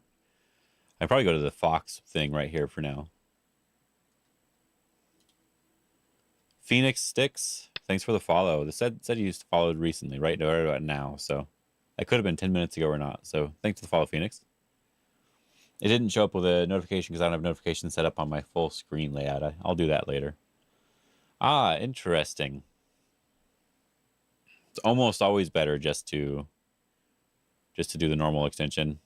I'd probably go to the Fox thing right here for now. Phoenix Sticks. Thanks for the follow. This said you followed recently, right now. So that could have been 10 minutes ago or not. So thanks for the follow, Phoenix. It didn't show up with a notification because I don't have notifications set up on my full screen layout. I'll do that later. Ah, interesting. It's almost always better just to do the normal extension.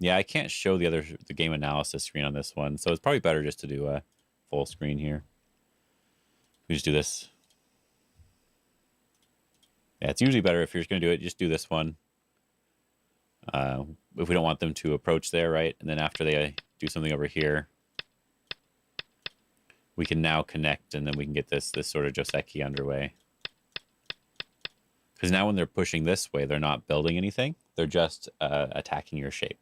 Yeah, I can't show the game analysis screen on this one, so it's probably better just to do a full screen here. We just do this. Yeah, it's usually better if you're just going to do it, just do this one. If we don't want them to approach there, right? And then after they do something over here, we can now connect, and then we can get this sort of Joseki underway. Because now when they're pushing this way, they're not building anything. They're just attacking your shape.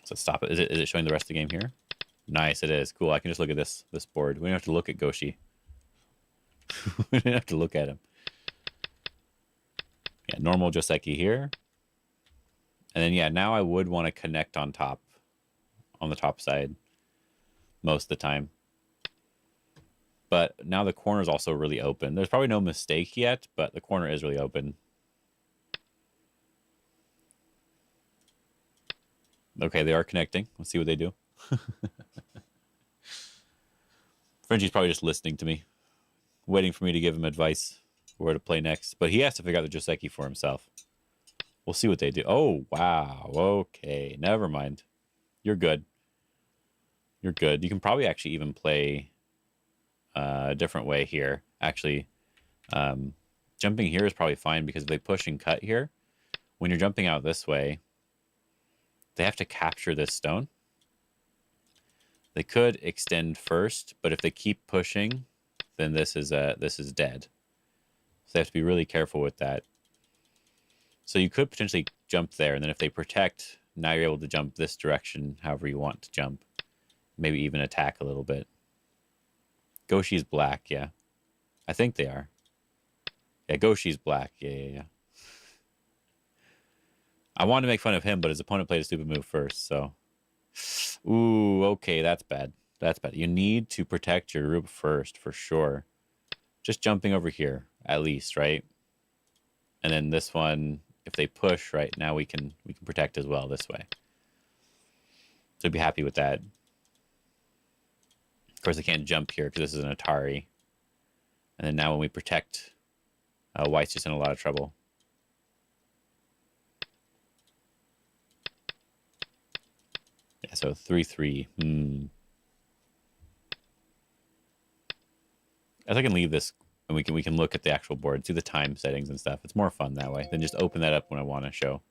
So stop it. Is it showing the rest of the game here? Nice, it is. Cool. I can just look at this board. We don't have to look at Goshi. We don't have to look at him. Yeah, normal Joseki here. And then, yeah, now I would want to connect on top, on the top side most of the time. But now the corner is also really open. There's probably no mistake yet, but the corner is really open. Okay, they are connecting. Let's see what they do. Frenchie's probably just listening to me, waiting for me to give him advice where to play next. But he has to figure out the Joseki for himself. We'll see what they do. Oh, wow. Okay, never mind. You're good. You're good. You can probably actually even play a different way here. Actually, Jumping here is probably fine because if they push and cut here, when you're jumping out this way, they have to capture this stone. They could extend first, but if they keep pushing, then this is dead. So they have to be really careful with that. So you could potentially jump there, and then if they protect, now you're able to jump this direction however you want to jump. Maybe even attack a little bit. Goshi's black, yeah. I think they are. Yeah, Goshi's black. Yeah. I wanted to make fun of him, but his opponent played a stupid move first, so... Ooh, okay, that's bad. That's bad. You need to protect your group first, for sure. Just jumping over here, at least, right? And then this one, if they push, right, now we can protect as well this way. So be happy with that. Of course, they can't jump here because this is an Atari. And then now when we protect, White's just in a lot of trouble. Yeah, so 3-3. As I can leave this, and we can look at the actual board, see the time settings and stuff. It's more fun that way than just open that up when I want to show.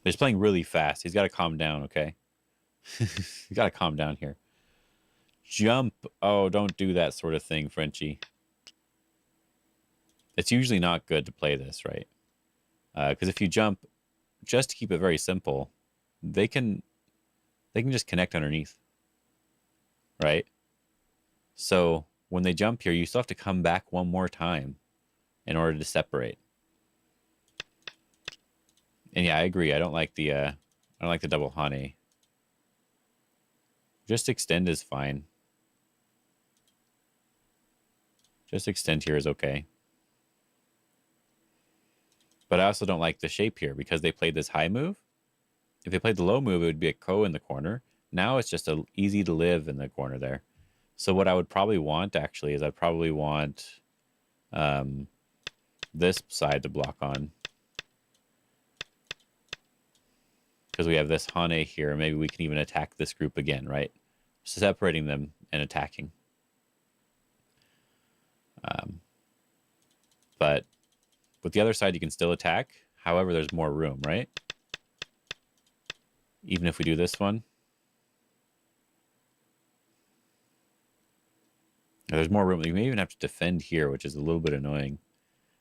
He's playing really fast. He's got to calm down, okay? He's got to calm down here. Jump. Oh, don't do that sort of thing, Frenchie. It's usually not good to play this, right? Because if you jump, just to keep it very simple, they can just connect underneath, right? So when they jump here, you still have to come back one more time in order to separate. And yeah, I agree. I don't like the double Hane. Just extend is fine. Just extend here is okay. But I also don't like the shape here because they played this high move. If they played the low move, it would be a Ko in the corner. Now it's just easy to live in the corner there. So what I would probably want, actually, is I'd probably want this side to block on. Because we have this Hane here. Maybe we can even attack this group again, right? Separating them and attacking. But with the other side, you can still attack. However, there's more room, right? Even if we do this one. There's more room. You may even have to defend here, which is a little bit annoying.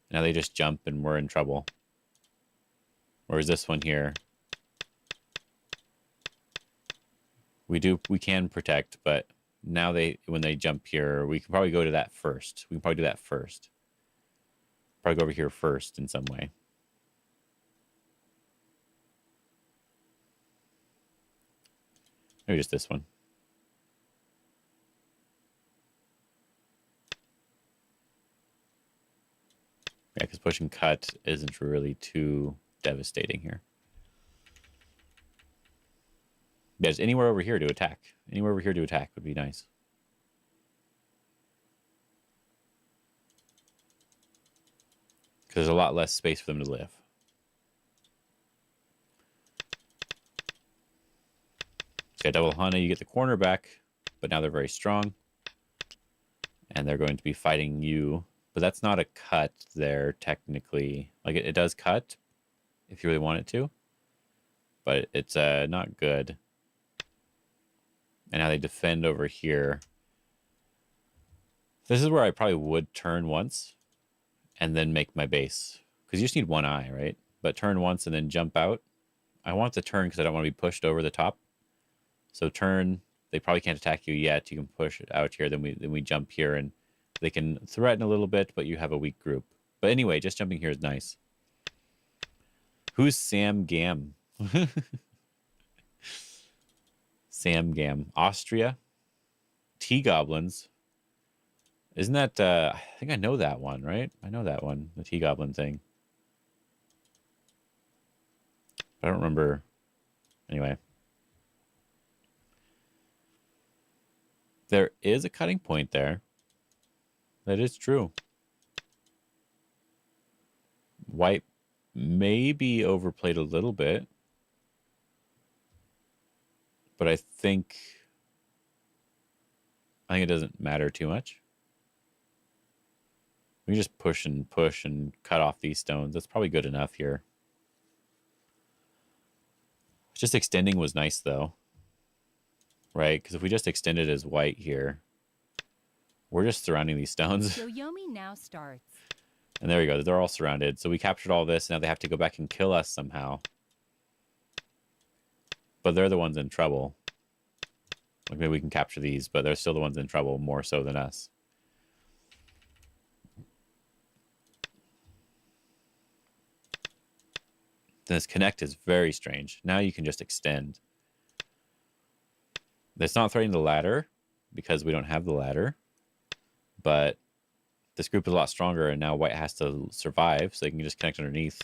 Now they just jump and we're in trouble. Whereas this one here, we can protect, but now when they jump here, we can probably go to that first. We can probably do that first. Probably go over here first in some way. Maybe just this one. Yeah, because push and cut isn't really too devastating here. There's anywhere over here to attack. Anywhere over here to attack would be nice. Because there's a lot less space for them to live. So yeah, double Hana, you get the corner back, but now they're very strong. And they're going to be fighting you. But that's not a cut there, technically. Like, it does cut, if you really want it to. But it's not good. And now they defend over here. This is where I probably would turn once and then make my base. Because you just need one eye, right? But turn once and then jump out. I want to turn because I don't want to be pushed over the top. So turn. They probably can't attack you yet. You can push it out here. Then we jump here and they can threaten a little bit, but you have a weak group. But anyway, just jumping here is nice. Who's Sam Gam? Sam Gam. Austria. T-Goblins. Isn't that... I think I know that one, right? I know that one. The T-Goblin thing. I don't remember. Anyway. There is a cutting point there. That is true. White maybe overplayed a little bit. But I think I think it doesn't matter too much. We just push and cut off these stones. That's probably good enough here. Just extending was nice, though. Right? Because if we just extend it as white here, we're just surrounding these stones. Yoyomi now starts. And there we go. They're all surrounded. So we captured all this. Now they have to go back and kill us somehow. But they're the ones in trouble. Like maybe we can capture these, but they're still the ones in trouble more so than us. This connect is very strange. Now you can just extend. It's not threatening the ladder because we don't have the ladder. But this group is a lot stronger, and now white has to survive, so they can just connect underneath.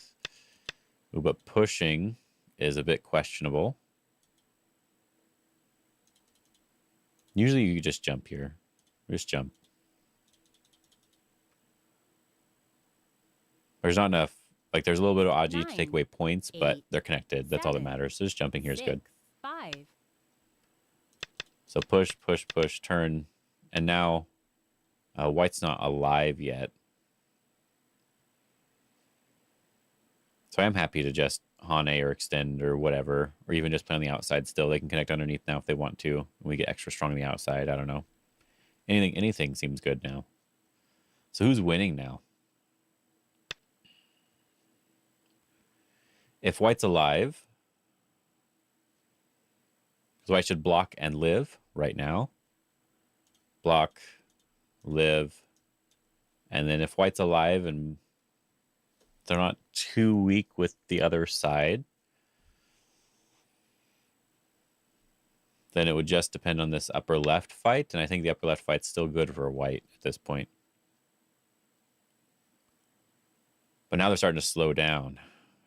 Ooh, but pushing is a bit questionable. Usually you just jump here. Just jump. There's not enough. Like, there's a little bit of Aji to take away points, but they're connected. That's all that matters. So just jumping here is good. 5. So push, push, push, turn. And now white's not alive yet. So I'm happy to just Hane or extend or whatever, or even just play on the outside still. They can connect underneath now if they want to. We get extra strong on the outside. I don't know. Anything seems good now. So who's winning now? If white's alive, because white should block and live right now. Block, live, and then if white's alive and they're not too weak with the other side, then it would just depend on this upper left fight, and I think the upper left fight's still good for white at this point. But now they're starting to slow down.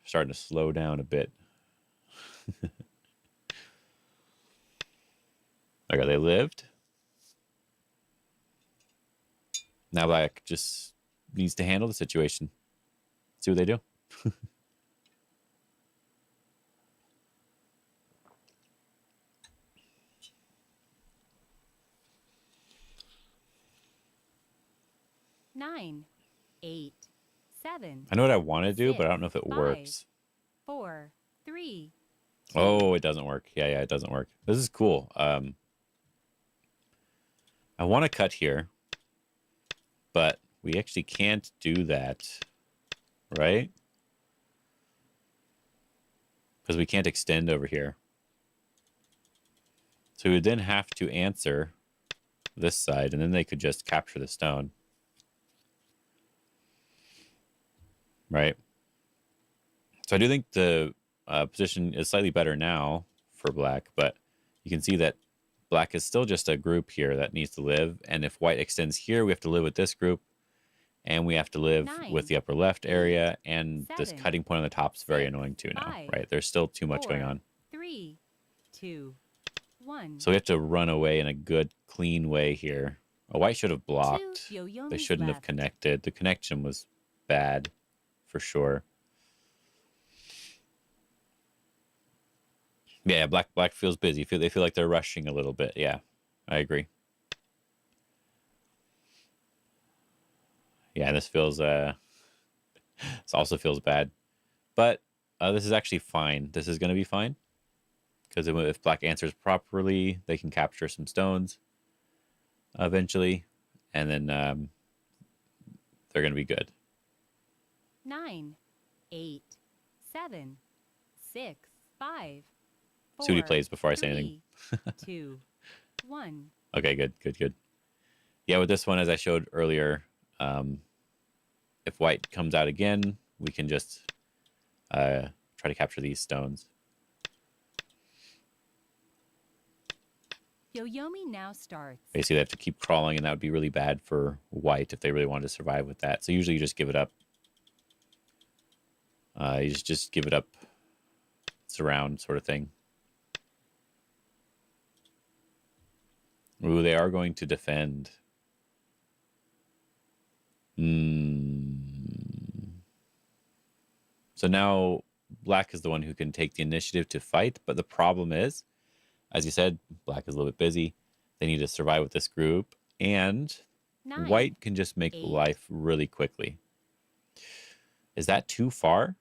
Starting to slow down a bit. Okay, they lived. Now black just needs to handle the situation. See what they do. Nine, 8, 7. I know what I want to do, but I don't know if it 5, works. 4, 3. Oh, it doesn't work. Yeah, it doesn't work. This is cool. I want to cut here, but we actually can't do that, right? Because we can't extend over here. So we would then have to answer this side, and then they could just capture the stone. Right? So I do think the position is slightly better now for black, but you can see that black is still just a group here that needs to live. And if white extends here, we have to live with this group. And we have to live 9, with the upper left area. And 7, this cutting point on the top is very annoying too now, 5, right? There's still too much 4, going on. 3, 2, 1. So we have to run away in a good, clean way here. A white should have blocked. Two Yoyomis They shouldn't have left. connected. The connection was bad, for sure. Yeah, black feels busy. They feel like they're rushing a little bit. Yeah, I agree. Yeah, and this feels this also feels bad, but this is actually fine. This is going to be fine because if black answers properly, they can capture some stones eventually, and then they're going to be good. 9, 8, 7, 6, 5. See what he plays before I say anything. 2, 1. Okay, good. Yeah, with this one, as I showed earlier, if white comes out again, we can just try to capture these stones. Yoyomi now starts. Basically, they have to keep crawling, and that would be really bad for white if they really wanted to survive with that. So usually you just give it up. You just give it up, surround sort of thing. Ooh, they are going to defend. So now black is the one who can take the initiative to fight, but the problem is, as you said, black is a little bit busy. They need to survive with this group. And 9, white can just make 8. life really quickly. Is that too far?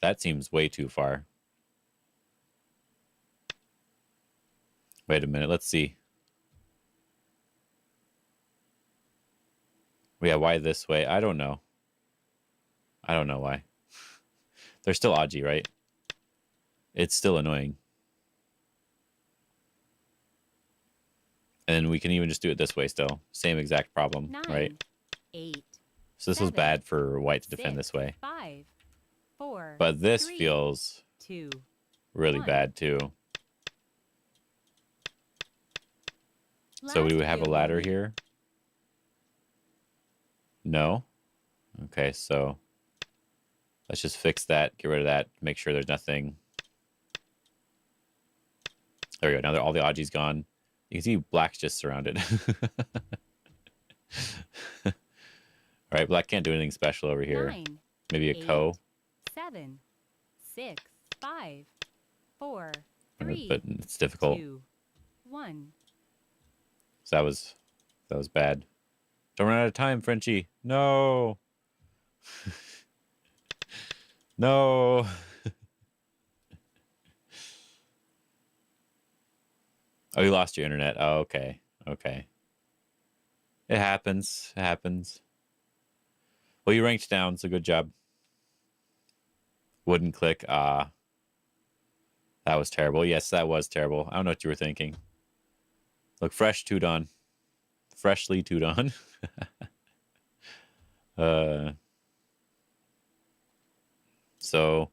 That seems way too far. Wait a minute. Let's see. Yeah, why this way? I don't know. I don't know why. They're still Aji, right? It's still annoying. And we can even just do it this way still. Same exact problem, 9, right? 8. So this was 7, bad for white to defend 6, this way. 5, 4. But this 3, feels 2. really 1. bad too. So Last we would have a few ladder only. here. No. Okay, so let's just fix that. Get rid of that. Make sure there's nothing. There we go. Now that all the Aji's gone. You can see black's just surrounded. All right, black can't do anything special over here. 9, Maybe a 8, Ko. 7, 6, 5, 4, But 3, it's difficult. 2, 1. So that was bad. Don't run out of time, Frenchie. No. No. Oh, you lost your internet. Oh, okay. Okay. It happens. It happens. Well, you ranked down, so good job. Wouldn't click. That was terrible. Yes, that was terrible. I don't know what you were thinking. Look, fresh Tudon. Freshly Tudon. So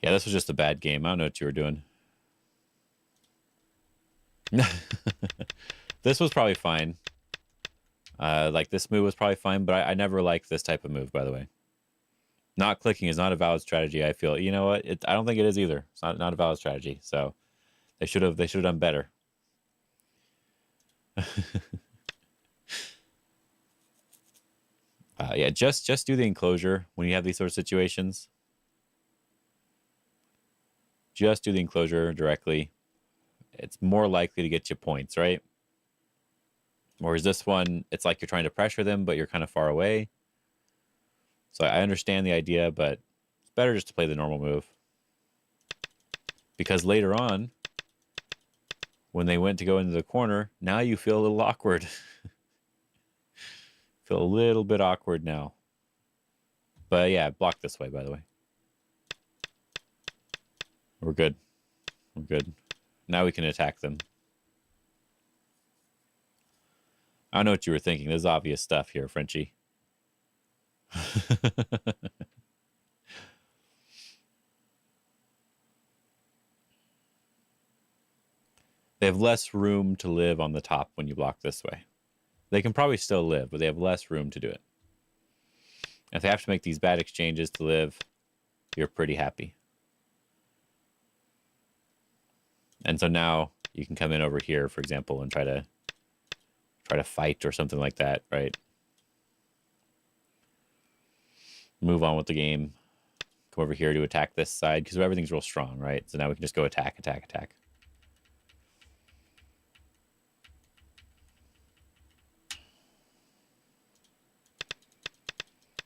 yeah, this was just a bad game. I don't know what you were doing. This was probably fine. Like this move was probably fine, but I never liked this type of move, by the way. Not clicking is not a valid strategy, I feel. You know what? I don't think it is either. It's not a valid strategy. So they should have done better. Yeah, just do the enclosure when you have these sort of situations. Just do the enclosure directly. It's more likely to get you points, right? Whereas this one, it's like you're trying to pressure them, but you're kind of far away. So I understand the idea, but it's better just to play the normal move. Because later on, when they went to go into the corner, now you feel a little awkward. Feel a little bit awkward now. But yeah, block this way, by the way. We're good. We're good. Now we can attack them. I don't know what you were thinking. There's obvious stuff here, Frenchie. They have less room to live on the top when you block this way. They can probably still live, but they have less room to do it. If they have to make these bad exchanges to live, you're pretty happy. And so now you can come in over here, for example, and try to fight or something like that, right? Move on with the game. Come over here to attack this side because everything's real strong, right? So now we can just go attack, attack, attack.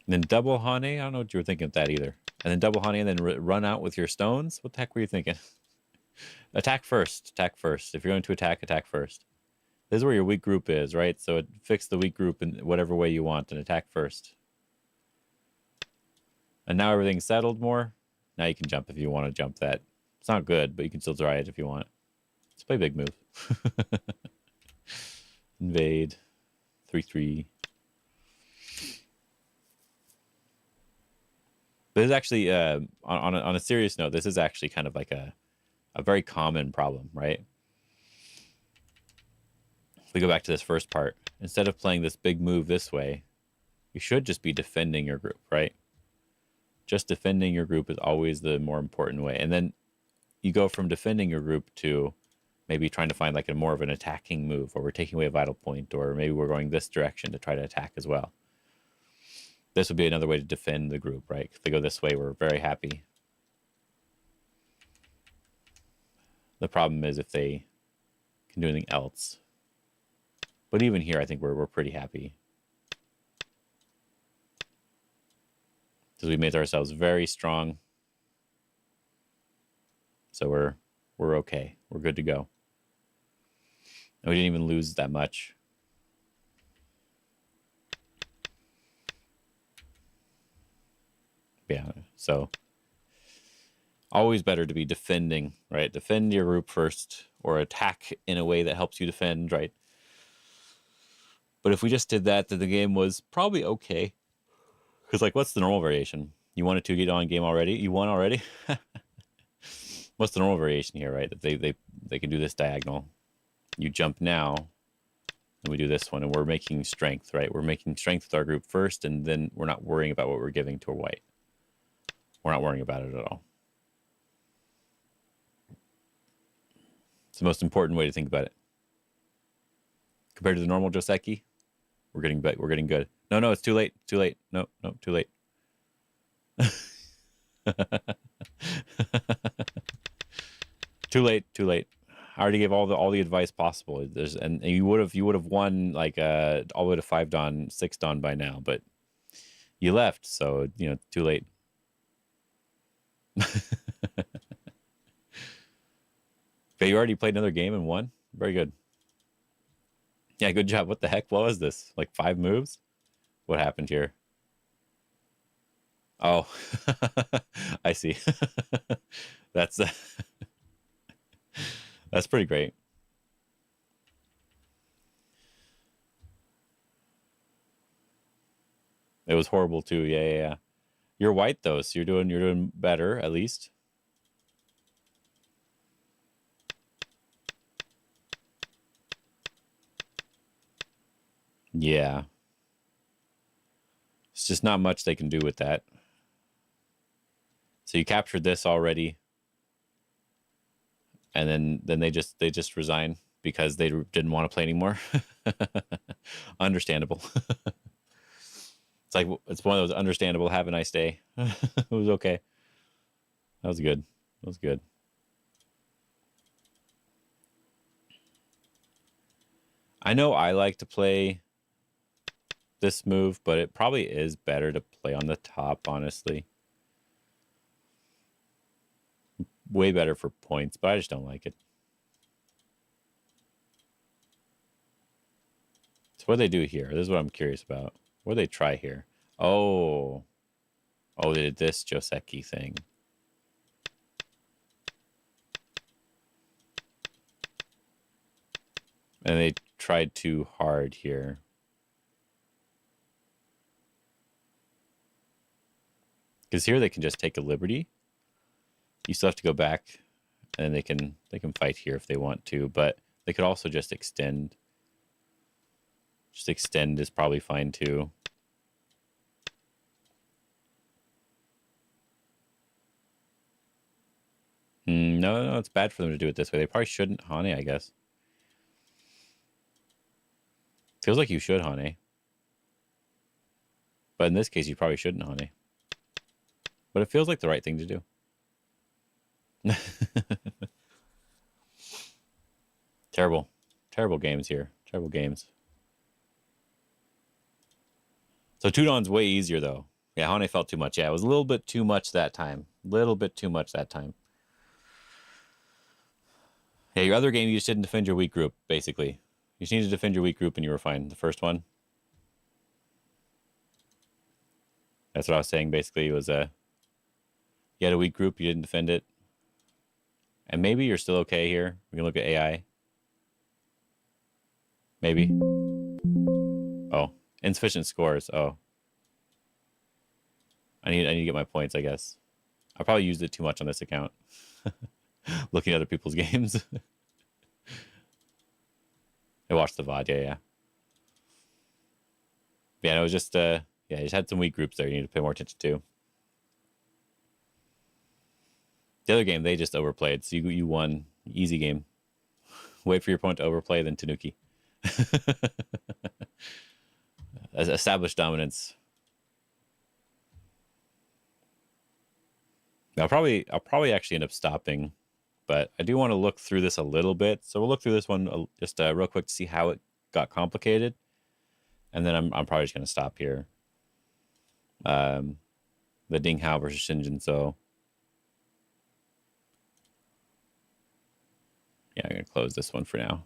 And then double Hane. I don't know what you were thinking of that either. And then double Hane and then run out with your stones. What the heck were you thinking? Attack first. Attack first. If you're going to attack, attack first. This is where your weak group is, right? So fix the weak group in whatever way you want and attack first. And now everything's settled more. Now you can jump if you want to jump that. It's not good, but you can still try it if you want. Let's play big move. Invade. 3-3. But this is actually, on a serious note, this is actually kind of like a very common problem, right? If we go back to this first part, instead of playing this big move this way, you should just be defending your group, right? Just defending your group is always the more important way. And then you go from defending your group to maybe trying to find like a more of an attacking move, or we're taking away a vital point, or maybe we're going this direction to try to attack as well. This would be another way to defend the group, right? If they go this way, we're very happy. The problem is if they can do anything else. But even here, I think we're pretty happy. Because we made ourselves very strong. So we're okay. We're good to go. And we didn't even lose that much. Yeah, so always better to be defending, right? Defend your group first, or attack in a way that helps you defend, right? But if we just did that, then the game was probably okay. Because, like, what's the normal variation? You won a 2-on game already? You won already? What's the normal variation here, right? That they can do this diagonal. You jump now, and we do this one, and we're making strength, right? We're making strength with our group first, and then we're not worrying about what we're giving to a white. We're not worrying about it at all. It's the most important way to think about it. Compared to the normal Joseki, we're getting good. No, it's too late. Too late. No, too late. Too late. I already gave all the advice possible. And you would have won like all the way to 5-dan, 6-dan by now, but you left, so too late. Okay, you already played another game and won? Very good. Yeah, good job. What the heck? What was this? Like 5 moves? What happened here? Oh, I see. That's that's pretty great. It was horrible too. Yeah. You're white though, so you're doing better at least. Yeah. It's just not much they can do with that. So you captured this already. And then they just resign because they didn't want to play anymore. Understandable. It's one of those understandable. Have a nice day. It was okay. That was good. I know I like to play this move, but it probably is better to play on the top, honestly. Way better for points, but I just don't like it. So what do they do here? This is what I'm curious about. What do they try here? Oh, they did this Joseki thing. And they tried too hard here. Because here they can just take a liberty. You still have to go back, and they can fight here if they want to, but they could also just extend. Just extend is probably fine too. No, it's bad for them to do it this way. They probably shouldn't Hane, I guess. Feels like you should Hane. But in this case, you probably shouldn't Hane. But it feels like the right thing to do. Terrible games here. Terrible games. So 2-dan's way easier though. Yeah, Hane felt too much. Yeah, it was a little bit too much that time. Yeah, your other game, you just didn't defend your weak group, basically. You just needed to defend your weak group and you were fine. The first one. That's what I was saying, basically. It was you had a weak group, you didn't defend it. And maybe you're still okay here. We can look at AI. Maybe. Oh, insufficient scores. Oh. I need to get my points, I guess. I probably used it too much on this account. Looking at other people's games. I watched the VOD, yeah. Yeah, it was just you just had some weak groups there you need to pay more attention to. The other game, they just overplayed, so you won. Easy game. Wait for your opponent to overplay, then Tanuki. Established dominance. I'll probably actually end up stopping but I do want to look through this a little bit. So we'll look through this one just real quick to see how it got complicated. And then I'm probably just going to stop here. The Ding Hao versus Shin Jinseo. Yeah, I'm going to close this one for now.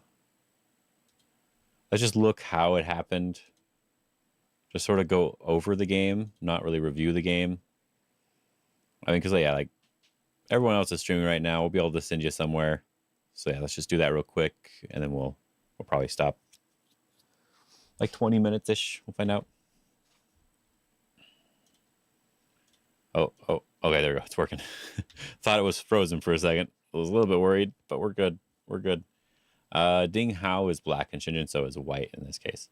Let's just look how it happened. Just sort of go over the game, not really review the game. I mean, because, yeah, like, everyone else is streaming right now. We'll be able to send you somewhere. So, yeah, let's just do that real quick, and then we'll probably stop. Like 20 minutes-ish. We'll find out. Oh, okay, there we go. It's working. Thought it was frozen for a second. I was a little bit worried, but we're good. We're good. Ding Hao is black and Shin Jinseo is white in this case.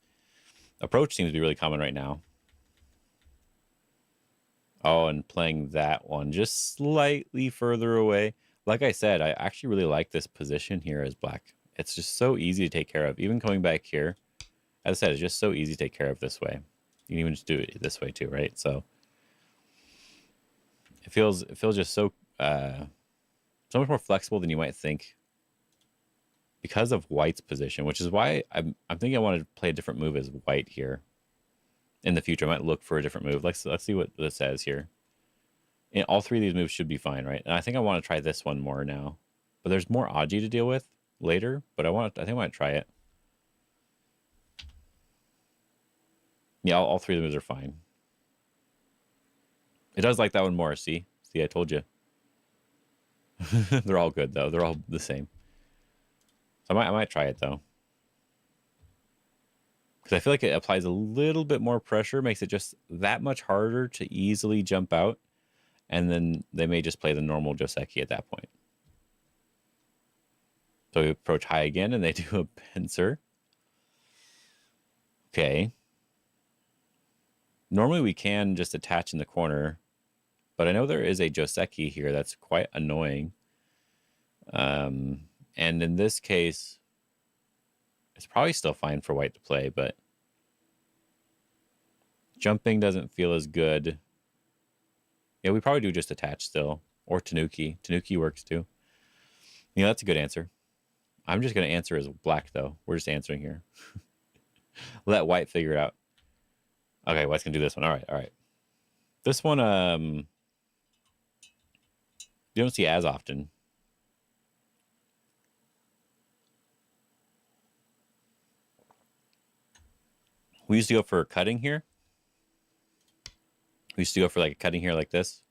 Approach seems to be really common right now. Oh, and playing that one just slightly further away. Like I said, I actually really like this position here as black. It's just so easy to take care of. Even coming back here, as I said, it's just so easy to take care of this way. You can even just do it this way too, right? So it feels just so so much more flexible than you might think because of white's position, which is why I'm thinking I want to play a different move as white here. In the future, I might look for a different move. Let's see what this says here. And all three of these moves should be fine, right? And I think I want to try this one more now. But there's more Aji to deal with later. But I think I want to try it. Yeah, all three of the moves are fine. It does like that one more. See, I told you. They're all good though. They're all the same. So I might try it though. Because I feel like it applies a little bit more pressure, makes it just that much harder to easily jump out. And then they may just play the normal Joseki at that point. So we approach high again, and they do a pincer. Okay. Normally we can just attach in the corner, but I know there is a Joseki here that's quite annoying. And in this case, it's probably still fine for white to play, but jumping doesn't feel as good. Yeah, we probably do just attach still. Or Tanuki. Tanuki works too. Yeah, that's a good answer. I'm just going to answer as black, though. We're just answering here. Let white figure it out. Okay, white's going to do this one. All right. This one, you don't see as often. We used to go for cutting here. We used to go for like a cutting here like this.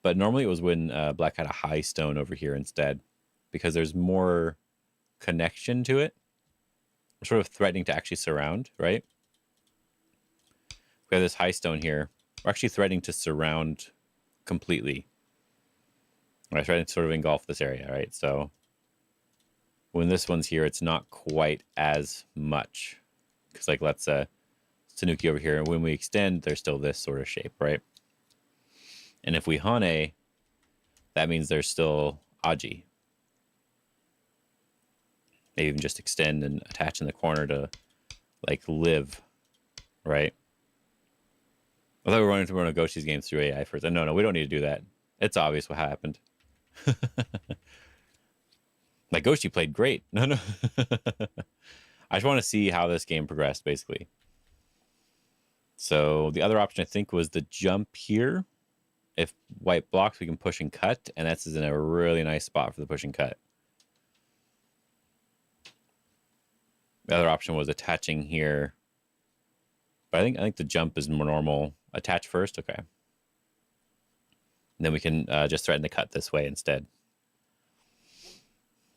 But normally it was when black had a high stone over here instead. Because there's more connection to it. We're sort of threatening to actually surround, right? We have this high stone here. We're actually threatening to surround completely. We're trying to sort of engulf this area, right? So when this one's here, it's not quite as much. Because like let's Tanuki over here, and when we extend, there's still this sort of shape, right? And if we Hane, that means there's still Aji. Maybe even just extend and attach in the corner to like live, right? I thought we were running to run a Goshi's game through AI first. No, we don't need to do that. It's obvious what happened. Like Goshi played great. No. I just want to see how this game progressed, basically. So the other option, I think, was the jump here. If white blocks, we can push and cut, and that's in a really nice spot for the push and cut. The other option was attaching here. But I think the jump is more normal. Attach first, okay. And then we can just threaten to cut this way instead.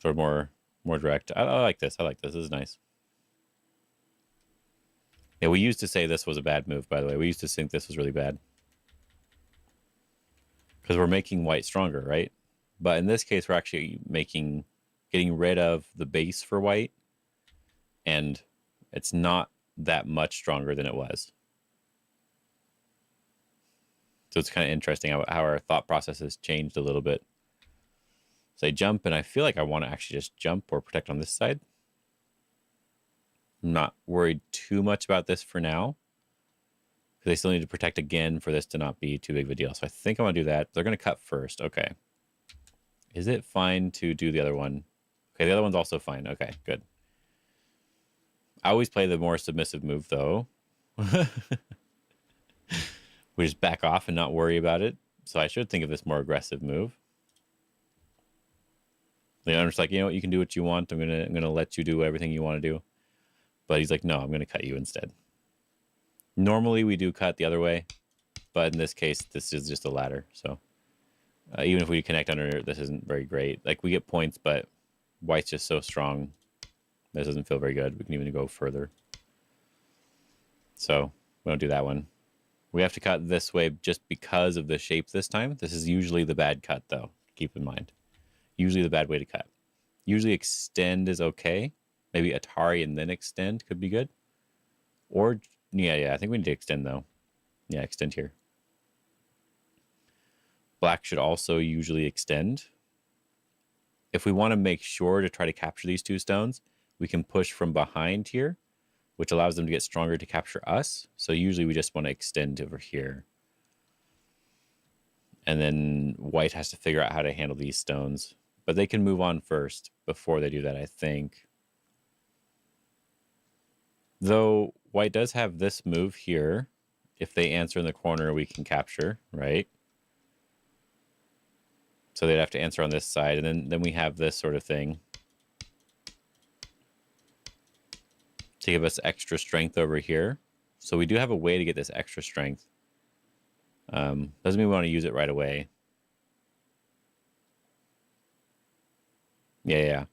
Sort of more direct. I like this. This is nice. Yeah, we used to say this was a bad move, by the way. We used to think this was really bad. Because we're making white stronger, right? But in this case, we're actually getting rid of the base for white. And it's not that much stronger than it was. So it's kind of interesting how our thought process has changed a little bit. So I jump, and I feel like I want to actually just jump or protect on this side. I'm not worried too much about this for now. Because they still need to protect again for this to not be too big of a deal. So I think I want to do that. They're going to cut first. Okay. Is it fine to do the other one? Okay, the other one's also fine. Okay, good. I always play the more submissive move, though. We just back off and not worry about it. So I should think of this more aggressive move. I'm just like, you know what, you can do what you want. I'm gonna let you do everything you want to do. But he's like, no, I'm gonna cut you instead. Normally we do cut the other way, but in this case, this is just a ladder. So even if we connect under, this isn't very great. Like, we get points, but white's just so strong. This doesn't feel very good. We can even go further. So we don't do that one. We have to cut this way just because of the shape this time. This is usually the bad cut, though. Keep in mind. Usually the bad way to cut. Usually extend is okay. Maybe Atari and then extend could be good. Or, yeah, I think we need to extend, though. Yeah, extend here. Black should also usually extend. If we want to make sure to try to capture these two stones, we can push from behind here, which allows them to get stronger to capture us. So usually we just want to extend over here. And then white has to figure out how to handle these stones. But they can move on first before they do that, I think. Though white does have this move here. If they answer in the corner, we can capture, right? So they'd have to answer on this side. And then we have this sort of thing to give us extra strength over here. So we do have a way to get this extra strength. Doesn't mean we want to use it right away. Yeah.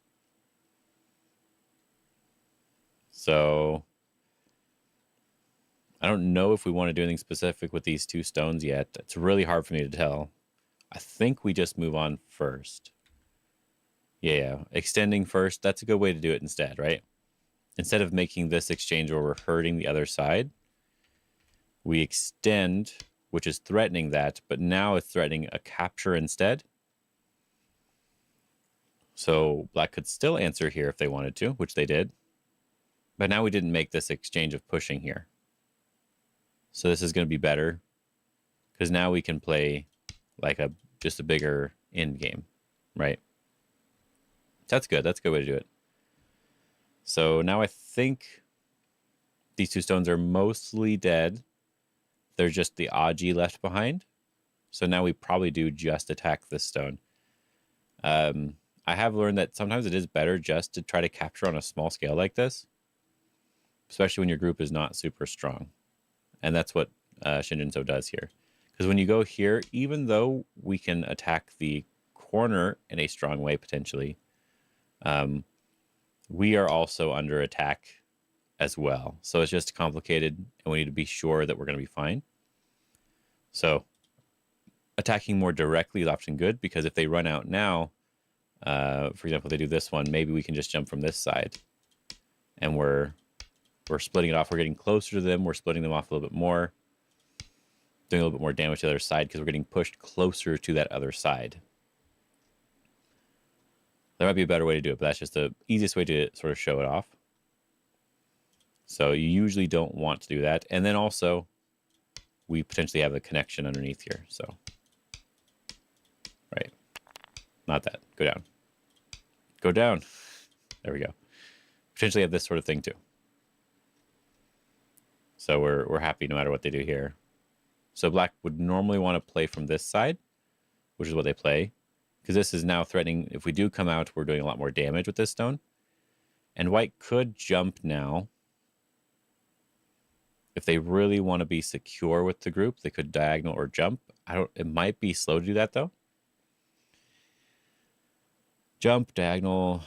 So I don't know if we want to do anything specific with these two stones yet. It's really hard for me to tell. I think we just move on first. Yeah. Extending first. That's a good way to do it instead, right? Instead of making this exchange where we're hurting the other side, we extend, which is threatening that, but now it's threatening a capture instead. So black could still answer here if they wanted to, which they did. But now we didn't make this exchange of pushing here. So this is going to be better because now we can play like just a bigger end game, right? That's good. That's a good way to do it. So now I think these two stones are mostly dead. There's just the Aji left behind. So now we probably do just attack this stone. I have learned that sometimes it is better just to try to capture on a small scale like this, especially when your group is not super strong. And that's what Shin Jinseo does here. Because when you go here, even though we can attack the corner in a strong way potentially, we are also under attack as well. So it's just complicated, and we need to be sure that we're going to be fine. So attacking more directly is often good, because if they run out now, for example, if they do this one, maybe we can just jump from this side, and we're splitting it off. We're getting closer to them. We're splitting them off a little bit more, doing a little bit more damage to the other side because we're getting pushed closer to that other side. There might be a better way to do it, but that's just the easiest way to sort of show it off. So you usually don't want to do that. And then also, we potentially have a connection underneath here. So, right. Not that. Go down. Go down. There we go. Potentially have this sort of thing too. So we're happy no matter what they do here. So black would normally want to play from this side, which is what they play. Because this is now threatening. If we do come out, we're doing a lot more damage with this stone. And white could jump now. If they really want to be secure with the group, they could diagonal or jump. It might be slow to do that though. Jump, diagonal.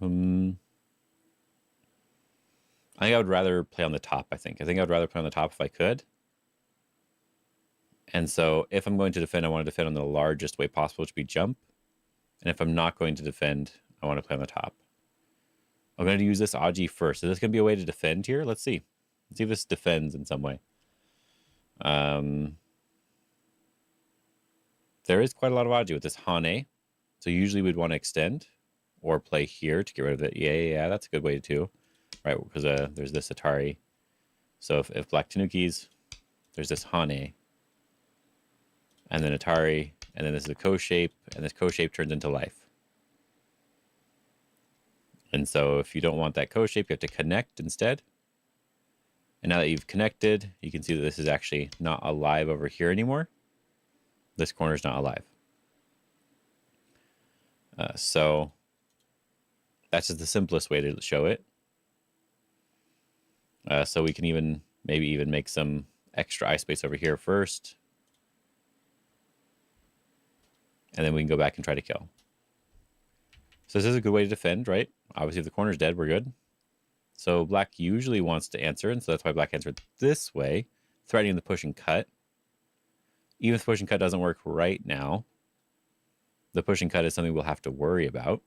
I think I would rather play on the top, I think I would rather play on the top if I could. And so if I'm going to defend, I want to defend on the largest way possible, which would be jump. And if I'm not going to defend, I want to play on the top. I'm going to use this Aji first. Is this going to be a way to defend here? Let's see. Let's see if this defends in some way. There is quite a lot of Aji with this Hane. So usually we'd want to extend or play here to get rid of it. Yeah, that's a good way too. Right, because there's this Atari. So if black Tanukis, there's this Hane. And then Atari, and then this is a co-shape, and this co-shape turns into life. And so if you don't want that co-shape, you have to connect instead. And now that you've connected, you can see that this is actually not alive over here anymore. This corner is not alive. So that's just the simplest way to show it. So we can maybe even make some extra eye space over here first. And then we can go back and try to kill. So this is a good way to defend, right? Obviously, if the corner's dead, we're good. So black usually wants to answer, and so that's why black answered this way, threatening the push and cut. Even if push and cut doesn't work right now, the push and cut is something we'll have to worry about.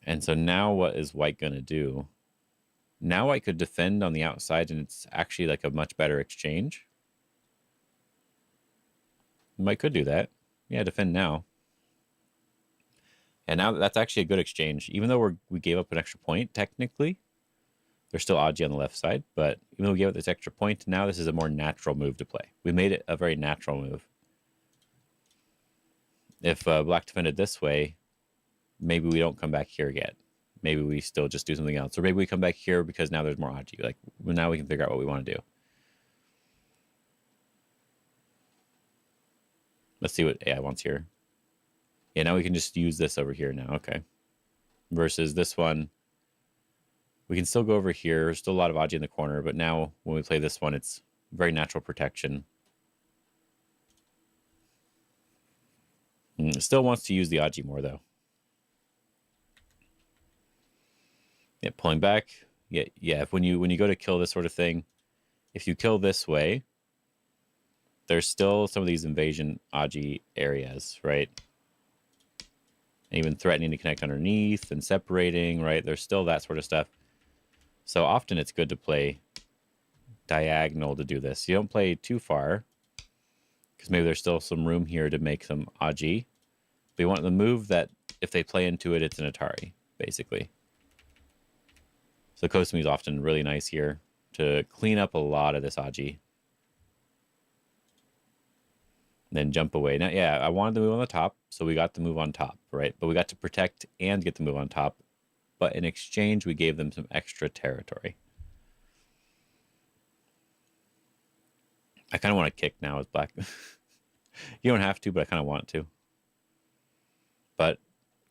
And so now what is white going to do? Now white could defend on the outside, and it's actually like a much better exchange. White could do that. Yeah, defend now. And now that's actually a good exchange. Even though we gave up an extra point, technically, there's still Aji on the left side, but even though we gave up this extra point, now this is a more natural move to play. We made it a very natural move. If black defended this way, maybe we don't come back here yet. Maybe we still just do something else. Or maybe we come back here because now there's more Aji. Like, now we can figure out what we want to do. Let's see what AI wants here. Yeah, now we can just use this over here now. Okay. Versus this one, we can still go over here. There's still a lot of Aji in the corner, but now when we play this one, it's very natural protection. Still wants to use the Aji more, though. Yeah, pulling back. Yeah. When you go to kill this sort of thing, if you kill this way, there's still some of these invasion Aji areas, right? And even threatening to connect underneath and separating, right? There's still that sort of stuff. So often it's good to play diagonal to do this. You don't play too far, because maybe there's still some room here to make some Aji. But you want the move that if they play into it, it's an Atari, basically. So Kosumi is often really nice here to clean up a lot of this Aji. Then jump away. Now, yeah, I wanted the move on the top, so we got the move on top, right? But we got to protect and get the move on top. But in exchange, we gave them some extra territory. I kind of want to kick now as black. You don't have to, but I kind of want to. But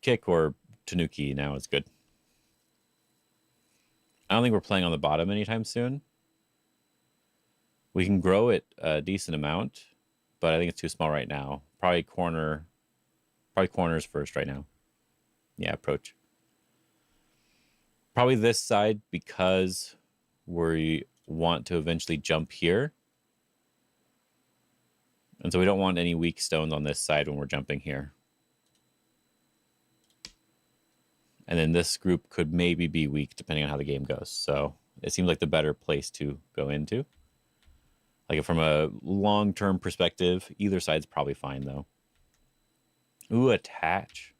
kick or Tanuki now is good. I don't think we're playing on the bottom anytime soon. We can grow it a decent amount, but I think it's too small right now. Probably corners first right now. Yeah, approach. Probably this side because we want to eventually jump here. And so we don't want any weak stones on this side when we're jumping here. And then this group could maybe be weak depending on how the game goes. So it seems like the better place to go into. Like from a long-term perspective, either side's probably fine though. Ooh, attach.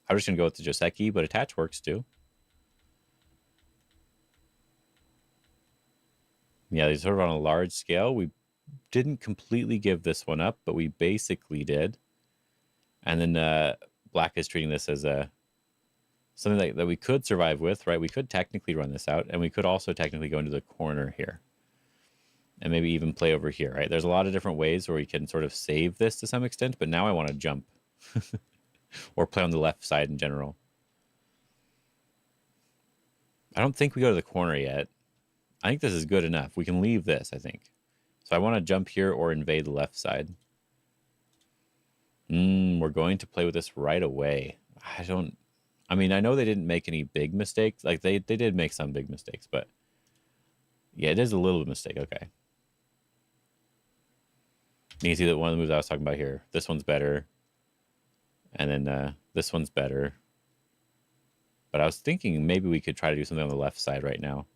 I'm just going to go with the Joseki, but attach works too. Yeah, they're sort of on a large scale. We didn't completely give this one up, but we basically did. And then black is treating this as something that we could survive with, right? We could technically run this out, and we could also technically go into the corner here. And maybe even play over here, right? There's a lot of different ways where we can sort of save this to some extent, but now I want to jump. Or play on the left side in general. I don't think we go to the corner yet. I think this is good enough. We can leave this, I think. So I want to jump here or invade the left side. We're going to play with this right away. I mean, I know they didn't make any big mistakes. Like, they did make some big mistakes, but... yeah, it is a little mistake. Okay. You can see that one of the moves I was talking about here. This one's better. And then this one's better. But I was thinking maybe we could try to do something on the left side right now.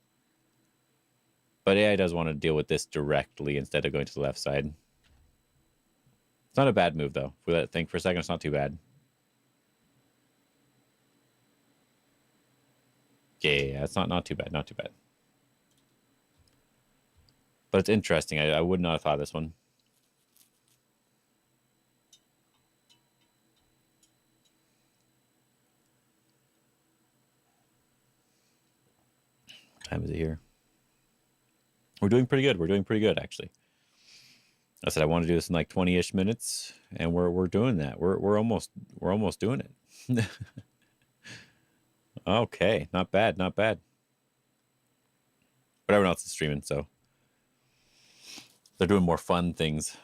But AI does want to deal with this directly instead of going to the left side. It's not a bad move, though. If we let it think for a second, it's not too bad. Yeah, it's not too bad. Not too bad. But it's interesting. I would not have thought of this one. We're doing pretty good. We're doing pretty good, actually. I said I want to do this in like 20-ish minutes, and we're doing that. We're almost doing it. Okay, not bad, not bad. But everyone else is streaming, so they're doing more fun things.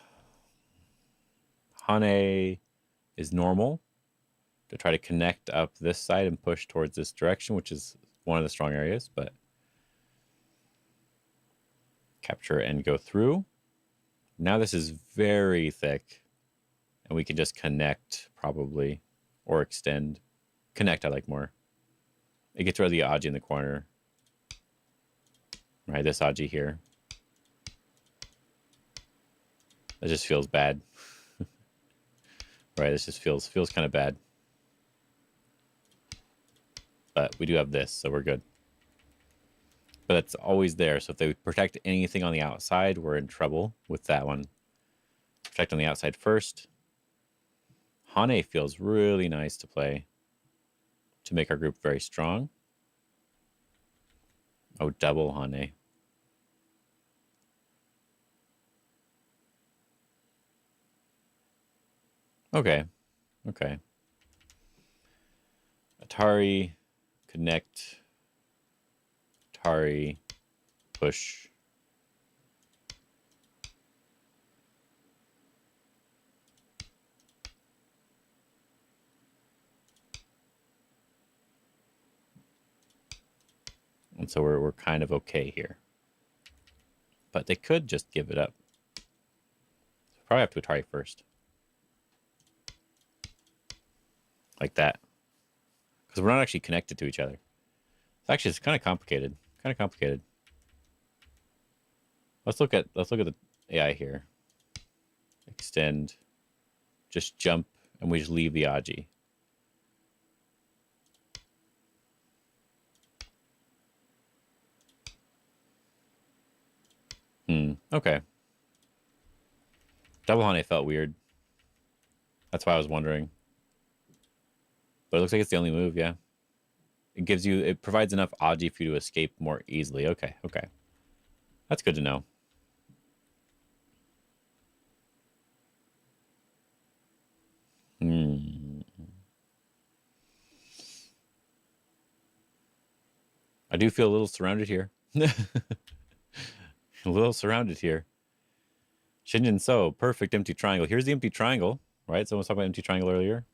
Hane is normal to try to connect up this side and push towards this direction, which is one of the strong areas, but capture and go through. Now this is very thick, and we can just connect probably, or extend. Connect I like more. It gets rid of the Aji in the corner. Right, this Aji here. That just feels bad. Right, this just feels kind of bad. But we do have this, so we're good. But it's always there, so if they protect anything on the outside, we're in trouble with that one. Protect on the outside first. Hane feels really nice to play to make our group very strong. Oh, double Hane. Okay. Okay. Atari, connect. Atari, push. And so we're kind of okay here. But they could just give it up. So probably have to Atari first. Like that. Because we're not actually connected to each other. It's kind of complicated. Kind of complicated. Let's look at the AI here. Extend. Just jump, and we just leave the Aji. Okay. Double Hane felt weird. That's why I was wondering. But it looks like it's the only move, yeah. It provides enough Aji for you to escape more easily. Okay, okay. That's good to know. I do feel a little surrounded here. A little surrounded here. Shin Jinseo, perfect empty triangle. Here's the empty triangle, right? Someone was talking about empty triangle earlier.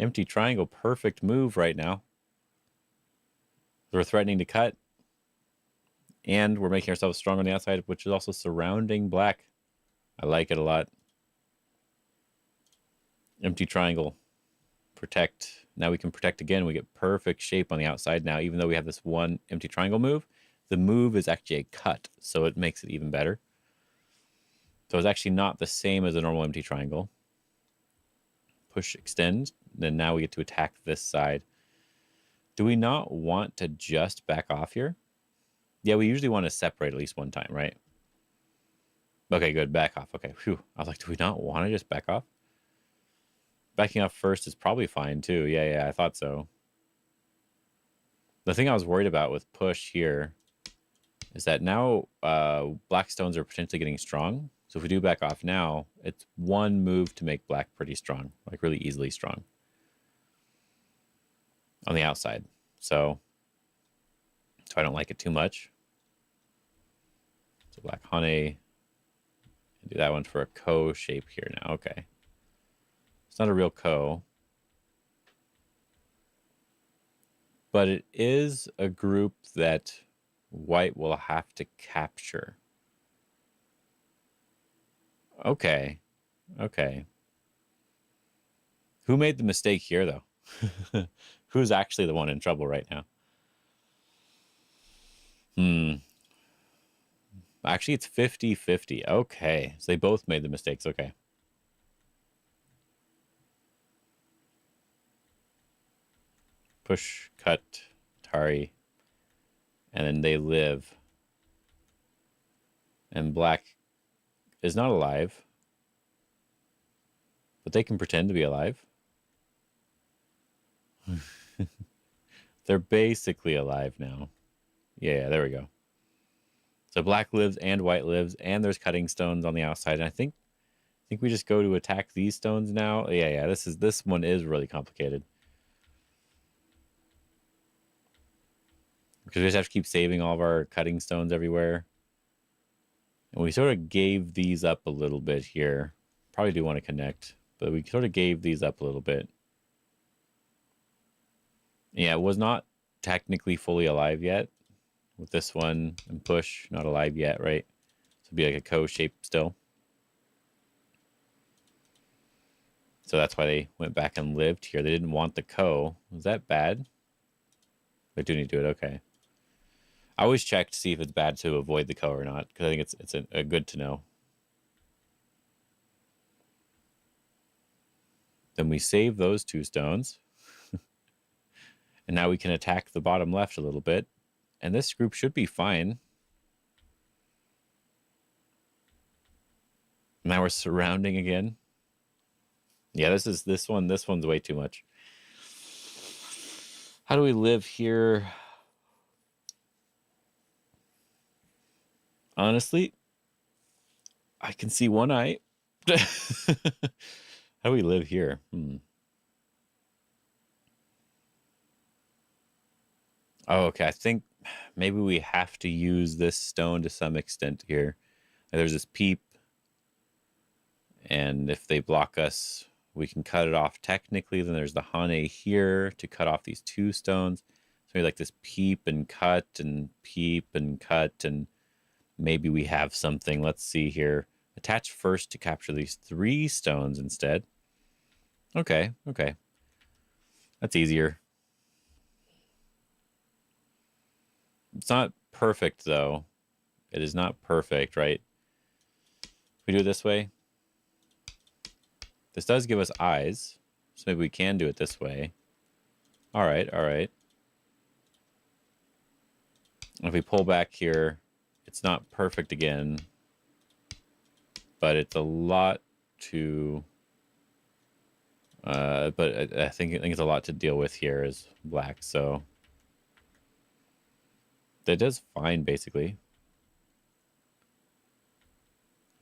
Empty triangle, perfect move right now. We're threatening to cut. And we're making ourselves strong on the outside, which is also surrounding black. I like it a lot. Empty triangle. Protect. Now we can protect again. We get perfect shape on the outside now, even though we have this one empty triangle move. The move is actually a cut, so it makes it even better. So it's actually not the same as a normal empty triangle. Push, extend. Then now we get to attack this side. Do we not want to just back off here? Yeah, we usually want to separate at least one time, right? Okay, good. Back off. Okay, phew. I was like, do we not want to just back off? Backing off first is probably fine, too. Yeah, I thought so. The thing I was worried about with push here is that now black stones are potentially getting strong. So if we do back off now, it's one move to make black pretty strong, like really easily strong on the outside. So I don't like it too much. So black Hane. Do that one for a ko shape here now. Okay. It's not a real ko. But it is a group that white will have to capture. Okay. Okay. Who made the mistake here, though? Who's actually the one in trouble right now? Actually, it's 50-50. Okay. So they both made the mistakes. Okay. Push, cut, Tari. And then they live. And black is not alive. But they can pretend to be alive. They're basically alive now. Yeah, there we go. So black lives and white lives, and there's cutting stones on the outside. And I think we just go to attack these stones now. Yeah. This one is really complicated. Because we just have to keep saving all of our cutting stones everywhere. And we sort of gave these up a little bit here. Probably do want to connect, but we sort of gave these up a little bit. Yeah, it was not technically fully alive yet with this one, and push, not alive yet, right? So it'd be like a co shape still. So that's why they went back and lived here. They didn't want the co. Was that bad? They do need to do it. Okay. I always check to see if it's bad to avoid the co or not, because I think it's a good to know. Then we save those 2 stones. And now we can attack the bottom left a little bit. And this group should be fine. Now we're surrounding again. Yeah, this one's way too much. How do we live here? Honestly, I can see one eye. How do we live here? Oh, okay. I think maybe we have to use this stone to some extent here. There's this peep. And if they block us, we can cut it off technically. Then there's the Hane here to cut off these 2 stones. So we like this peep and cut and peep and cut. And maybe we have something. Let's see here. Attach first to capture these 3 stones instead. Okay. That's easier. It's not perfect, though. It is not perfect, right? We do it this way. This does give us eyes, so maybe we can do it this way. All right. If we pull back here, it's not perfect again, but it's a lot to... but I think it's a lot to deal with here as black, so... That does fine, basically.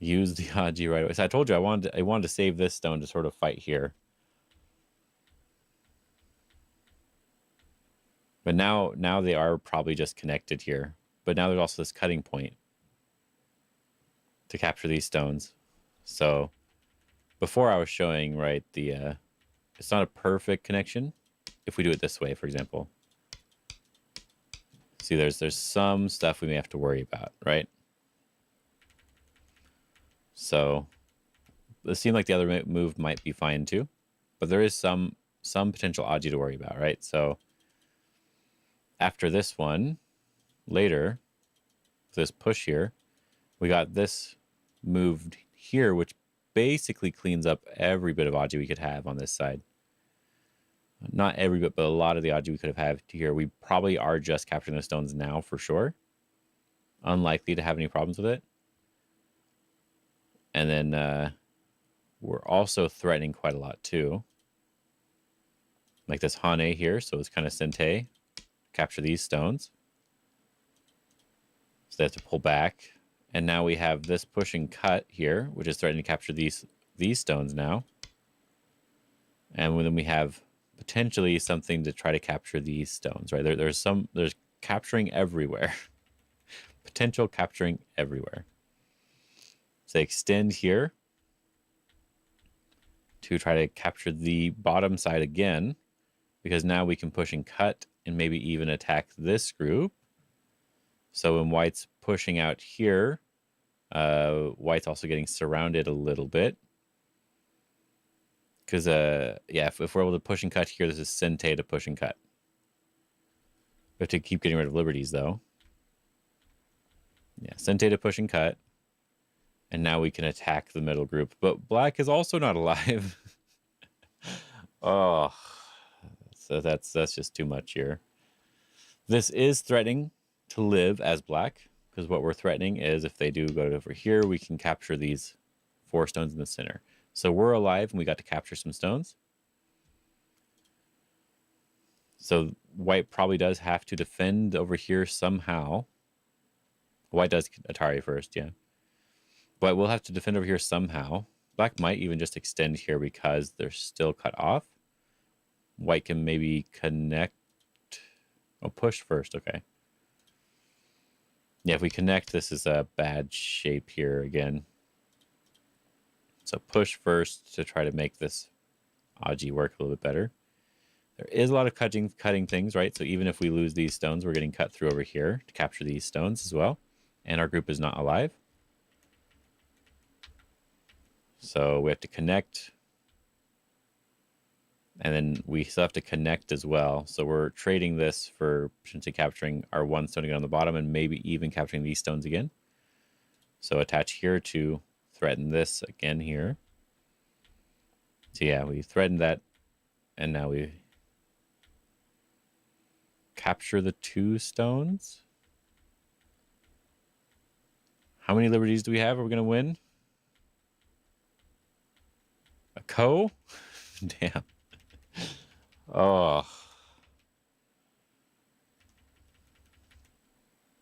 Use the Haji right away. So I told you I wanted to save this stone to sort of fight here. But now they are probably just connected here. But now there's also this cutting point to capture these stones. So before I was showing, right, the it's not a perfect connection if we do it this way, for example. See, there's some stuff we may have to worry about, right? So it seemed like the other move might be fine too, but there is some potential Aji to worry about, right? So after this one, later, this push here, we got this moved here, which basically cleans up every bit of Aji we could have on this side. Not every bit, but a lot of the Aji we could have had here. We probably are just capturing the stones now for sure. Unlikely to have any problems with it. And then we're also threatening quite a lot too. Like this Hane here, so it's kind of Sente. Capture these stones. So they have to pull back. And now we have this push and cut here, which is threatening to capture these stones now. And then we have potentially something to try to capture these stones, right? There's capturing everywhere. Potential capturing everywhere. So they extend here to try to capture the bottom side again, because now we can push and cut and maybe even attack this group. So when white's pushing out here, white's also getting surrounded a little bit. Because, yeah, if we're able to push and cut here, this is Sente to push and cut. We have to keep getting rid of liberties, though. Yeah, Sente to push and cut. And now we can attack the middle group. But black is also not alive. Oh, so that's just too much here. This is threatening to live as black, because what we're threatening is if they do go over here, we can capture these 4 stones in the center. So we're alive and we got to capture some stones. So white probably does have to defend over here somehow. White does Atari first, yeah. But we'll have to defend over here somehow. Black might even just extend here because they're still cut off. White can maybe connect. Oh, push first. Okay. Yeah, if we connect, this is a bad shape here again. So push first to try to make this Aji work a little bit better. There is a lot of cutting things, right? So even if we lose these stones, we're getting cut through over here to capture these stones as well. And our group is not alive. So we have to connect. And then we still have to connect as well. So we're trading this for potentially capturing our one stone again on the bottom and maybe even capturing these stones again. So attach here to threaten this again here. So yeah, we threatened that. And now we capture the 2 stones. How many liberties do we have? Are we going to win? A ko? Damn. Oh.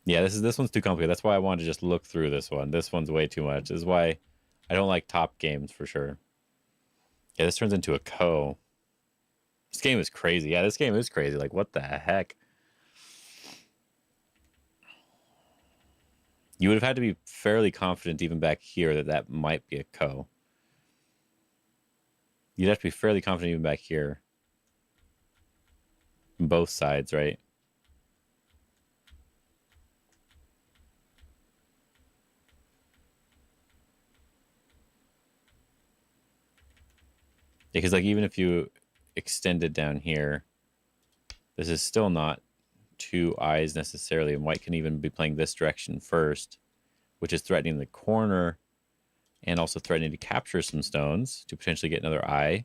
Yeah, this one's too complicated. That's why I wanted to just look through this one. This one's way too much. This is why I don't like top games for sure. Yeah, this turns into a ko. This game is crazy. Yeah, this game is crazy. Like, what the heck? You would have had to be fairly confident even back here that that might be a ko. You'd have to be fairly confident even back here. On both sides, right? Because like even if you extended down here, this is still not 2 eyes necessarily, and white can even be playing this direction first, which is threatening the corner and also threatening to capture some stones to potentially get another eye.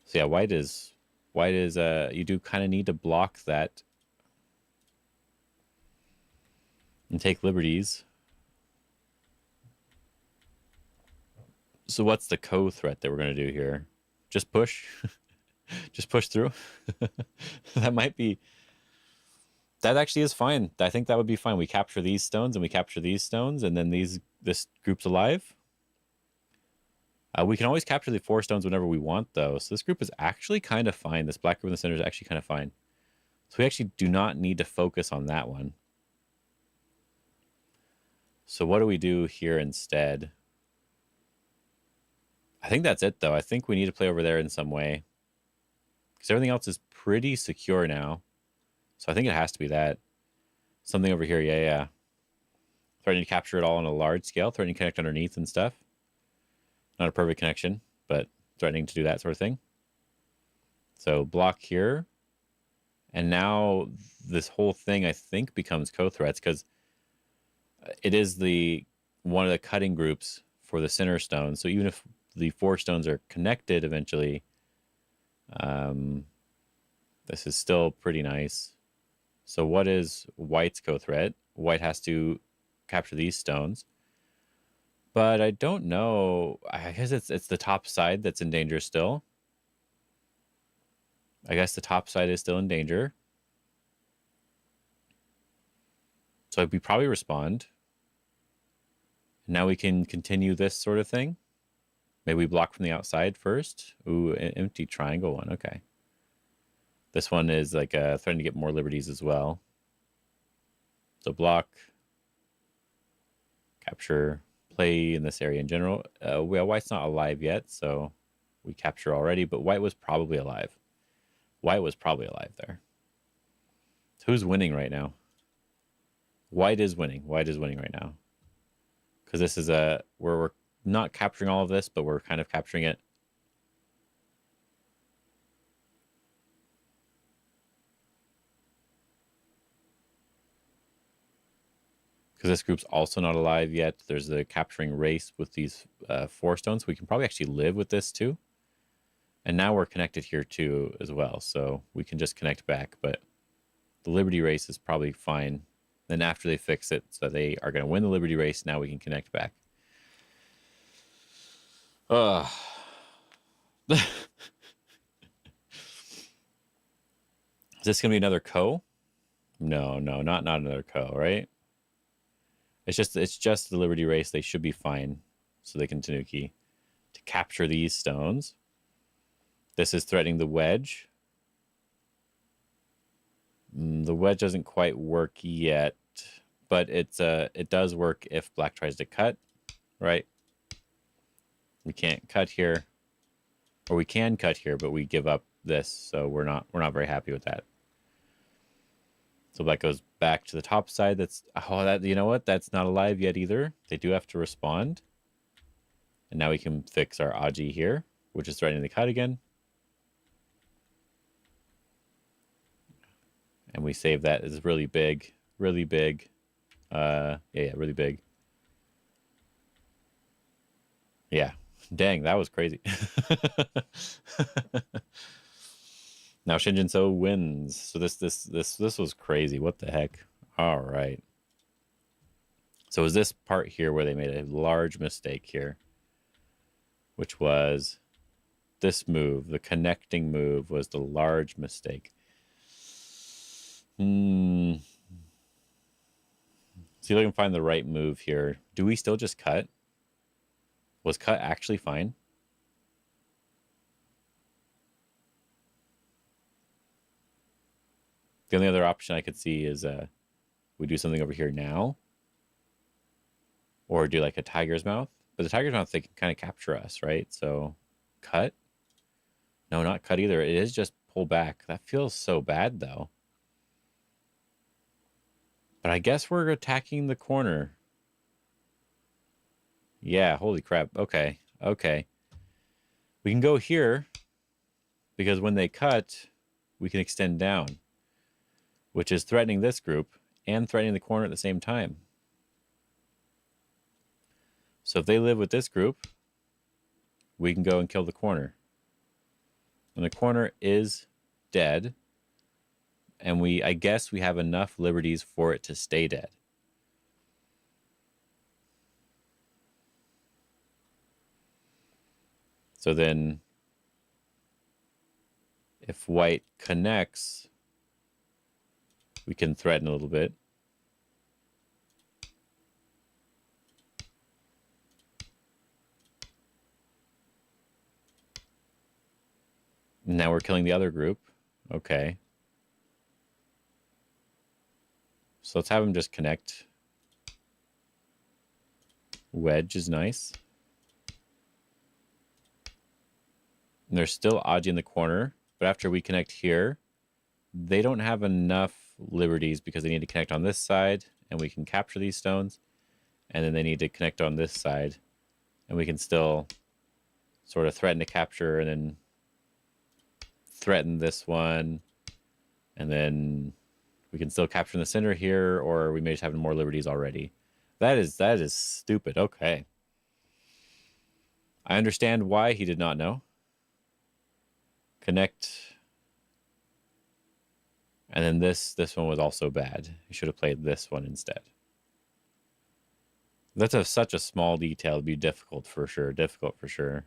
So yeah, white is you do kind of need to block that and take liberties. So what's the ko threat that we're going to do here? Just push? Just push through? That might be... That actually is fine. I think that would be fine. We capture these stones and we capture these stones, and then this group's alive. We can always capture the 4 stones whenever we want, though. So this group is actually kind of fine. This black group in the center is actually kind of fine. So we actually do not need to focus on that one. So what do we do here instead? I think that's it, though. I think we need to play over there in some way, because everything else is pretty secure now. So I think it has to be that. Something over here, yeah. Threatening to capture it all on a large scale, threatening to connect underneath and stuff. Not a perfect connection, but threatening to do that sort of thing. So block here. And now this whole thing, I think, becomes co-threats, because it is one of the cutting groups for the center stone. So even if the 4 stones are connected eventually, this is still pretty nice. So what is white's co-threat? White has to capture these stones. But I don't know. I guess it's the top side that's in danger still. I guess the top side is still in danger. So we probably respond. Now we can continue this sort of thing. Maybe we block from the outside first. Ooh, an empty triangle one. Okay. This one is like threatening to get more liberties as well. So block, capture, play in this area in general. Well, white's not alive yet, so we capture already, but white was probably alive. White was probably alive there. So who's winning right now? White is winning. White is winning right now. Because this is we're not capturing all of this, but we're kind of capturing it. Because this group's also not alive yet. There's the capturing race with these 4 stones. We can probably actually live with this too. And now we're connected here too as well. So we can just connect back. But the Liberty race is probably fine. Then after they fix it, so they are going to win the Liberty race, now we can connect back. Is this going to be another ko? No, not another ko, right? It's just the Liberty Race. They should be fine. So they can Tanuki to capture these stones. This is threatening the wedge. The wedge doesn't quite work yet, but it does work if black tries to cut, right? We can't cut here, or we can cut here, but we give up this, so we're not very happy with that. So that goes back to the top side. That's you know what? That's not alive yet either. They do have to respond. And now we can fix our Aji here, which is threatening the cut again. And we save that. It's really big, really big. Yeah, really big. Yeah, dang, that was crazy. Now Shin Jinseo wins. So this was crazy. What the heck? All right. So it was this part here where they made a large mistake here, which was this move. The connecting move was the large mistake. See if I can find the right move here. Do we still just cut? Was cut actually fine? The only other option I could see is we do something over here now. Or do like a tiger's mouth. But the tiger's mouth, they can kind of capture us, right? So cut? No, not cut either. It is just pull back. That feels so bad though. But I guess we're attacking the corner. Yeah, holy crap. Okay, okay. We can go here because when they cut, we can extend down, which is threatening this group and threatening the corner at the same time. So if they live with this group, we can go and kill the corner. And the corner is dead. And I guess we have enough liberties for it to stay dead. So then, if white connects, we can threaten a little bit. Now we're killing the other group. Okay. So let's have them just connect. Wedge is nice. And there's still Aji in the corner. But after we connect here, they don't have enough liberties because they need to connect on this side. And we can capture these stones. And then they need to connect on this side. And we can still sort of threaten to capture and then threaten this one. And then we can still capture in the center here, or we may just have more liberties already. That is stupid. Okay. I understand why he did not know. Connect. And then this one was also bad. He should have played this one instead. That's such a small detail. It'd be difficult for sure. Difficult for sure.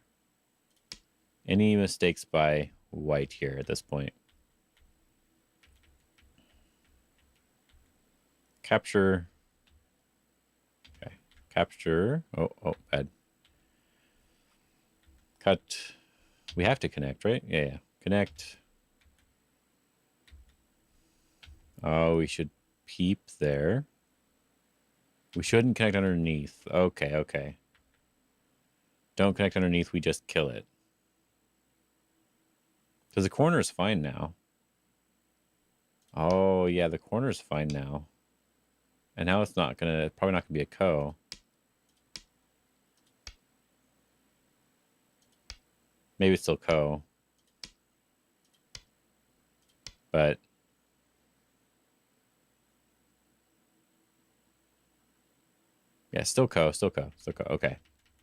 Any mistakes by white here at this point? Capture. Okay. Capture. Oh, bad. Cut. We have to connect, right? Yeah. Connect. Oh, we should peep there. We shouldn't connect underneath. Okay. Don't connect underneath. We just kill it. Because the corner is fine now. Oh, yeah, the corner is fine now. And now it's probably not gonna be a ko. Maybe it's still ko. But yeah, still ko. Okay.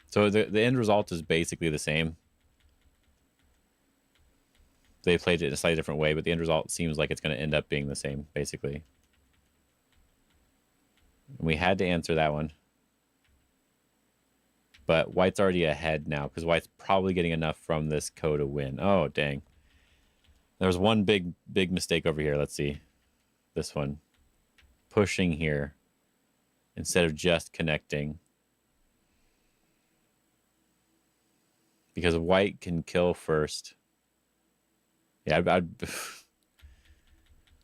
So the end result is basically the same. They played it in a slightly different way, but the end result seems like it's going to end up being the same, basically. And we had to answer that one. But white's already ahead now, because white's probably getting enough from this ko to win. Oh, dang. There was one big mistake over here. Let's see. This one. Pushing here. instead of just connecting. Because white can kill first. Yeah, I'd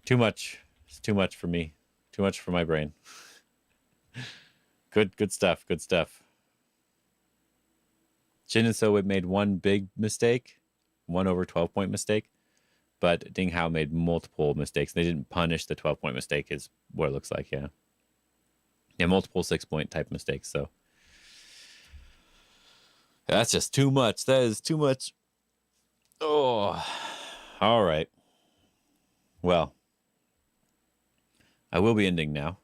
too much. It's too much for me. Too much for my brain. Good stuff. Good stuff. Jinseo made one big mistake, 1 over 12-point mistake, but Ding Hao made multiple mistakes. They didn't punish the 12-point mistake, is what it looks like. Yeah, multiple 6-point type mistakes. So that's just too much. That is too much. Oh, all right. Well, I will be ending now.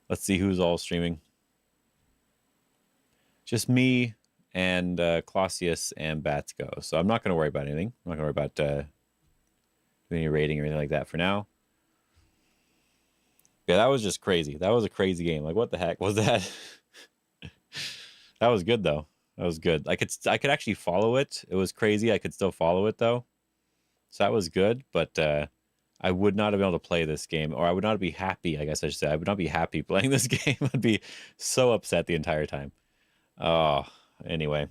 Let's see who's all streaming. Just me and Clausius and Bats go. So I'm not going to worry about anything. I'm not going to worry about doing any rating or anything like that for now. Yeah, that was just crazy. That was a crazy game. Like, what the heck was that? That was good though. That was good. I could actually follow it. It was crazy. I could still follow it though. So that was good. But I would not have been able to play this game, or I would not be happy. I guess I should say I would not be happy playing this game. I'd be so upset the entire time. Oh, anyway.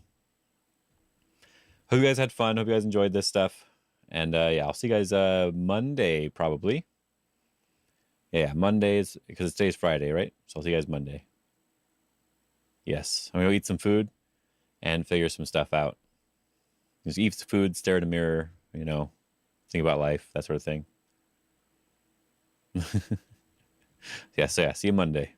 Hope you guys had fun. Hope you guys enjoyed this stuff. And yeah, I'll see you guys Monday probably. Yeah, Mondays, because today's Friday, right? So I'll see you guys Monday. Yes, I'm going to eat some food and figure some stuff out. Just eat food, stare at a mirror, you know, think about life, that sort of thing. Yeah, so yeah, see you Monday.